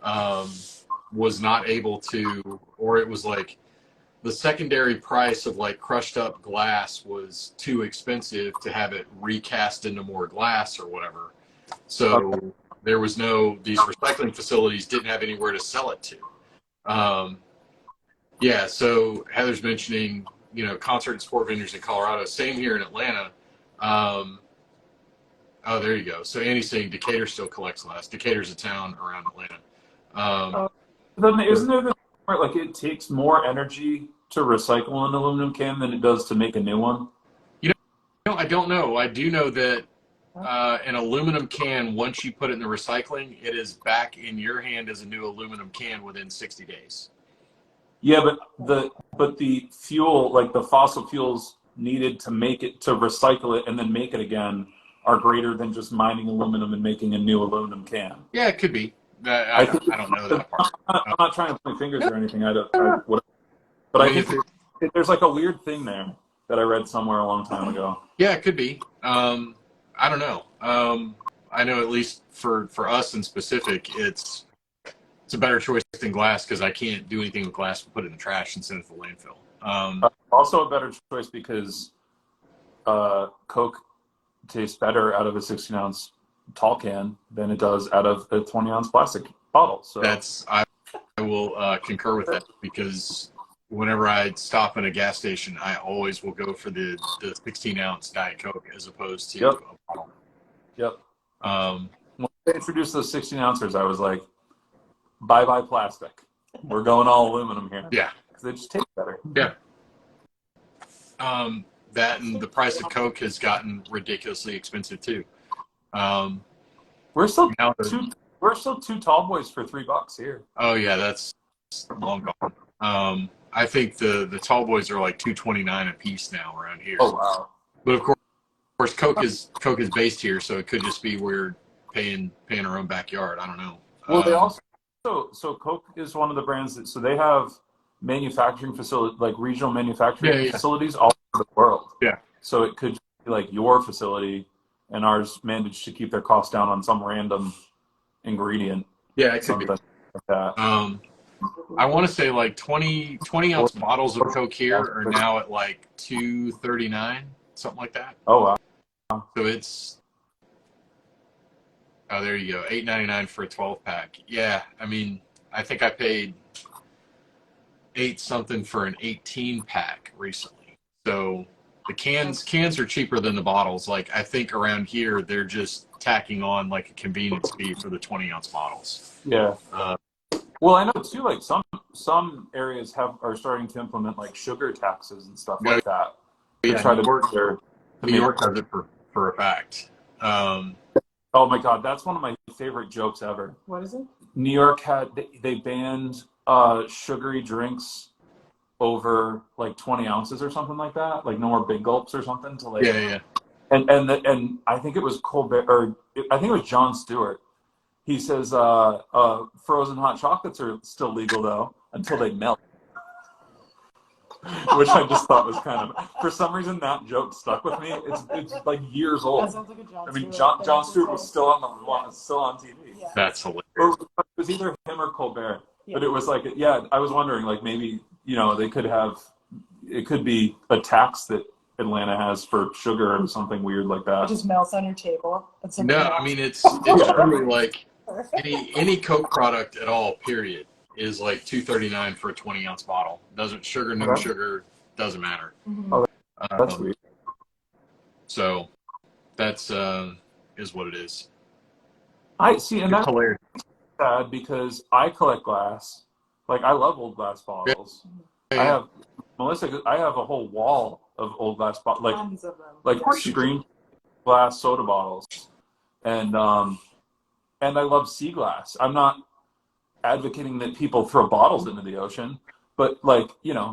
[SPEAKER 1] was not able to, or it was like the secondary price of like crushed up glass was too expensive to have it recast into more glass or whatever. So there was these recycling facilities didn't have anywhere to sell it to. So Heather's mentioning, concert and sport venues in Colorado. Same here in Atlanta. Oh, there you go. So Andy's saying Decatur still collects glass. Decatur's a town around Atlanta.
[SPEAKER 3] Isn't there like it takes more energy to recycle an aluminum can than it does to make a new one?
[SPEAKER 1] I don't know. I do know that an aluminum can, once you put it in the recycling, it is back in your hand as a new aluminum can within 60 days.
[SPEAKER 3] Yeah, but the fuel, like the fossil fuels needed to recycle it and then make it again, are greater than just mining aluminum and making a new aluminum can.
[SPEAKER 1] Yeah, it could be. I don't know that part.
[SPEAKER 3] I'm not trying to point fingers or anything. But I think there's like a weird thing there that I read somewhere a long time ago.
[SPEAKER 1] Yeah, it could be. I don't know. I know at least for us in specific, it's a better choice than glass because I can't do anything with glass but put it in the trash and send it to the landfill.
[SPEAKER 3] Also a better choice because Coke tastes better out of a 16-ounce tall can than it does out of a 20-ounce plastic bottle. So
[SPEAKER 1] I will concur with that because whenever I stop in a gas station, I always will go for the 16-ounce Diet Coke as opposed to a bottle.
[SPEAKER 3] Yep. When they introduced those 16-ounces, I was like, bye-bye plastic. We're going all aluminum here.
[SPEAKER 1] Yeah.
[SPEAKER 3] Because they just taste better.
[SPEAKER 1] Yeah. That and the price of Coke has gotten ridiculously expensive too.
[SPEAKER 3] We're still two tall boys for $3 here.
[SPEAKER 1] Oh yeah, that's long gone. I think the tall boys are like $2.29 a piece now around here.
[SPEAKER 3] Oh wow!
[SPEAKER 1] But of course, Coke is based here, so it could just be we're paying our own backyard. I don't know.
[SPEAKER 3] Well, they also Coke is one of the brands that they have manufacturing facilities, like regional manufacturing facilities all over the world. Yeah. So it could be like your facility, and ours managed to keep their costs down on some random ingredient.
[SPEAKER 1] Yeah, it could be.
[SPEAKER 3] Like that.
[SPEAKER 1] I want to say like 20 ounce bottles of Coke here are now at like $2.39, something like that.
[SPEAKER 3] Oh wow!
[SPEAKER 1] So it's, oh, there you go, $8.99 for a 12-pack. Yeah, I mean, I think I paid $8 something for an 18-pack recently. So the cans are cheaper than the bottles. Like, I think around here they're just tacking on like a convenience fee for the 20-ounce bottles.
[SPEAKER 3] Yeah. Well, I know too. Like some areas are starting to implement like sugar taxes and stuff like that to
[SPEAKER 1] Yeah,
[SPEAKER 3] try
[SPEAKER 1] New
[SPEAKER 3] to
[SPEAKER 1] York,
[SPEAKER 3] to
[SPEAKER 1] New
[SPEAKER 3] make.
[SPEAKER 1] York has it for a fact.
[SPEAKER 3] Oh my God, that's one of my favorite jokes ever.
[SPEAKER 2] What is it?
[SPEAKER 3] New York they banned sugary drinks over like 20 ounces or something like that. Like no more big gulps or something to like.
[SPEAKER 1] Yeah.
[SPEAKER 3] And I think it was Colbert, or I think it was Jon Stewart. He says frozen hot chocolates are still legal though until they melt, which I just thought was kind of, for some reason that joke stuck with me. It's like years
[SPEAKER 2] That
[SPEAKER 3] old.
[SPEAKER 2] sounds like a Jon
[SPEAKER 3] I mean,
[SPEAKER 2] Stewart
[SPEAKER 3] Jon
[SPEAKER 2] thing.
[SPEAKER 3] Stewart was still on TV.
[SPEAKER 2] Yeah.
[SPEAKER 1] That's hilarious.
[SPEAKER 3] Or it was either him or Colbert.
[SPEAKER 2] Yeah.
[SPEAKER 3] But it was like, yeah, I was wondering, like maybe they could have, it could be a tax that Atlanta has for sugar or something weird like
[SPEAKER 2] It
[SPEAKER 3] that.
[SPEAKER 2] just melts on your table.
[SPEAKER 1] No, I mean it's really like any Coke product at all, period, is like $2.39 for a 20-ounce bottle. Doesn't sugar, no
[SPEAKER 3] Okay.
[SPEAKER 1] sugar, doesn't matter.
[SPEAKER 2] Mm-hmm.
[SPEAKER 3] Oh, that's weird.
[SPEAKER 1] So that's is what it is.
[SPEAKER 3] I see, and
[SPEAKER 1] It's
[SPEAKER 3] that's
[SPEAKER 1] hilarious.
[SPEAKER 3] sad because I collect glass. Like I love old glass bottles.
[SPEAKER 1] Yeah.
[SPEAKER 3] I have Melissa. I have a whole wall of old glass bottles, like
[SPEAKER 2] Tons of them.
[SPEAKER 3] like screen glass soda bottles, and I love sea glass. I'm not advocating that people throw bottles into the ocean, but like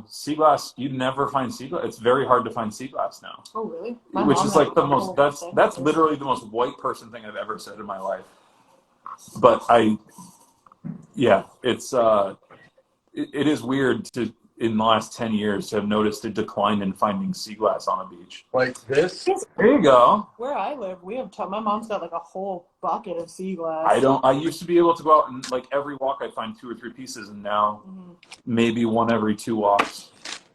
[SPEAKER 3] sea glass, you never find sea glass. It's very hard to find sea glass now.
[SPEAKER 2] Oh, really?
[SPEAKER 3] Which is like the most. That's literally the most white person thing I've ever said in my life. But it's it is weird to in the last 10 years to have noticed a decline in finding sea glass on a beach.
[SPEAKER 1] Like this?
[SPEAKER 3] There you go.
[SPEAKER 2] Where I live, we have my mom's got like a whole bucket of sea glass.
[SPEAKER 3] I used to be able to go out and like every walk I'd find 2 or 3 pieces, and now maybe one every 2 walks.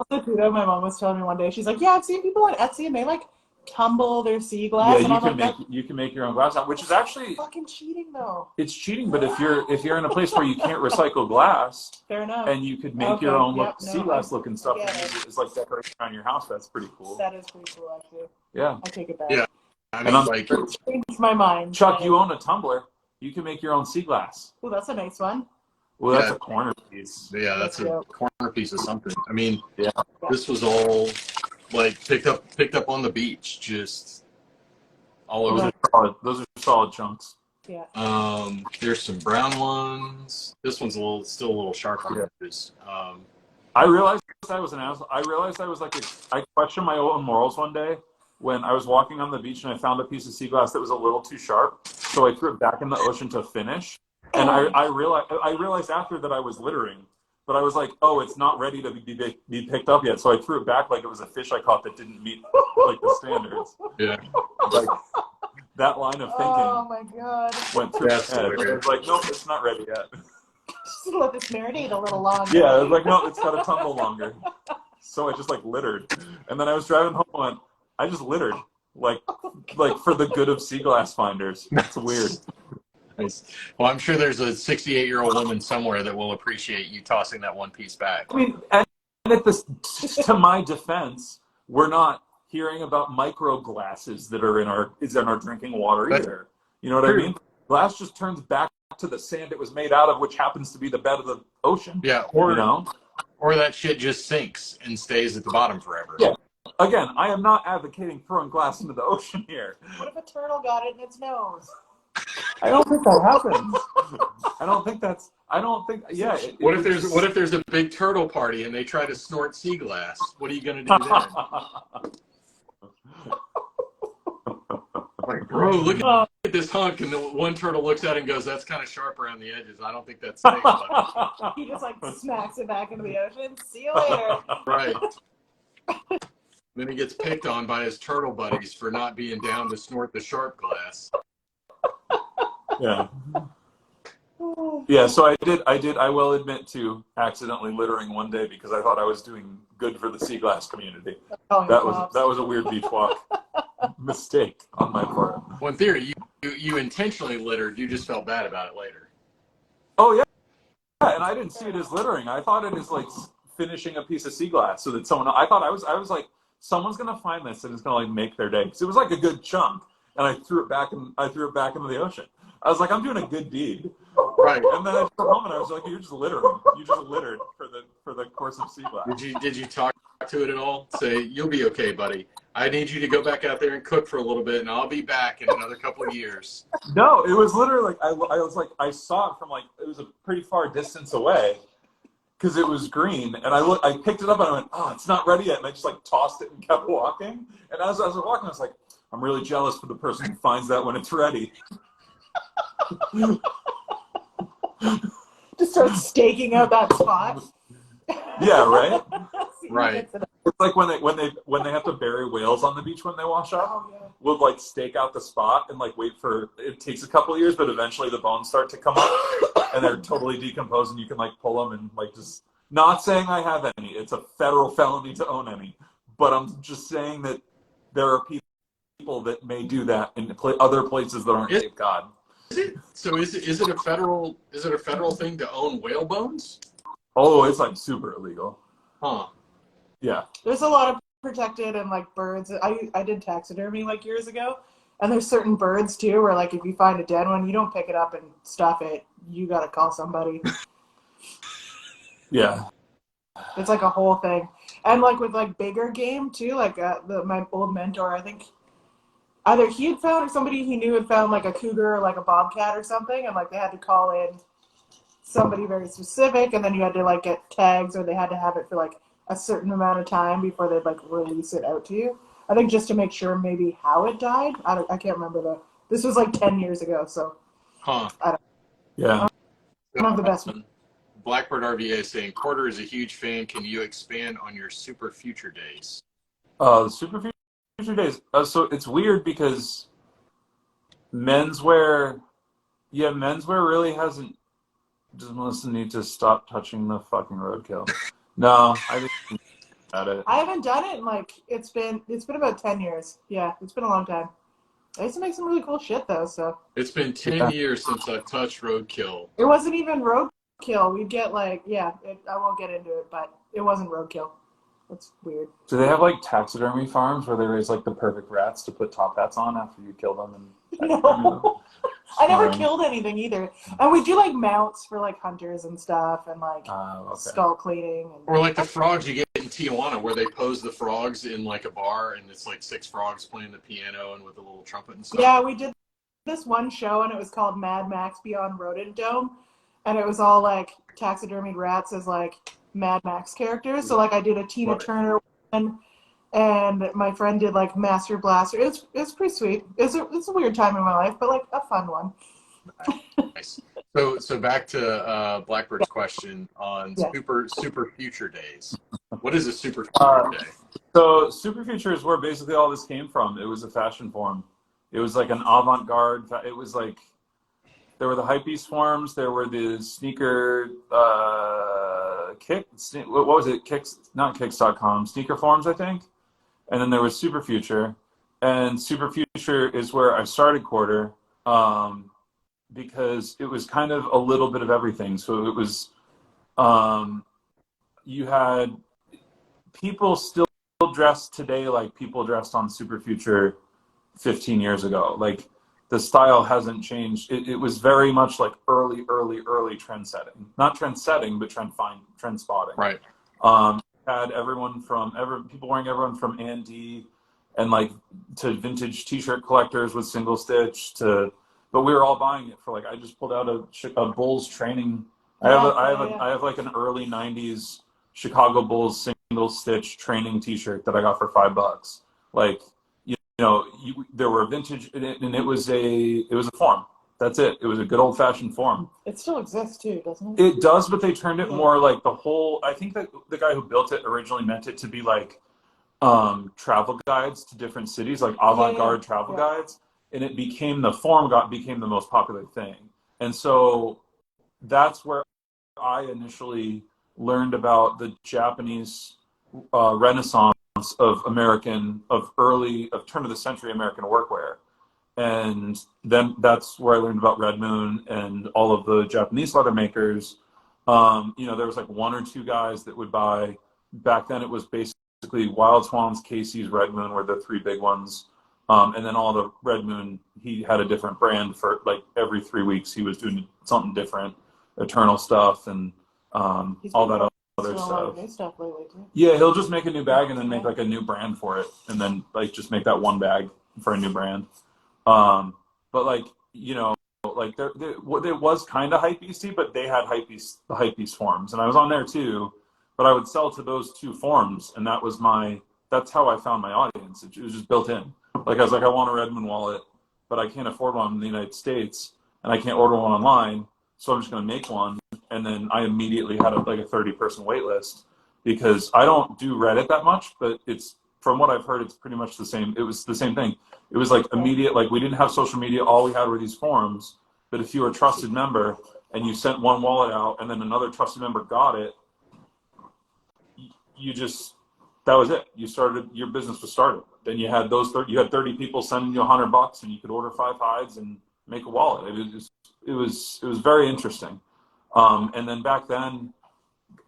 [SPEAKER 2] Also, kudo, my mom was telling me one day, she's like, yeah, I've seen people on Etsy and they like tumble their sea glass.
[SPEAKER 3] Yeah, you can make your own glass, which is actually
[SPEAKER 2] fucking cheating though.
[SPEAKER 3] It's cheating, but if you're in a place where you can't recycle glass,
[SPEAKER 2] fair enough,
[SPEAKER 3] and you could make your own sea glass looking stuff
[SPEAKER 2] and
[SPEAKER 3] use it as like decoration around your house, that's pretty cool.
[SPEAKER 2] That is pretty cool, actually.
[SPEAKER 3] Yeah,
[SPEAKER 2] I take it back.
[SPEAKER 1] Yeah, I mean,
[SPEAKER 3] like
[SPEAKER 2] changed my mind.
[SPEAKER 3] Chuck, you own a tumbler. You can make your own sea glass.
[SPEAKER 2] Oh, that's a nice one.
[SPEAKER 3] Well, that's a corner piece.
[SPEAKER 1] Yeah, that's a corner piece of something. I mean,
[SPEAKER 3] yeah,
[SPEAKER 1] this was all like picked up on the beach, just all over.
[SPEAKER 3] Those are solid chunks.
[SPEAKER 2] Yeah.
[SPEAKER 1] There's some brown ones. This one's still a little sharp on the edges.
[SPEAKER 3] I realized I was an asshole. I realized I was like I questioned my own morals one day when I was walking on the beach and I found a piece of sea glass that was a little too sharp, so I threw it back in the ocean to finish. And I realized after that I was littering, but I was like, oh, it's not ready to be picked up yet, so I threw it back like it was a fish I caught that didn't meet like the standards.
[SPEAKER 1] Yeah.
[SPEAKER 3] Like that line of thinking.
[SPEAKER 2] Oh my god.
[SPEAKER 3] Went through my head. I was like, nope, it's not ready yet.
[SPEAKER 2] Just let this marinate a little longer.
[SPEAKER 3] Yeah, I was like, no, it's got to tumble longer. So I just like littered, and then I was driving home and went, I just littered, like for the good of sea glass finders. It's weird.
[SPEAKER 1] Nice. Well, I'm sure there's a 68-year-old woman somewhere that will appreciate you tossing that one piece back.
[SPEAKER 3] I mean, and to my defense, we're not hearing about micro glasses that are in our drinking water either. You know what I mean? Glass just turns back to the sand it was made out of, which happens to be the bed of the ocean.
[SPEAKER 1] Yeah, or that shit just sinks and stays at the bottom forever.
[SPEAKER 3] Yeah. Again, I am not advocating throwing glass into the ocean here.
[SPEAKER 2] What if a turtle got it in its nose?
[SPEAKER 3] I don't think that happens. Yeah.
[SPEAKER 1] What if there's a big turtle party and they try to snort sea glass? What are you gonna do then? Like, bro, look at this hunk, and the one turtle looks at it and goes, "That's kind of sharp around the edges. I don't think that's safe." Buddy.
[SPEAKER 2] He just like smacks it back into the ocean. See you later.
[SPEAKER 1] Right. Then he gets picked on by his turtle buddies for not being down to snort the sharp glass.
[SPEAKER 3] Yeah. Yeah, so I will admit to accidentally littering one day because I thought I was doing good for the sea glass community.
[SPEAKER 2] Oh,
[SPEAKER 3] that was a weird beach walk. mistake on my part.
[SPEAKER 1] Well, in theory, you intentionally littered. You just felt bad about it later.
[SPEAKER 3] Oh yeah, and I didn't see it as littering. I thought it as like finishing a piece of sea glass so that someone. I was like, someone's gonna find this and it's gonna like make their day. Because it was like a good chunk, and I threw it back into the ocean. I was like, I'm doing a good deed.
[SPEAKER 1] Right.
[SPEAKER 3] And then I took home and I was like, you're just littering. You just littered for the course of sea glass.
[SPEAKER 1] Did you talk to it at all? Say, you'll be okay, buddy. I need you to go back out there and cook for a little bit, and I'll be back in another couple of years.
[SPEAKER 3] No, it was literally like I was like, I saw it from like, it was a pretty far distance away because it was green, and I picked it up and I went, oh, it's not ready yet, and I just like tossed it and kept walking. And as I was walking, I was like, I'm really jealous for the person who finds that when it's ready.
[SPEAKER 2] Just start staking out that spot.
[SPEAKER 3] Yeah, right.
[SPEAKER 1] Right.
[SPEAKER 3] It's like when they have to bury whales on the beach when they wash up.
[SPEAKER 2] Oh, yeah.
[SPEAKER 3] We'll like stake out the spot and like wait for it. Takes a couple of years, but eventually the bones start to come up and they're totally decomposed, and you can like pull them and like just. Not saying I have any. It's a federal felony to own any, but I'm just saying that there are people that may do that in other places that aren't Cape Cod.
[SPEAKER 1] So is it a federal thing to own whale bones?
[SPEAKER 3] Oh, it's like super illegal.
[SPEAKER 1] Huh.
[SPEAKER 3] Yeah.
[SPEAKER 2] There's a lot of protected and like birds. I did taxidermy like years ago, and there's certain birds too where like if you find a dead one, you don't pick it up and stuff it. You gotta call somebody.
[SPEAKER 3] Yeah.
[SPEAKER 2] It's like a whole thing, and like with like bigger game too. Like my old mentor, I think either he had found or somebody he knew had found like a cougar or like a bobcat or something, and like they had to call in somebody very specific, and then you had to like get tags, or they had to have it for like a certain amount of time before they'd like release it out to you. I think just to make sure maybe how it died. I can't remember though. This was like 10 years ago, so
[SPEAKER 1] Huh.
[SPEAKER 3] Yeah.
[SPEAKER 2] one of the best.
[SPEAKER 1] Blackbird RVA saying, Porter is a huge fan. Can you expand on your super future days?
[SPEAKER 3] The super future days. So it's weird because menswear really hasn't. Does Melissa need to stop touching the fucking roadkill? No, I just at it.
[SPEAKER 2] I haven't done it in like it's been about 10 years. Yeah, it's been a long time. I used to make some really cool shit though, so.
[SPEAKER 1] It's been 10 years since I've touched roadkill.
[SPEAKER 2] It wasn't even roadkill. We'd get like, I won't get into it, but it wasn't roadkill. That's weird.
[SPEAKER 3] Do they have like taxidermy farms where they raise like the perfect rats to put top hats on after you kill them? And
[SPEAKER 2] No. I never killed anything either. And we do like mounts for like hunters and stuff, and like skull cleaning. And...
[SPEAKER 1] Or like the frogs you get in Tijuana where they pose the frogs in like a bar and it's like 6 frogs playing the piano and with a little trumpet and stuff.
[SPEAKER 2] Yeah, we did this one show and it was called Mad Max Beyond Rodent Dome. And it was all like taxidermied rats as like Mad Max characters. So like I did a Tina Turner one. And my friend did like Master Blaster. It's pretty sweet. It's a weird time in my life, but like a fun one.
[SPEAKER 1] Nice. So back to Blackbird's question on super future days. What is a super future day?
[SPEAKER 3] So super future is where basically all this came from. It was a fashion form. It was like an avant-garde. It was like there were the hypebeast forms. There were the sneaker what was it? Not Kicks.com. Sneaker forms, I think. And then there was Super Future, and Super Future is where I started Quarter, because it was kind of a little bit of everything. So it was, you had people still dressed today like people dressed on Super Future 15 years ago. Like the style hasn't changed. It was very much like early trend setting. Not trend setting, but trend spotting.
[SPEAKER 1] Right.
[SPEAKER 3] Had people wearing everyone from Andy and like to vintage t-shirt collectors with single stitch but we were all buying it for like, I just pulled out a Bulls training. I have like an early 90s Chicago Bulls single stitch training t-shirt that I got for $5. Like, there were vintage and it was a form. That's it. It was a good old-fashioned form.
[SPEAKER 2] It still exists too, doesn't it?
[SPEAKER 3] It does, but they turned it more like the whole. I think that the guy who built it originally meant it to be like travel guides to different cities, like avant-garde travel guides, and it became became the most popular thing. And so that's where I initially learned about the Japanese Renaissance of turn of the century American workwear. And then that's where I learned about Red Moon and all of the Japanese leather makers. There was like one or two guys that would buy. Back then it was basically Wild Swans, Casey's, Red Moon were the three big ones. And then all the Red Moon, he had a different brand for like every 3 weeks he was doing something different, Eternal stuff and all that other stuff. Yeah, he'll just make a new bag and then make like a new brand for it, and then like just make that one bag for a new brand. But like like there it was kind of Hypebeasty, but they had the Hypebeast forums, and I was on there too. But I would sell to those two forums, and that's how I found my audience. It was just built in. Like I was like, I want a Red Moon wallet, but I can't afford one in the United States, and I can't order one online, so I'm just going to make one. And then I immediately had a 30-person wait list, because I don't do Reddit that much, but it's, from what I've heard, it's pretty much the same. It was the same thing. It was like immediate, like we didn't have social media. All we had were these forums. But if you were a trusted member and you sent one wallet out and then another trusted member got it, that was it. Your business was started. Then you had you had 30 people sending you $100, and you could order 5 hides and make a wallet. It was very interesting. And then back then,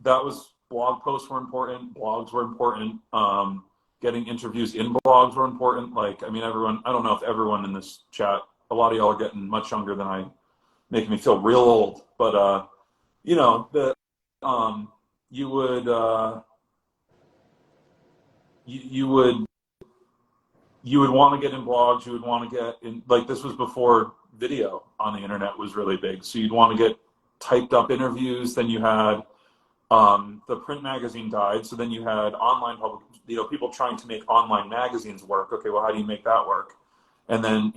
[SPEAKER 3] that was, blog posts were important, blogs were important, getting interviews in blogs were important. Like, I mean, everyone, I don't know if everyone in this chat, a lot of y'all are getting much younger than I, making me feel real old, but you would want to get in blogs, you would want to get in, like, this was before video on the internet was really big, so you'd want to get typed up interviews. Then you had the print magazine died, so then you had online people trying to make online magazines work. Okay, well, how do you make that work? And then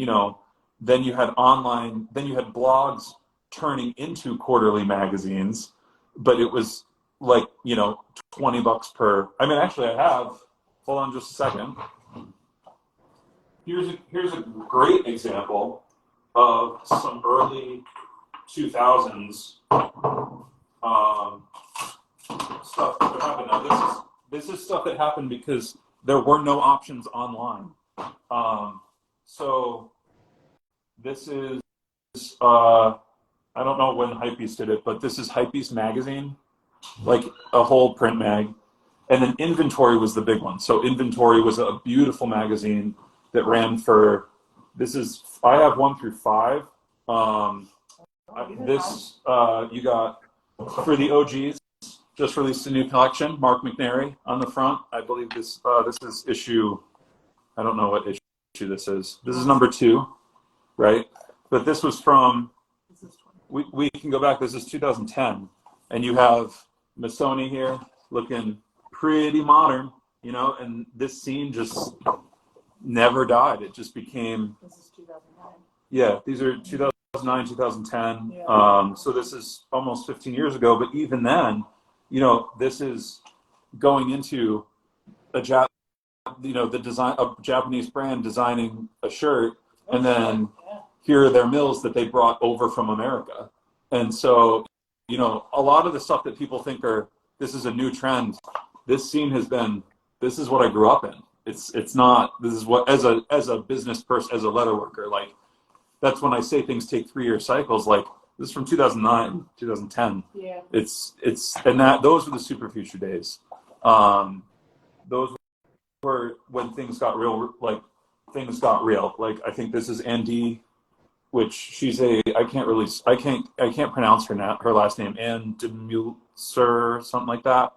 [SPEAKER 3] then you had blogs turning into quarterly magazines, but it was like $20 per. I mean, actually, I have. Hold on, just a second. Here's a great example of some early 2000s stuff that happened. Now, this is stuff that happened because there were no options online. So this is I don't know when Hypebeast did it, but this is Hypebeast magazine, like a whole print mag. And then Inventory was the big one. So Inventory was a beautiful magazine that ran for, I have 1 through 5. You got, for the OGs, just released a new collection, Mark McNary on the front. I believe this is issue, I don't know what issue this is. This is number 2, right? But this was from, we can go back, this is 2010. And you have Missoni here looking pretty modern, and this scene just never died. It just became. This is 2009. Yeah, these are 2009, 2010. Yeah. So this is almost 15 years ago. But even then, this is going into the design, a Japanese brand designing a shirt, and then here are their mills that they brought over from America. And so, a lot of the stuff that people think this is a new trend. This scene this is what I grew up in. It's not, this is what, as a business person, as a leather worker, like, that's when I say things take 3-year cycles. Like, this is from 2009, 2010. Yeah. Those were the super future days. Those were when things got real, like, Like, I think this is Andy, which she's I can't pronounce her last name, Ann Demulser, something like that.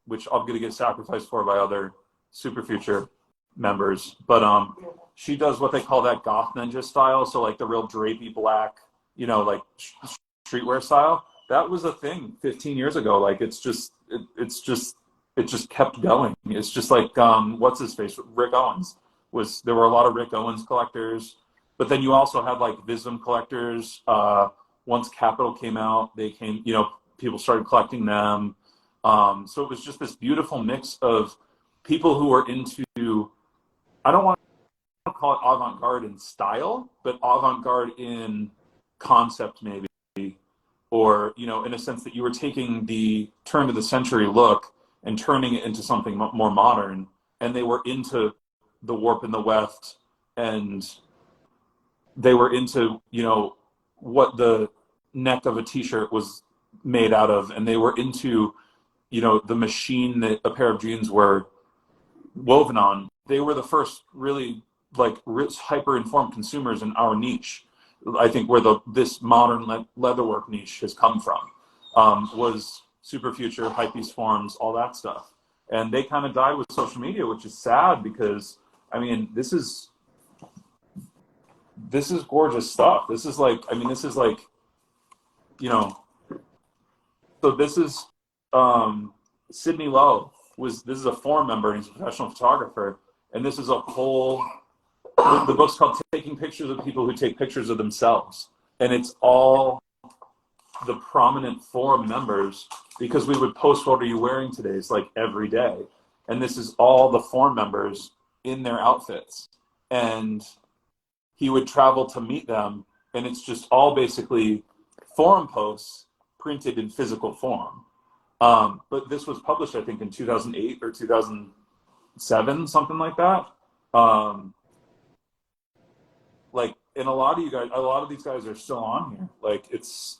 [SPEAKER 3] Which I'm going to get sacrificed for by other Super Future members. But she does what they call that goth ninja style. So like the real drapey black, like streetwear style. That was a thing 15 years ago. Like it just kept going. It's just like, what's his face? Rick Owens there were a lot of Rick Owens collectors, but then you also had like Vism collectors. Once Capital came out, people started collecting them. So it was just this beautiful mix of people who were into, I don't want to call it avant-garde in style, but avant-garde in concept maybe, or, in a sense that you were taking the turn of the century look and turning it into something more modern. And they were into the warp and the weft, and they were into, you know, what the neck of a t-shirt was made out of, and they were into, you know, the machine that a pair of jeans were woven on. They were the first really like rich, hyper informed consumers in our niche. I think where this modern leatherwork niche has come from was Superfuture, Hypebeast Forms, all that stuff. And they kind of died with social media, which is sad because, I mean, this is gorgeous stuff. This is like, you know, so this is Sidney Lowe this is a forum member, and he's a professional photographer. And this is a whole, the book's called Taking Pictures of People Who Take Pictures of Themselves. And it's all the prominent forum members, because we would post, what are you wearing today? It's like every day. And this is all the forum members in their outfits. And he would travel to meet them. And it's just all basically forum posts printed in physical form. But this was published, I think, in 2008 or 2007, something like that. Like, and a lot of these guys are still on here. Like, it's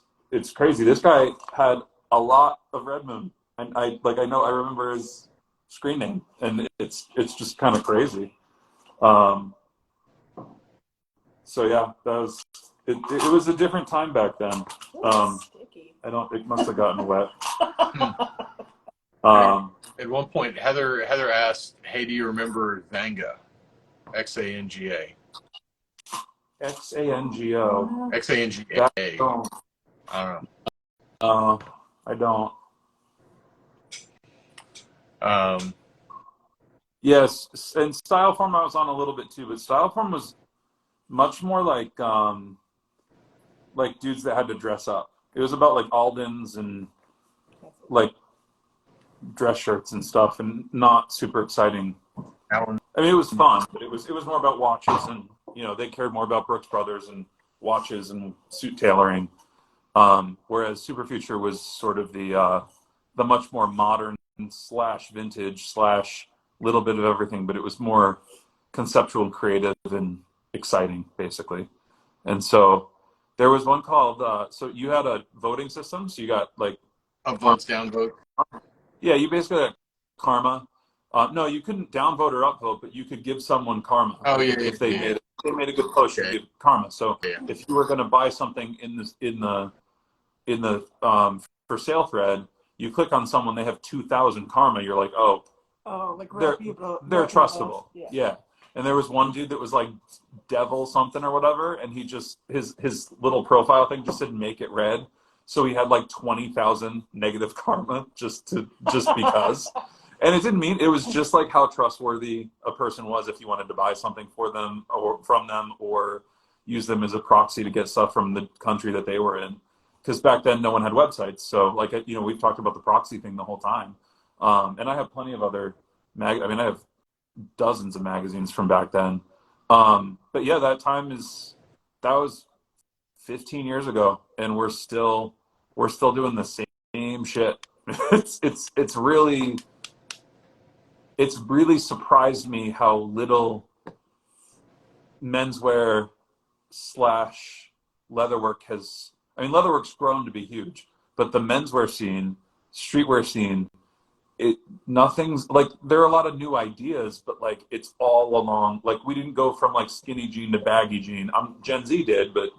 [SPEAKER 3] crazy. This guy had a lot of Red Moon, and I remember his screen name, and it's just kind of crazy. So yeah, it was a different time back then. It must have gotten wet.
[SPEAKER 1] At one point, Heather asked, "Hey, do you remember Xanga? Xanga.
[SPEAKER 3] Xango.
[SPEAKER 1] Xanga. I don't know.
[SPEAKER 3] I don't. Yes, and Styleform I was on a little bit too, but Styleform was much more like dudes that had to dress up. It was about like Aldens and like dress shirts and stuff, and not super exciting. I mean, it was fun, but it was more about watches, and you know, they cared more about Brooks Brothers and watches and suit tailoring. Whereas Superfuture was sort of the much more modern / vintage / little bit of everything, but it was more conceptual, creative, and exciting, basically. And so there was one called, so you had a voting system, so you got like
[SPEAKER 1] a votes down vote.
[SPEAKER 3] Yeah, you basically got karma. No, you couldn't downvote or upvote, but you could give someone karma.
[SPEAKER 1] Oh yeah,
[SPEAKER 3] if they made a good post, you give karma. So if you were going to buy something in the for sale thread, you click on someone, they have 2,000 karma. You're like,
[SPEAKER 2] like
[SPEAKER 3] they're trustable. Yeah. And there was one dude that was like devil something or whatever, and he just his little profile thing just said make it red. So he had like 20,000 negative karma just because. And it didn't mean, it was just like how trustworthy a person was if you wanted to buy something for them or from them, or use them as a proxy to get stuff from the country that they were in. Because back then no one had websites. So like, you know, we've talked about the proxy thing the whole time. And I have plenty of other I have dozens of magazines from back then. But yeah, that was 15 years ago, and we're still doing the same shit. It's really surprised me how little menswear / leatherwork has. I mean, leatherwork's grown to be huge, but the menswear scene, streetwear scene, nothing's like, there are a lot of new ideas, but like it's all along, like we didn't go from like skinny jean to baggy jean. Gen Z did, but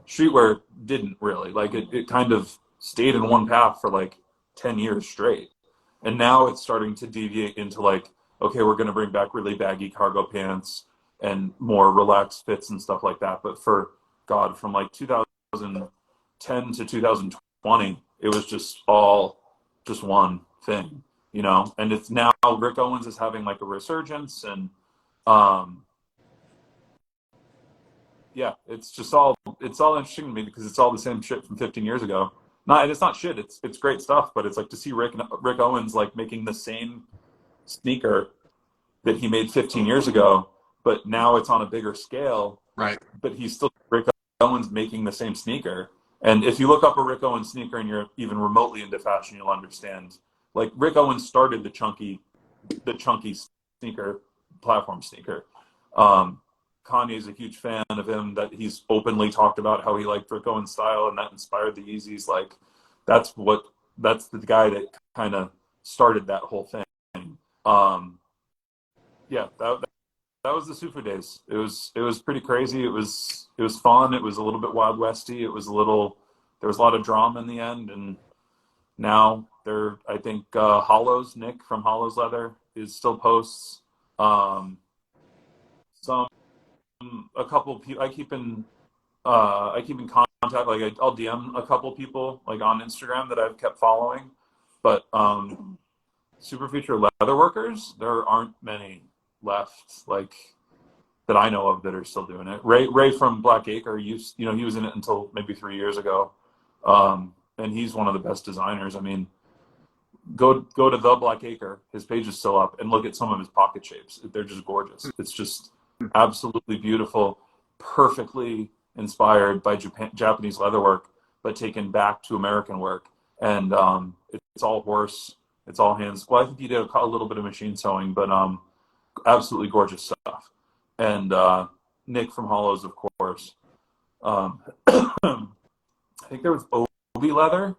[SPEAKER 3] streetwear didn't really. Like it kind of stayed in one path for like 10 years straight. And now it's starting to deviate into like, okay, we're going to bring back really baggy cargo pants and more relaxed fits and stuff like that. But from like 2010 to 2020, it was just all just one thing, you know? And it's now Rick Owens is having like a resurgence, and yeah, it's all interesting to me because it's all the same shit from 15 years ago. And it's not shit. It's great stuff, but it's like to see Rick Owens like making the same sneaker that he made 15 years ago, but now it's on a bigger scale.
[SPEAKER 1] Right.
[SPEAKER 3] But he's still Rick Owens making the same sneaker. And if you look up a Rick Owens sneaker and you're even remotely into fashion, you'll understand like Rick Owens started the chunky sneaker, platform sneaker. Kanye's a huge fan of him, that he's openly talked about how he liked Rick Owens' style, and that inspired the Yeezys. Like, that's the guy that kind of started that whole thing. Yeah, that was the Sufu days. It was pretty crazy. It was fun. It was a little bit Wild Westy. There was a lot of drama in the end, and now I think Hollows, Nick from Hollows Leather, is still posts. A couple people I keep in contact. Like, I'll DM a couple people like on Instagram that I've kept following, but Super Future Leatherworkers, there aren't many left, like, that I know of that are still doing it. Ray from Black Acre he was in it until maybe 3 years ago, and he's one of the best designers. I mean, go to the Black Acre. His page is still up, and look at some of his pocket shapes. They're just gorgeous. It's just absolutely beautiful, perfectly inspired by Japanese leatherwork, but taken back to American work. And it's all horse, it's all hands. Well, I think he did a little bit of machine sewing, but absolutely gorgeous stuff. And Nick from Hollows, of course. I think there was Obi Leather.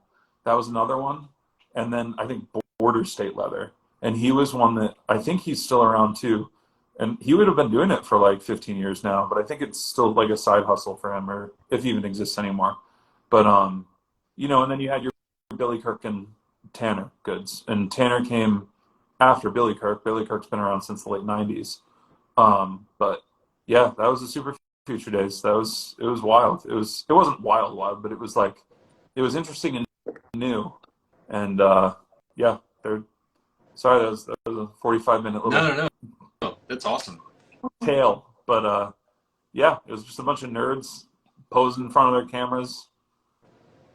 [SPEAKER 3] That was another one. And then I think Border State Leather. And he was one that I think he's still around too. And he would have been doing it for like 15 years now, but I think it's still like a side hustle for him, or if he even exists anymore. But, and then you had your Billy Kirk and Tanner goods. And Tanner came after Billy Kirk. Billy Kirk's been around since the late 90s. But yeah, that was the Super Future days. It was wild. It wasn't wild, but it was interesting and new. And yeah, sorry, that was a 45-minute little
[SPEAKER 1] No. That's awesome.
[SPEAKER 3] tale. But yeah, it was just a bunch of nerds posing in front of their cameras,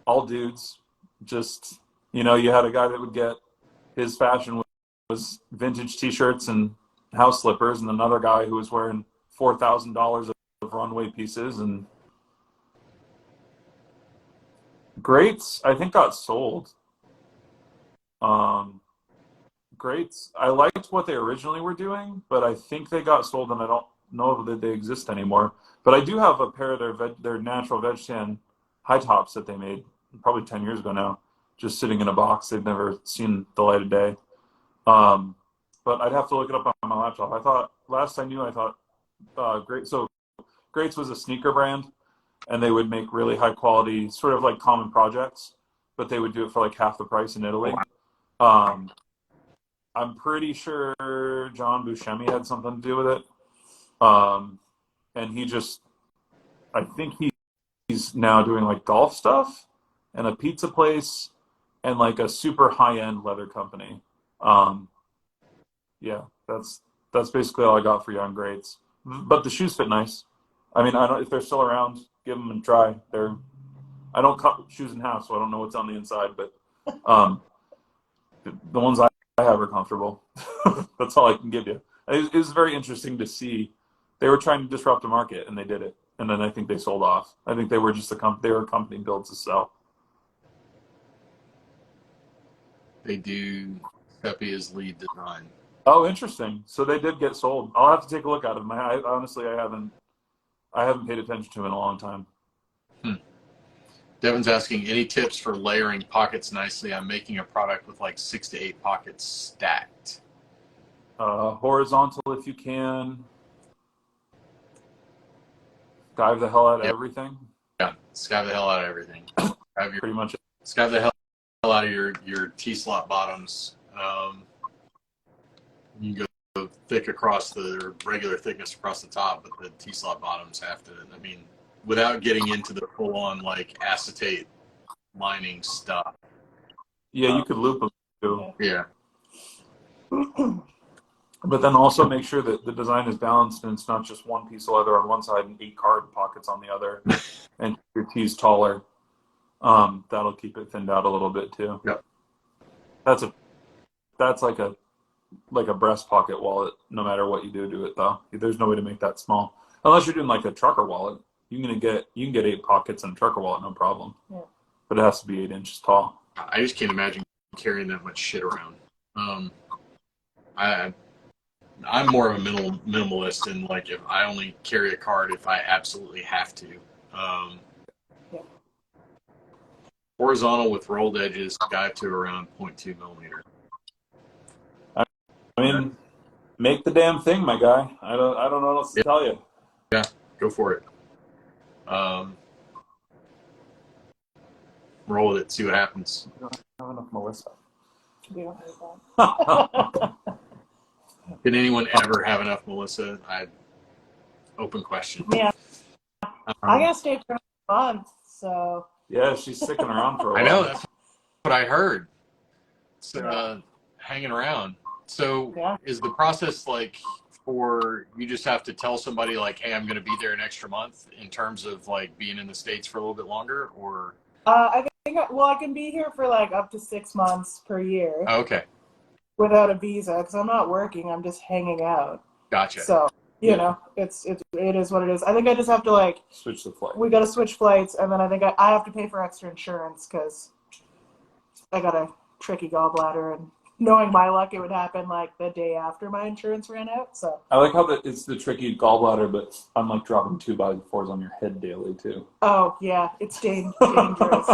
[SPEAKER 3] all dudes. Just, you had a guy that would get his fashion was vintage T-shirts and house slippers, and another guy who was wearing $4,000 of runway pieces. And Greats, I think, got sold. Greats, I liked what they originally were doing, but I think they got sold, and I don't know that they exist anymore. But I do have a pair of their natural veg tan high tops that they made probably 10 years ago now, just sitting in a box. They've never seen the light of day. But I'd have to look it up on my laptop. I thought Greats was a sneaker brand, and they would make really high quality, sort of like Common Projects, but they would do it for like half the price in Italy. I'm pretty sure John Buscemi had something to do with it. And I think he's now doing like golf stuff and a pizza place and like a super high-end leather company. Yeah, that's basically all I got for you on Greats. But the shoes fit nice. I mean, if they're still around, give them a try. I don't cut shoes in half, so I don't know what's on the inside, but the ones I have are comfortable. That's all I can give you. It was very interesting to see. They were trying to disrupt the market, and they did it. And then I think they sold off. I think they were just a company built to sell.
[SPEAKER 1] They do Sepia's lead design.
[SPEAKER 3] Oh, interesting. So they did get sold. I'll have to take a look at them. Honestly, I haven't paid attention to them in a long time.
[SPEAKER 1] Devin's asking, any tips for layering pockets nicely? I'm making a product with like 6 to 8 pockets stacked.
[SPEAKER 3] Horizontal if you can. Dive the hell out of everything.
[SPEAKER 1] Yeah, skive the hell out of everything.
[SPEAKER 3] Pretty much.
[SPEAKER 1] Skive the hell out of your T-slot bottoms. You can go thick across the regular thickness across the top, but the T-slot bottoms have to, without getting into the full-on like acetate lining stuff.
[SPEAKER 3] Yeah, you could loop them too.
[SPEAKER 1] Yeah.
[SPEAKER 3] But then also make sure that the design is balanced and it's not just one piece of leather on one side and 8 card pockets on the other, and your tee's taller. That'll keep it thinned out a little bit too.
[SPEAKER 1] Yep.
[SPEAKER 3] That's like a breast pocket wallet. No matter what you do to it, though, there's no way to make that small unless you're doing like a trucker wallet. You can get 8 pockets in a trucker wallet, no problem. Yeah. But it has to be 8 inches tall.
[SPEAKER 1] I just can't imagine carrying that much shit around. I I'm more of a minimalist, and like if I only carry a card if I absolutely have to. Um,
[SPEAKER 2] Yeah.
[SPEAKER 1] Horizontal with rolled edges, guide to around 0.2 millimeter.
[SPEAKER 3] I mean, make the damn thing, my guy. I don't know what else to tell you.
[SPEAKER 1] Yeah, go for it. Roll with it, see what happens.
[SPEAKER 3] I don't have enough Melissa.
[SPEAKER 2] We don't have that.
[SPEAKER 1] Did anyone ever have enough Melissa? Open question.
[SPEAKER 2] Yeah, I gotta stay for a month, so.
[SPEAKER 3] Yeah, she's sticking around for a while.
[SPEAKER 1] I know, that's what I heard. So, hanging around. So
[SPEAKER 2] Yeah.
[SPEAKER 1] is the process like for you just have to tell somebody like, hey, I'm going to be there an extra month in terms of like being in the States for a little bit longer, or?
[SPEAKER 2] I think, I can be here for like up to 6 months per year.
[SPEAKER 1] Oh, okay.
[SPEAKER 2] Without a visa, because I'm not working, I'm just hanging out.
[SPEAKER 1] Gotcha.
[SPEAKER 2] So, you know, it is what it is. I think I just have to like
[SPEAKER 3] switch the flight.
[SPEAKER 2] We got to switch flights, and then I think I have to pay for extra insurance because I got a tricky gallbladder, and knowing my luck, it would happen like the day after my insurance ran out. So
[SPEAKER 3] I like how it's the tricky gallbladder, but I'm like dropping 2x4s on your head daily too.
[SPEAKER 2] Oh yeah, it's dangerous.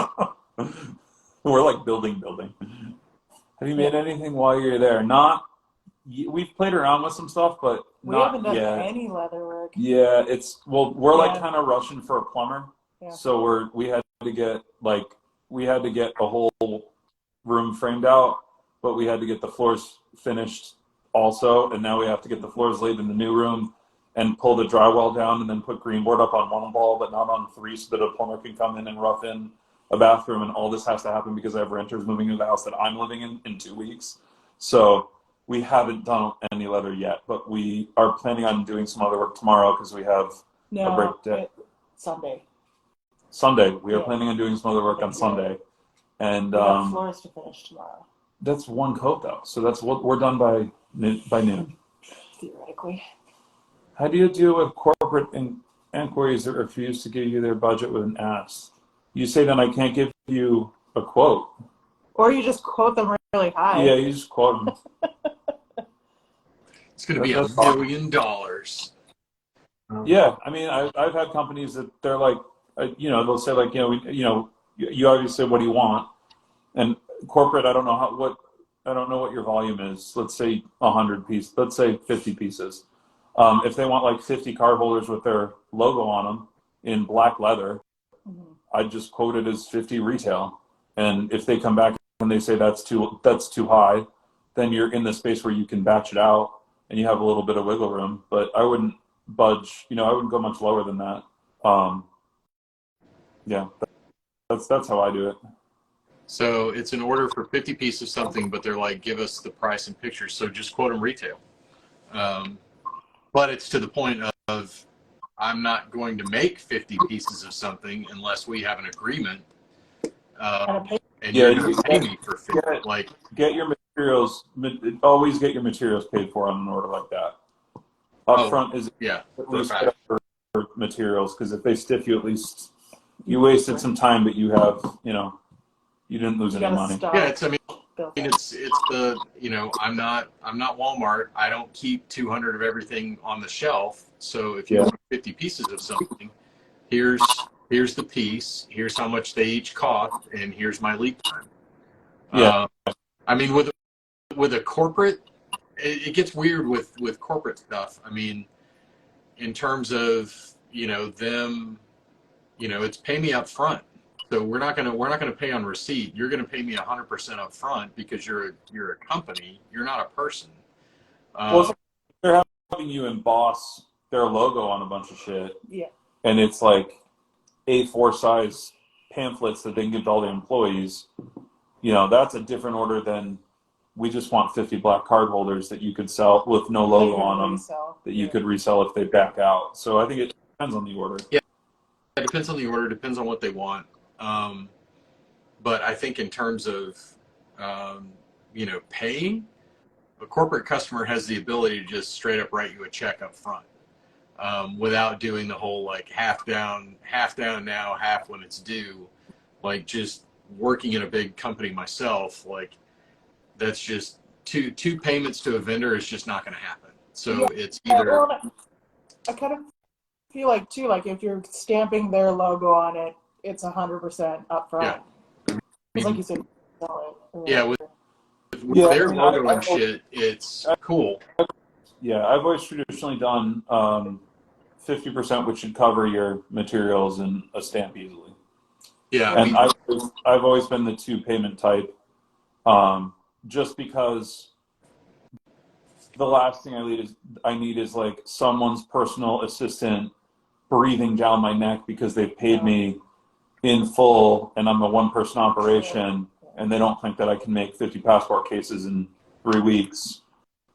[SPEAKER 3] We're like building. Have you made anything while you're there? Not. We've played around with some stuff, but
[SPEAKER 2] We
[SPEAKER 3] not
[SPEAKER 2] haven't done
[SPEAKER 3] yet.
[SPEAKER 2] any leather work.
[SPEAKER 3] Yeah, we're like kind of rushing for a plumber,
[SPEAKER 2] Yeah.
[SPEAKER 3] so we had to get a whole room framed out, but we had to get the floors finished also, and now we have to get the floors laid in the new room and pull the drywall down and then put green board up on one wall but not on three, so that a plumber can come in and rough in a bathroom. And all this has to happen because I have renters moving into the house that I'm living in 2 weeks. So we haven't done any leather yet, but we are planning on doing some other work tomorrow because we have a break day. Sunday. We are planning on doing some other work on Sunday. And
[SPEAKER 2] we have floors to finish tomorrow.
[SPEAKER 3] That's one coat though, so that's what we're done by noon.
[SPEAKER 2] Theoretically.
[SPEAKER 3] How do you deal with corporate inquiries that refuse to give you their budget with an ask? You say then I can't give you a quote.
[SPEAKER 2] Or you just quote them really high.
[SPEAKER 3] Yeah, you just quote them.
[SPEAKER 1] It's going to be $1 million.
[SPEAKER 3] Yeah, I mean, I've had companies that they're like, they'll say like, you obviously say, what do you want? And corporate, I don't know what your volume is. Let's say 100 pieces. Let's say 50 pieces. If they want like 50 card holders with their logo on them in black leather, I'd just quote it as 50 retail. And if they come back and they say that's too high, then you're in the space where you can batch it out and you have a little bit of wiggle room. But I wouldn't budge. I wouldn't go much lower than that. Yeah, that's how I do it.
[SPEAKER 1] So it's an order for 50 pieces of something, but they're like, give us the price and pictures. So just quote them retail. But it's to the point of, I'm not going to make 50 pieces of something unless we have an agreement. And you're going to pay me for 50.
[SPEAKER 3] Get your materials. Always get your materials paid for on an order like that. Up front is at least for materials, because if they stiff you, at least you wasted some time, but you have you didn't lose any money.
[SPEAKER 1] Yeah, it's the I'm not Walmart. I don't keep 200 of everything on the shelf. So if you want 50 pieces of something, here's the piece. Here's how much they each cost, and here's my lead time.
[SPEAKER 3] Yeah.
[SPEAKER 1] I mean, with a corporate, it gets weird with corporate stuff. I mean, in terms of them, it's pay me up front. So we're not gonna pay on receipt. You're gonna pay me 100% up front because you're a company. You're not a person.
[SPEAKER 3] Well, they're having you emboss their logo on a bunch of shit.
[SPEAKER 2] Yeah.
[SPEAKER 3] And it's like A4 size pamphlets that they can give to all the employees. That's a different order than we just want 50 black card holders that you could sell with no logo on them that you could resell if they back out. So I think it depends on the order.
[SPEAKER 1] Yeah, it depends on the order. Depends on what they want. But I think in terms of, paying, a corporate customer has the ability to just straight up write you a check up front, without doing the whole like half down now, half when it's due. Like just working in a big company myself, like that's just two payments to a vendor is just not going to happen. So
[SPEAKER 2] Yeah,
[SPEAKER 1] it's either
[SPEAKER 2] well, I kind of feel like too, like if you're stamping their logo on it, it's 100%
[SPEAKER 1] yeah.
[SPEAKER 2] upfront.
[SPEAKER 1] I
[SPEAKER 2] Because like
[SPEAKER 1] mean,
[SPEAKER 2] you said, sell it or
[SPEAKER 1] yeah,
[SPEAKER 2] whatever.
[SPEAKER 1] with
[SPEAKER 3] Yeah, I
[SPEAKER 1] their
[SPEAKER 3] mean,
[SPEAKER 1] logo and shit, it's cool.
[SPEAKER 3] I've always traditionally done 50%, which should cover your materials and a stamp easily.
[SPEAKER 1] Yeah, I
[SPEAKER 3] And
[SPEAKER 1] mean,
[SPEAKER 3] I've always been the two payment type, just because the last thing I need is like someone's personal assistant breathing down my neck because they've paid me in full and I'm a one-person operation, and they don't think that I can make 50 passport cases in 3 weeks,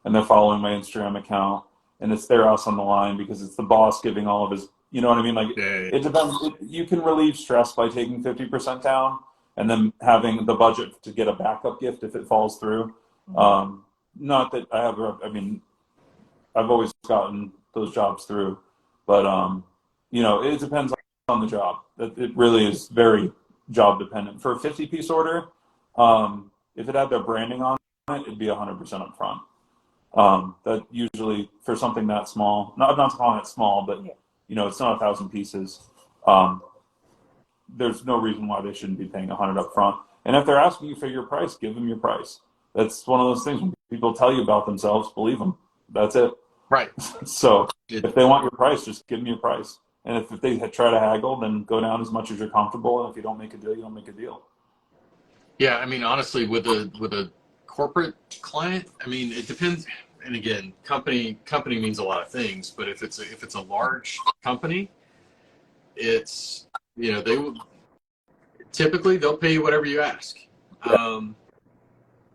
[SPEAKER 3] and they're following my Instagram account, and it's their house on the line because it's the boss giving all of his, you know what I mean? Like,
[SPEAKER 1] yeah,
[SPEAKER 3] it depends. You can relieve stress by taking 50% down and then having the budget to get a backup gift if it falls through. Not that I have, I mean, I've always gotten those jobs through, but it depends on the job. It really is very job dependent. For a 50-piece order, if it had their branding on it, it'd be 100% upfront. That usually for something that small, I'm not calling it small, but it's not 1,000 pieces. There's no reason why they shouldn't be paying 100 up front. And if they're asking you for your price, give them your price. That's one of those things when people tell you about themselves, believe them. That's it.
[SPEAKER 1] right.
[SPEAKER 3] So if they want your price, just give them your price. And if they try to haggle, then go down as much as you're comfortable. And if you don't make a deal, you don't make a deal.
[SPEAKER 1] Yeah, I mean, honestly, with a corporate client, I mean, it depends. And again, company means a lot of things, but if it's a large company, it's they will typically they'll pay you whatever you ask.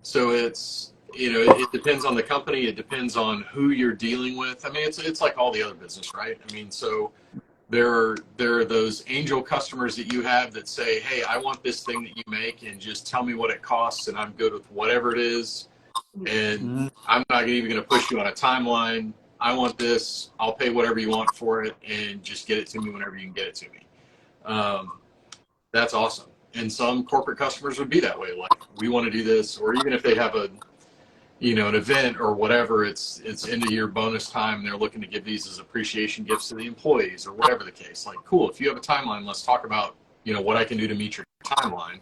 [SPEAKER 1] So it's it depends on the company. It depends on who you're dealing with. I mean, it's like all the other business, right? I mean, so there are those angel customers that you have that say, hey, I want this thing that you make and just tell me what it costs and I'm good with whatever it is. And I'm not even going to push you on a timeline. I want this. I'll pay whatever you want for it and just get it to me whenever you can get it to me. That's awesome. And some corporate customers would be that way. Like, we want to do this, or even if they have an event or whatever, it's end of year bonus time. And they're looking to give these as appreciation gifts to the employees or whatever the case. Like, cool. If you have a timeline, let's talk about, what I can do to meet your timeline.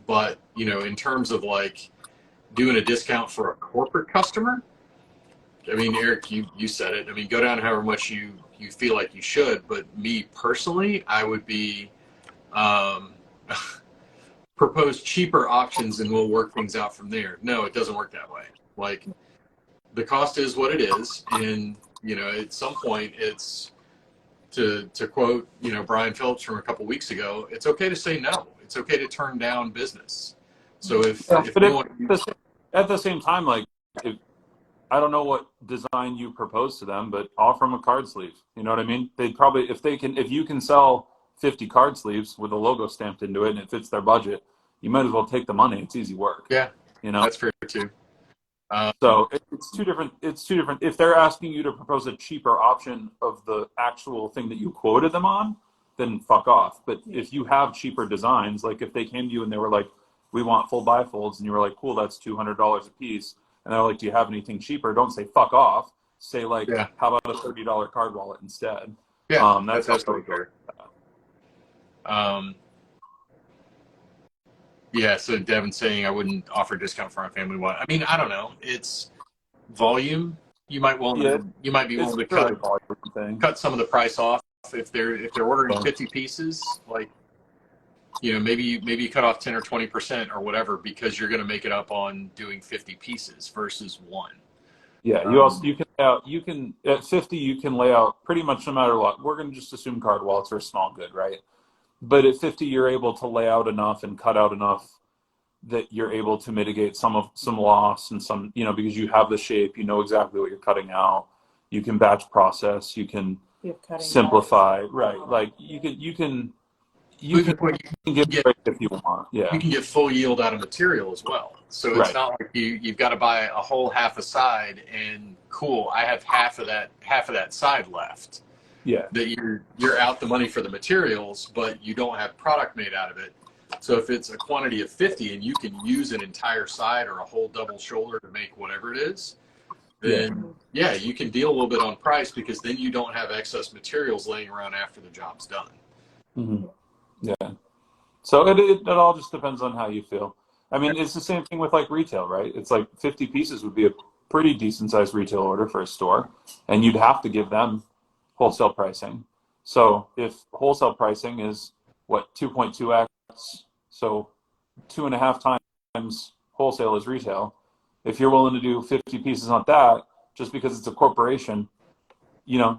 [SPEAKER 1] But, in terms of like doing a discount for a corporate customer, I mean, Eric, you said it. I mean, go down however much you feel like you should. But me personally, I would be, propose cheaper options and we'll work things out from there. No, it doesn't work that way. Like, the cost is what it is, and at some point it's to quote Brian Phillips from a couple weeks ago, it's okay to say no. It's okay to turn down business. So if
[SPEAKER 3] at the same time, like, I don't know what design you propose to them, but offer them a card sleeve. You know what I mean? They'd probably, if you can sell 50 card sleeves with a logo stamped into it and it fits their budget, you might as well take the money. It's easy work.
[SPEAKER 1] Yeah, that's fair too.
[SPEAKER 3] So it's two different. If they're asking you to propose a cheaper option of the actual thing that you quoted them on, then fuck off. But if you have cheaper designs, like if they came to you and they were like, we want full bifolds, and you were like, cool, that's $200 a piece, and they're like, do you have anything cheaper? Don't say fuck off. Say like, how about a $30 card wallet instead?
[SPEAKER 1] Yeah,
[SPEAKER 3] that's
[SPEAKER 1] totally fair. Yeah, so Devin's saying I wouldn't offer a discount for my family one. I mean, I don't know. It's volume. You might be willing to cut some of the price off if they're ordering 50 pieces. Like, maybe you cut off 10 or 20% or whatever because you're going to make it up on doing 50 pieces versus one.
[SPEAKER 3] Yeah, you can at 50 you can lay out pretty much no matter what. We're going to just assume card wallets are a small good, right? But at 50 you're able to lay out enough and cut out enough that you're able to mitigate some loss and some, because you have the shape, you know exactly what you're cutting out. You can batch process, you can simplify, right? Like you can get if you want. Yeah,
[SPEAKER 1] you can get full yield out of material as well. So it's not like you've got to buy a whole half a side and cool, I have half of that side left.
[SPEAKER 3] Yeah,
[SPEAKER 1] that you're out the money for the materials, but you don't have product made out of it. So if it's a quantity of 50 and you can use an entire side or a whole double shoulder to make whatever it is, then yeah, you can deal a little bit on price, because then you don't have excess materials laying around after the job's done.
[SPEAKER 3] Mm-hmm. Yeah. So it all just depends on how you feel. I mean, it's the same thing with like retail, right? It's like 50 pieces would be a pretty decent sized retail order for a store, and you'd have to give them wholesale pricing. So if wholesale pricing is what, 2.2x, so 2.5 times wholesale is retail. If you're willing to do 50 pieces on that, just because it's a corporation, you know,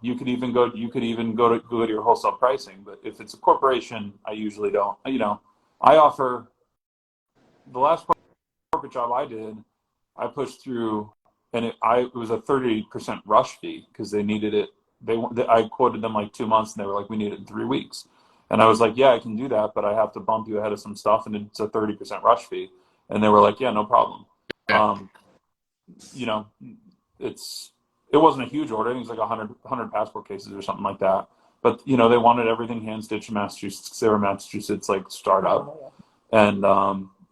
[SPEAKER 3] you could even go to your wholesale pricing. But if it's a corporation, I usually don't. You know, I offer, the last corporate job I did, I pushed through, and it was a 30% rush fee because they needed it. I quoted them like 2 months, and they were like, we need it in 3 weeks. And I was like, yeah, I can do that, but I have to bump you ahead of some stuff, and it's a 30% rush fee. And they were like, yeah, no problem.
[SPEAKER 1] Yeah.
[SPEAKER 3] You know, it wasn't a huge order. I think it was like 100 passport cases or something like that. But, you know, they wanted everything hand stitched in Massachusetts, because they were Massachusetts like startup. And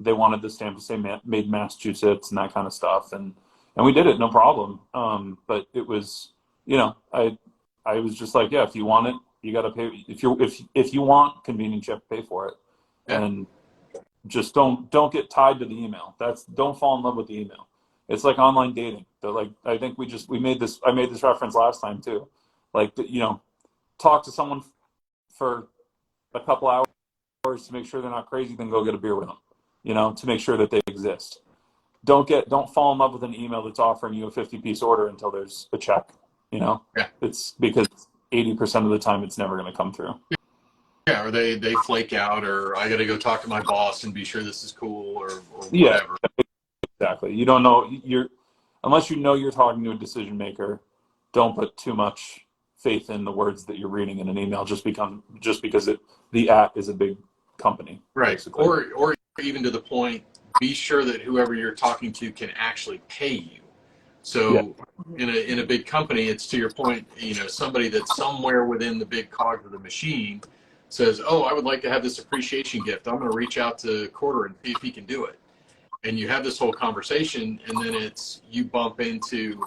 [SPEAKER 3] they wanted the stamp to say made Massachusetts and that kind of stuff. And we did it, no problem. But it was, you know, I was just like, yeah, if you want it, you got to pay. If you want convenience, you have to pay for it.
[SPEAKER 1] Yeah.
[SPEAKER 3] And just don't get tied to the email. Don't fall in love with the email. It's like online dating. They're like, I think I made this reference last time too. Like, you know, talk to someone for a couple hours to make sure they're not crazy, then go get a beer with them, you know, to make sure that they exist. Don't fall in love with an email that's offering you a 50-piece order until there's a check, you know.
[SPEAKER 1] Yeah.
[SPEAKER 3] It's because 80% of the time it's never going to come through.
[SPEAKER 1] Yeah, or they flake out, or I got to go talk to my boss and be sure this is cool, or
[SPEAKER 3] Yeah,
[SPEAKER 1] whatever.
[SPEAKER 3] exactly. You don't know, unless you know you're talking to a decision maker, don't put too much faith in the words that you're reading in an email just because the at is a big company.
[SPEAKER 1] Right.
[SPEAKER 3] Basically.
[SPEAKER 1] Or even to the point, be sure that whoever you're talking to can actually pay you. So in a big company, it's, to your point, you know, somebody that's somewhere within the big cogs of the machine says, oh, I would like to have this appreciation gift. I'm going to reach out to Quarter and see if he can do it. And you have this whole conversation, and then you bump into,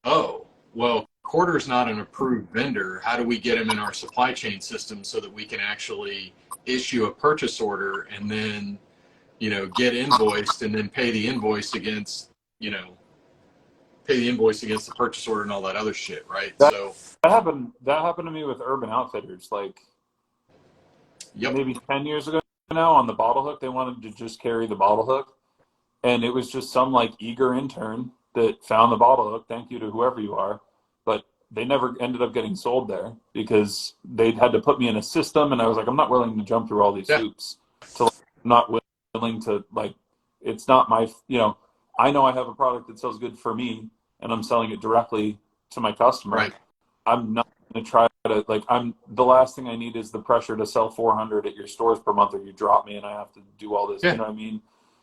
[SPEAKER 1] oh, well, Quarter's not an approved vendor. How do we get him in our supply chain system so that we can actually issue a purchase order and then, you know, get invoiced and then pay the invoice against the purchase order and all that other shit, right?
[SPEAKER 3] That happened to me with Urban Outfitters, like maybe 10 years ago now, on the bottle hook. They wanted to just carry the bottle hook, and it was just some like eager intern that found the bottle hook. Thank you to whoever you are. But they never ended up getting sold there because they'd had to put me in a system, and I was like, I'm not willing to jump through all these hoops. I'm not willing to, like, it's not my, you know, I know I have a product that sells good for me, and I'm selling it directly to my customer.
[SPEAKER 1] Right.
[SPEAKER 3] I'm not going to try to, like, the last thing I need is the pressure to sell 400 at your stores per month, or you drop me and I have to do all this. You know what I mean?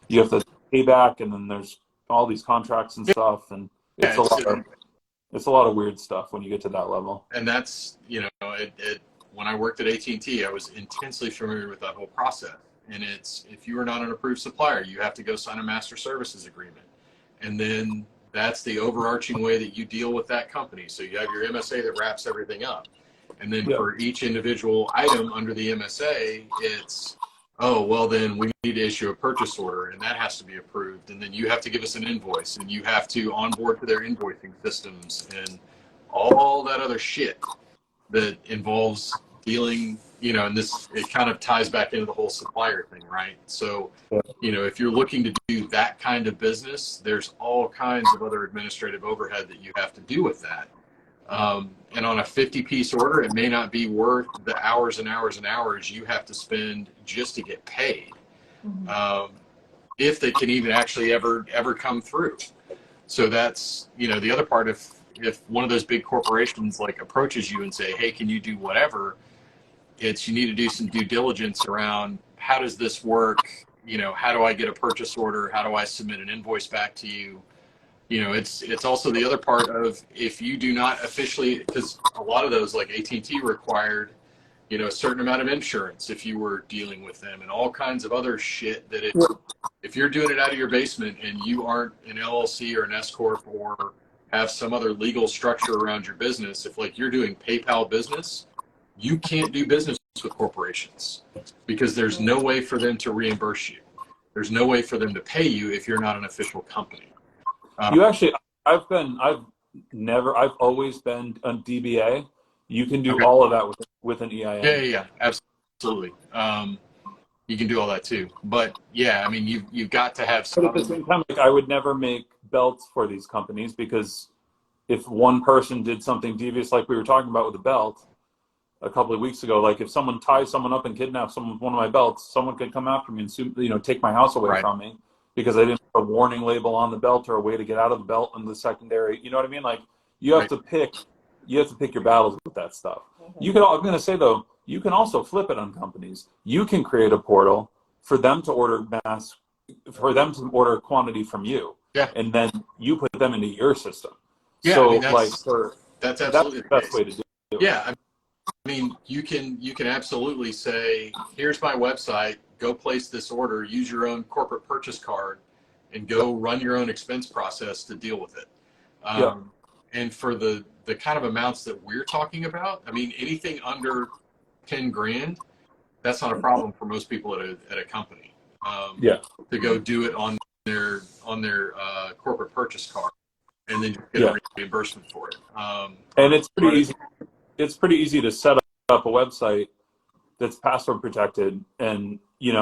[SPEAKER 3] You have to pay back, and then there's all these contracts and stuff, and it's a lot of weird stuff when you get to that level.
[SPEAKER 1] And that's, you know, when I worked at AT&T, I was intensely familiar with that whole process. And it's, if you are not an approved supplier, you have to go sign a master services agreement. And then that's the overarching way that you deal with that company. So you have your MSA that wraps everything up. And then for each individual item under the MSA, it's, oh, well, then we need to issue a purchase order, and that has to be approved. And then you have to give us an invoice, and you have to onboard to their invoicing systems and all that other shit that involves dealing, you know, and it kind of ties back into the whole supplier thing, right? So, you know, if you're looking to do that kind of business, there's all kinds of other administrative overhead that you have to do with that. And on a 50-piece order, it may not be worth the hours and hours and hours you have to spend just to get paid, if they can even actually ever come through. So that's, you know, the other part. If one of those big corporations like approaches you and say, hey, can you do whatever, you need to do some due diligence around, how does this work? You know, how do I get a purchase order? How do I submit an invoice back to you? You know, it's also the other part of, if you do not officially, because a lot of those, like AT&T required you know, a certain amount of insurance if you were dealing with them, and all kinds of other shit that if you're doing it out of your basement and you aren't an LLC or an S corp or have some other legal structure around your business, if like you're doing PayPal business, you can't do business with corporations because there's no way for them to reimburse you. There's no way for them to pay you if you're not an official company.
[SPEAKER 3] You actually, I've always been a DBA. You can do
[SPEAKER 1] Okay.
[SPEAKER 3] all of that with an EIN.
[SPEAKER 1] Yeah, absolutely. You can do all that too, but yeah, I mean, you've got to have
[SPEAKER 3] But at the
[SPEAKER 1] some.
[SPEAKER 3] same time, like, I would never make belts for these companies because if one person did something devious, like we were talking about with the belt a couple of weeks ago, like if someone ties someone up and kidnaps someone with one of my belts, someone could come after me and take my house away
[SPEAKER 1] Right.
[SPEAKER 3] from me because I didn't put a warning label on the belt or a way to get out of the belt in the secondary. You know what I mean? Like you have to pick your battles with that stuff. I'm going to say though, you can also flip it on companies. You can create a portal for them to order quantity from you.
[SPEAKER 1] Yeah.
[SPEAKER 3] And then you put them into your system.
[SPEAKER 1] Yeah,
[SPEAKER 3] So
[SPEAKER 1] I mean, that's absolutely
[SPEAKER 3] the best way to do it.
[SPEAKER 1] Yeah, I mean, you can absolutely say, here's my website, go place this order, use your own corporate purchase card, and go run your own expense process to deal with it. And for the kind of amounts that we're talking about, I mean, anything under 10 grand, that's not a problem for most people at a company. To go do it on their corporate purchase card, and then get a reimbursement for it.
[SPEAKER 3] And it's pretty easy. It's pretty easy to set up a website that's password protected, and you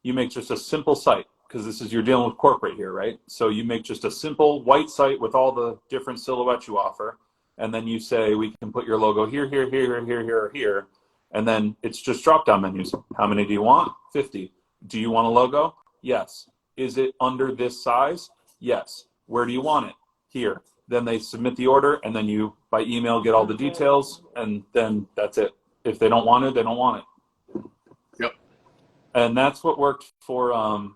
[SPEAKER 3] make just a simple site because you're dealing with corporate here, right? So you make just a simple white site with all the different silhouettes you offer, and then you say we can put your logo here, or here, and then it's just drop-down menus. How many do you want? 50. Do you want a logo? Yes. Is it under this size? Yes. Where do you want it? Here. Then they submit the order, and then you, by email, get all the details, and then that's it. If they don't want it, they don't want it.
[SPEAKER 1] Yep.
[SPEAKER 3] And that's what worked for,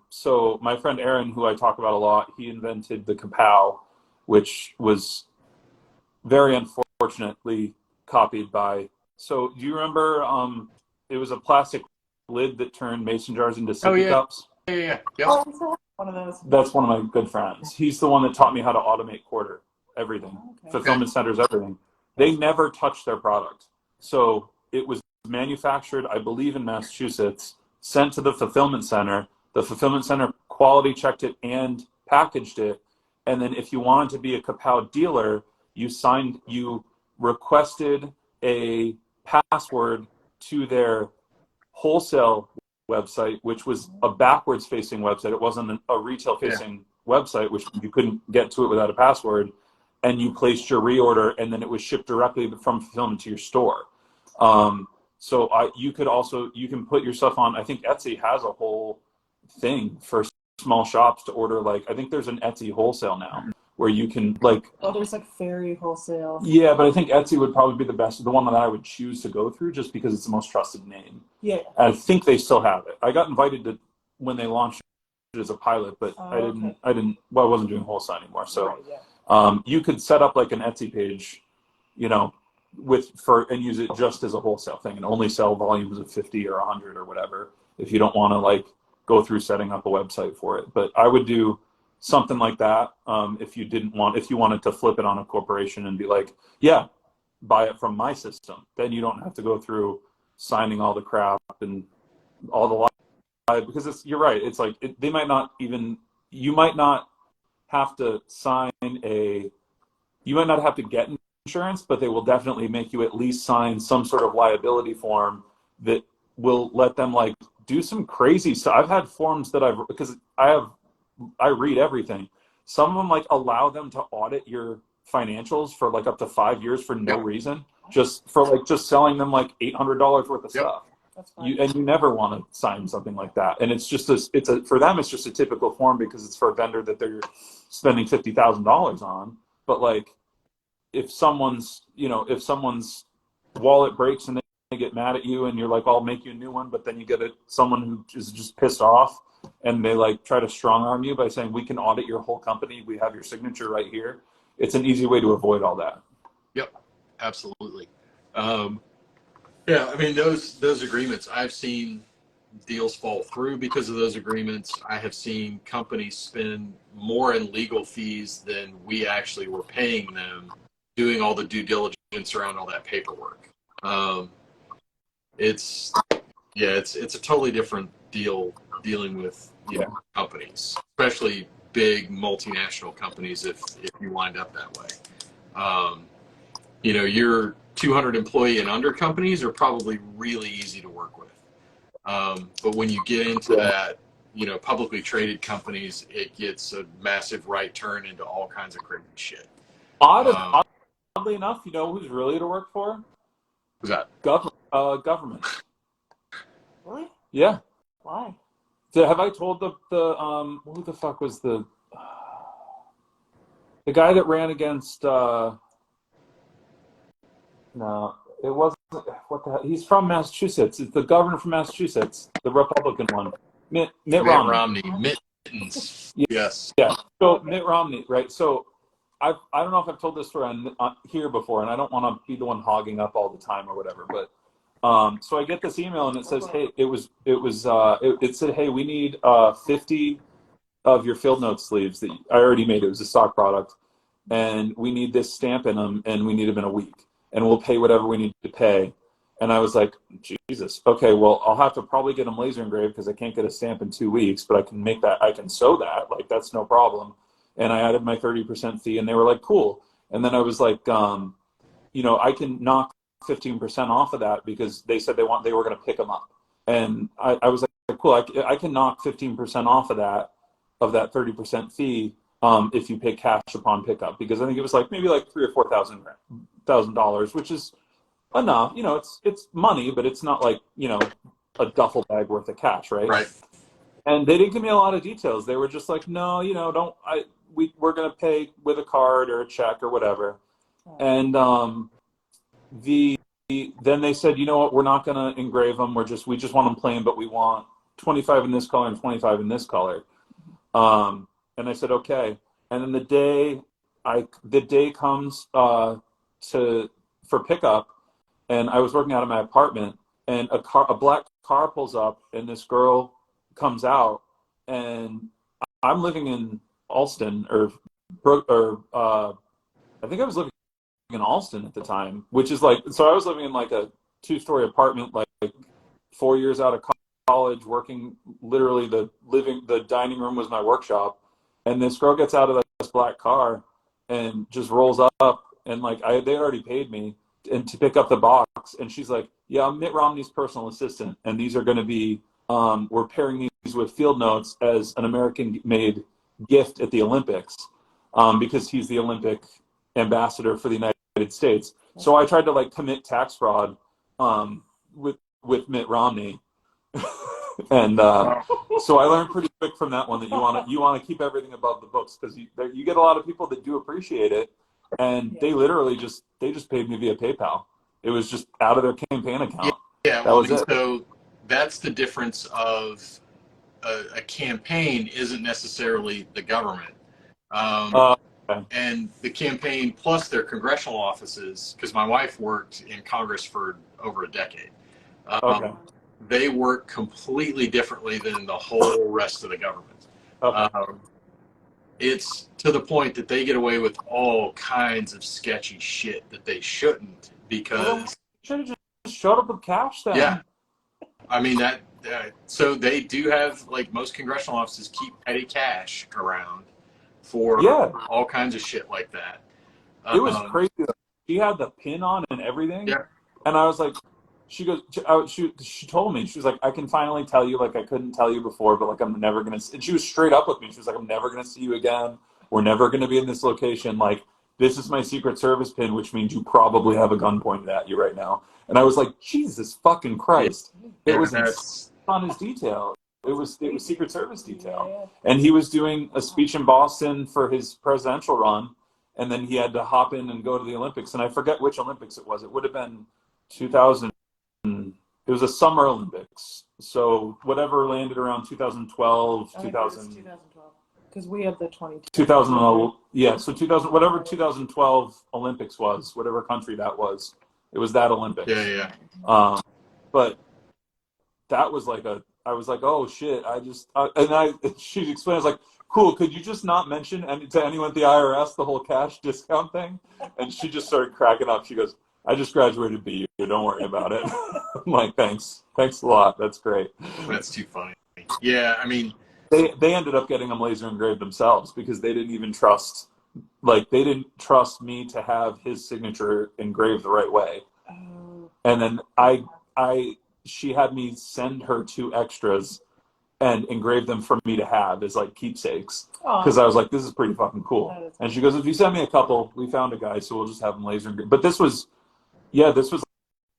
[SPEAKER 3] so my friend Aaron, who I talk about a lot, he invented the Kapow, which was very unfortunately copied by, so do you remember, it was a plastic lid that turned mason jars into sippy cups?
[SPEAKER 1] Yeah.
[SPEAKER 2] Oh, one of those.
[SPEAKER 3] That's one of my good friends. He's the one that taught me how to automate quarter, everything, fulfillment centers, everything. They never touched their product. So it was manufactured, I believe, in Massachusetts, sent to the fulfillment center. The fulfillment center quality checked it and packaged it. And then if you wanted to be a Kapow dealer, you requested a password to their wholesale website, which was a backwards facing website. It wasn't a retail facing website, which you couldn't get to it without a password. And you placed your reorder, and then it was shipped directly from fulfillment to your store. So you can put your stuff on, I think Etsy has a whole thing for small shops to order. Like, I think there's an Etsy wholesale now where you can
[SPEAKER 2] there's like Fairy wholesale.
[SPEAKER 3] Yeah, but I think Etsy would probably be the one that I would choose to go through just because it's the most trusted name.
[SPEAKER 2] Yeah.
[SPEAKER 3] I think they still have it. I got invited to when they launched it as a pilot, but I wasn't doing wholesale anymore. So you could set up like an Etsy page, and use it just as a wholesale thing and only sell volumes of 50 or 100 or whatever if you don't want to go through setting up a website for it. But I would do something like that if you wanted to flip it on a corporation and be like, yeah, buy it from my system. Then you don't have to go through signing all the crap and all the because you're right. It's like you might not have to you might not have to get insurance, but they will definitely make you at least sign some sort of liability form that will let them do some crazy stuff. I've had forms that because I read everything. Some of them allow them to audit your financials for up to 5 years for no reason, just for just selling them $800 worth of stuff. You never want to sign something like that. And it's just for them it's just a typical form because it's for a vendor that they're spending $50,000 on. But if someone's wallet breaks and they get mad at you and you're like, I'll make you a new one, but then you get someone who is just pissed off and they try to strong arm you by saying, we can audit your whole company. We have your signature right here. It's an easy way to avoid all that.
[SPEAKER 1] Yep. Absolutely. Um, yeah, I mean those agreements. I've seen deals fall through because of those agreements. I have seen companies spend more in legal fees than we actually were paying them, doing all the due diligence around all that paperwork. Um, it's yeah, it's a totally different deal dealing with companies, especially big multinational companies. If you wind up that way, um, your 200 employee and under companies are probably really easy to work with. But when you get into that, publicly traded companies, it gets a massive right turn into all kinds of crazy shit.
[SPEAKER 3] Oddly enough, you know who's really to work for?
[SPEAKER 1] Who's that?
[SPEAKER 3] Government.
[SPEAKER 2] Really?
[SPEAKER 3] Yeah.
[SPEAKER 2] Why?
[SPEAKER 3] So have I told the who the fuck was the guy that ran against no, it wasn't what the hell? He's from Massachusetts. It's the governor from Massachusetts, the Republican one. Mitt
[SPEAKER 1] Mitt
[SPEAKER 3] Romney.
[SPEAKER 1] Romney. Mittens.
[SPEAKER 3] Yeah.
[SPEAKER 1] Yes.
[SPEAKER 3] Yeah. So Mitt Romney, right? So I don't know if I've told this story on here before, and I don't want to be the one hogging up all the time or whatever, but so I get this email and it says, hey, it said, hey, we need 50 of your field note sleeves that I already made. It was a stock product, and we need this stamp in them, and we need them in a week, and we'll pay whatever we need to pay. And I was like, Jesus, okay, well, I'll have to probably get them laser engraved because I can't get a stamp in 2 weeks, but I can make that, I can sew that, like that's no problem. And I added my 30% fee, and they were like, cool. And then I was like, I can knock 15% off of that because they said they were going to pick them up. And I was like, cool, I can knock 15% off of that 30% fee if you pay cash upon pickup, because I think it was like maybe like $3,000 or $4,000, which is enough. It's money, but it's not like a duffel bag worth of cash, right?
[SPEAKER 1] Right.
[SPEAKER 3] And they didn't give me a lot of details. They were just like, no, don't we're gonna pay with a card or a check or whatever. And then they said, you know what, we're not gonna engrave them. We just want them plain, but we want 25 in this color and 25 in this color. And I said, okay. And then the day comes for pickup, and I was working out of my apartment, and a black car pulls up, and this girl comes out, and I'm living in Alston, or I think I was living in Alston at the time, which is like, so I was living in like a 2-story apartment, like 4 years out of college, working literally the dining room was my workshop, and this girl gets out of this black car and just rolls up, and like they already paid me and to pick up the box, and she's like, yeah, I'm Mitt Romney's personal assistant, and these are going to be we're pairing these with field notes as an American made gift at the Olympics, because he's the Olympic ambassador for the United States. So I tried to like commit tax fraud with Mitt Romney. And so I learned pretty quick from that one that you want to keep everything above the books, because you get a lot of people that do appreciate it, and they literally just paid me via PayPal. It was just out of their campaign account.
[SPEAKER 1] Yeah.
[SPEAKER 3] That was it.
[SPEAKER 1] So that's the difference of a campaign isn't necessarily the government.
[SPEAKER 3] Okay.
[SPEAKER 1] And the campaign plus their congressional offices, because my wife worked in Congress for over a decade.
[SPEAKER 3] Okay.
[SPEAKER 1] They work completely differently than the whole rest of the government.
[SPEAKER 3] Okay.
[SPEAKER 1] It's to the point that they get away with all kinds of sketchy shit that they shouldn't, because
[SPEAKER 3] should have just showed up with cash then.
[SPEAKER 1] Yeah, I mean that. So they do have, like most congressional offices, keep petty cash around for all kinds of shit like that.
[SPEAKER 3] It was crazy. She had the pin on and everything.
[SPEAKER 1] Yeah.
[SPEAKER 3] And I was like, she goes, she told me, she was like, I can finally tell you, like I couldn't tell you before, but like I'm never gonna. And she was straight up with me. She was like, I'm never gonna see you again. We're never gonna be in this location. Like, this is my Secret Service pin, which means you probably have a gun pointed at you right now. And I was like, Jesus fucking Christ! It was on his detail. It was Secret Service detail, and he was doing a speech in Boston for his presidential run, and then he had to hop in and go to the Olympics. And I forget which Olympics it was. It would have been 2000. It was a Summer Olympics, so whatever landed around 2012, 2000.
[SPEAKER 2] Because we have the
[SPEAKER 3] 2000, yeah. So 2000, whatever 2012 Olympics was, whatever country that was. It was that
[SPEAKER 1] Yeah,
[SPEAKER 3] Olympics.
[SPEAKER 1] yeah.
[SPEAKER 3] But that was like I was like, oh shit, she explained, I was like, cool, could you just not mention to anyone at the IRS the whole cash discount thing? And she just started cracking up. She goes, I just graduated BU, don't worry about it. I'm like, thanks a lot, that's great.
[SPEAKER 1] That's too funny. Yeah, I mean,
[SPEAKER 3] They ended up getting them laser engraved themselves because they didn't trust me to have his signature engraved the right way.
[SPEAKER 2] Oh.
[SPEAKER 3] And then she had me send her 2 extras and engrave them for me to have as like keepsakes, because I was like, this is pretty fucking cool. And she goes, if you send me a couple, we found a guy, so we'll just have them laser engraved. But this was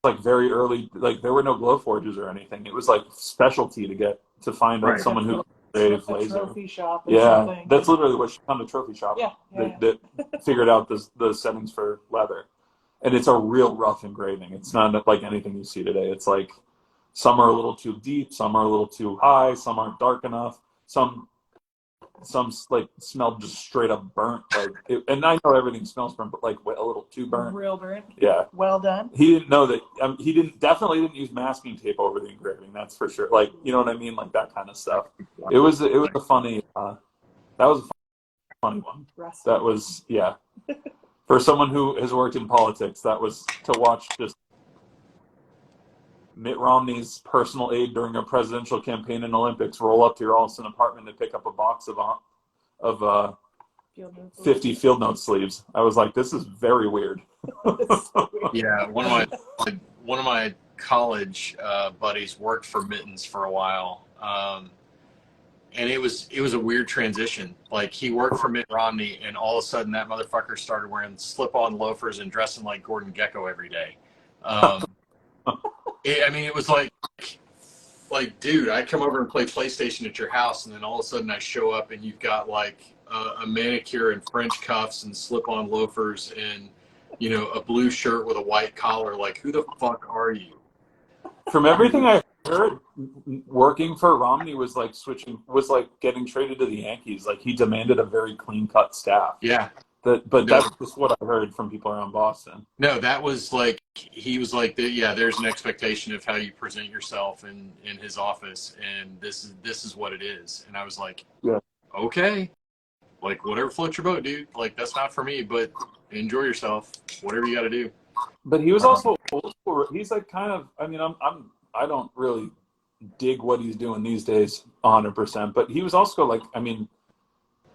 [SPEAKER 3] like very early, like there were no glow forges or anything. It was like specialty to find
[SPEAKER 1] right.
[SPEAKER 3] someone who could engrave laser.
[SPEAKER 2] Trophy shop or
[SPEAKER 3] Yeah,
[SPEAKER 2] something.
[SPEAKER 3] that's literally what she found, a trophy shop.
[SPEAKER 2] Yeah.
[SPEAKER 3] That figured out the settings for leather. And it's a real rough engraving. It's not like anything you see today. It's like some are a little too deep, some are a little too high, some aren't dark enough, some like smell just straight up burnt. And I know everything smells burnt, but like a little too burnt.
[SPEAKER 2] Real burnt.
[SPEAKER 3] Yeah.
[SPEAKER 2] Well done.
[SPEAKER 3] He didn't know that. He definitely didn't use masking tape over the engraving. That's for sure. Like, you know what I mean? Like that kind of stuff. It was a funny. That was a funny one. That was, yeah. For someone who has worked in politics, that was to watch just Mitt Romney's personal aide during a presidential campaign in Olympics roll up to your Alston apartment to pick up a box of 50 field note sleeves. I was like, this is very weird.
[SPEAKER 1] Yeah, one of my college buddies worked for Mittens for a while, and it was a weird transition. Like, he worked for Mitt Romney, and all of a sudden that motherfucker started wearing slip-on loafers and dressing like Gordon Gekko every day. It was like, dude, I come over and play PlayStation at your house, and then all of a sudden I show up and you've got like a manicure and French cuffs and slip-on loafers and, you know, a blue shirt with a white collar. Like, who the fuck are you?
[SPEAKER 3] From everything I heard, working for Romney was like getting traded to the Yankees. Like, he demanded a very clean-cut staff.
[SPEAKER 1] Yeah.
[SPEAKER 3] That's just what I heard from people around Boston.
[SPEAKER 1] No, that was like, he was like, there's an expectation of how you present yourself in his office, and this is what it is. And I was like,
[SPEAKER 3] yeah,
[SPEAKER 1] okay, like, whatever floats your boat, dude. Like, that's not for me, but enjoy yourself, whatever you got to do.
[SPEAKER 3] But he was also old school. He's like kind of, I mean, I don't really dig what he's doing these days 100%, but he was also like, I mean,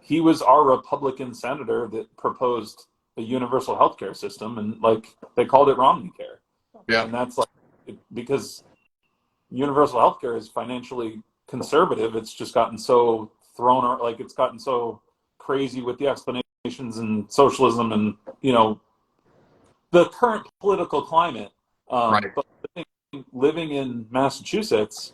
[SPEAKER 3] he was our Republican senator that proposed a universal healthcare system, and like they called it Romney Care.
[SPEAKER 1] Yeah.
[SPEAKER 3] And that's like, because universal healthcare is financially conservative. It's just gotten so thrown out, like it's gotten so crazy with the explanations and socialism and, you know, the current political climate.
[SPEAKER 1] Right.
[SPEAKER 3] But living in Massachusetts,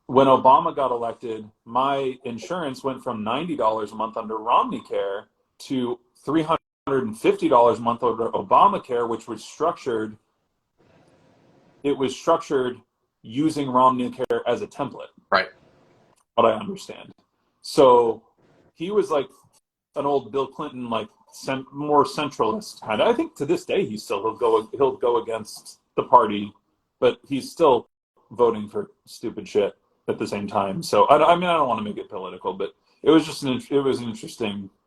[SPEAKER 3] when Obama got elected, my insurance went from $90 a month under Romney Care to $350 a month under Obamacare, which was structured. It was structured using Romney Care as a template.
[SPEAKER 1] Right.
[SPEAKER 3] What I understand. So he was like an old Bill Clinton, like more centralist kind of. I think to this day he'll go against the party, but he's still voting for stupid shit at the same time. So I mean, I don't want to make it political, but it was just an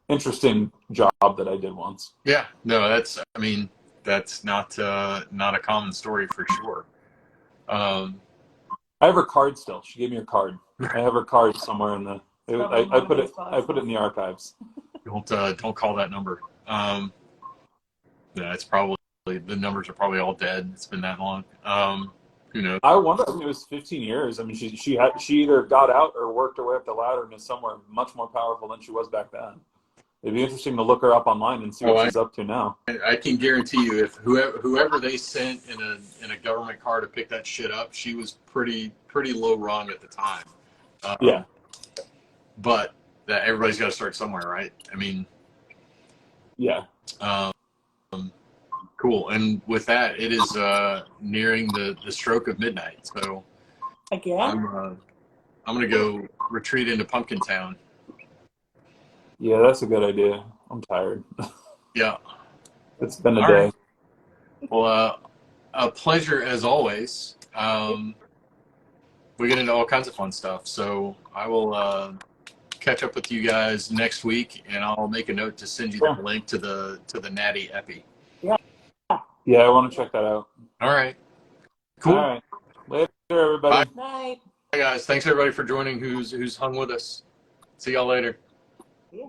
[SPEAKER 3] interesting job that I did once.
[SPEAKER 1] Yeah, no, that's not a common story for sure.
[SPEAKER 3] I have her card still. She gave me her card. I have her card somewhere in the. I put it in the archives.
[SPEAKER 1] Don't call that number. Yeah, it's probably, the numbers are probably all dead. It's been that long. Who knows?
[SPEAKER 3] I wonder. I mean, it was 15 years. I mean, she either got out or worked her way up the ladder and is somewhere much more powerful than she was back then. It'd be interesting to look her up online and see what she's up to now.
[SPEAKER 1] I can guarantee you, if whoever they sent in a government car to pick that shit up, she was pretty low rung at the time.
[SPEAKER 3] Yeah.
[SPEAKER 1] But that everybody's got to start somewhere, right? I mean. Yeah. Cool. And with that, it is nearing the stroke of midnight. So
[SPEAKER 2] again,
[SPEAKER 1] I'm gonna go retreat into Pumpkin Town.
[SPEAKER 3] Yeah, that's a good idea. I'm tired.
[SPEAKER 1] Yeah.
[SPEAKER 3] It's been a
[SPEAKER 1] All
[SPEAKER 3] day.
[SPEAKER 1] Right. Well, A pleasure as always. We get into all kinds of fun stuff. So I will catch up with you guys next week, and I'll make a note to send you that link to the Natty Epi.
[SPEAKER 3] Yeah, I want to check that out.
[SPEAKER 1] All right. Cool.
[SPEAKER 3] All right. Later, everybody.
[SPEAKER 2] Night.
[SPEAKER 1] Bye, guys. Thanks everybody for joining. Who's hung with us. See y'all later.
[SPEAKER 2] Yeah.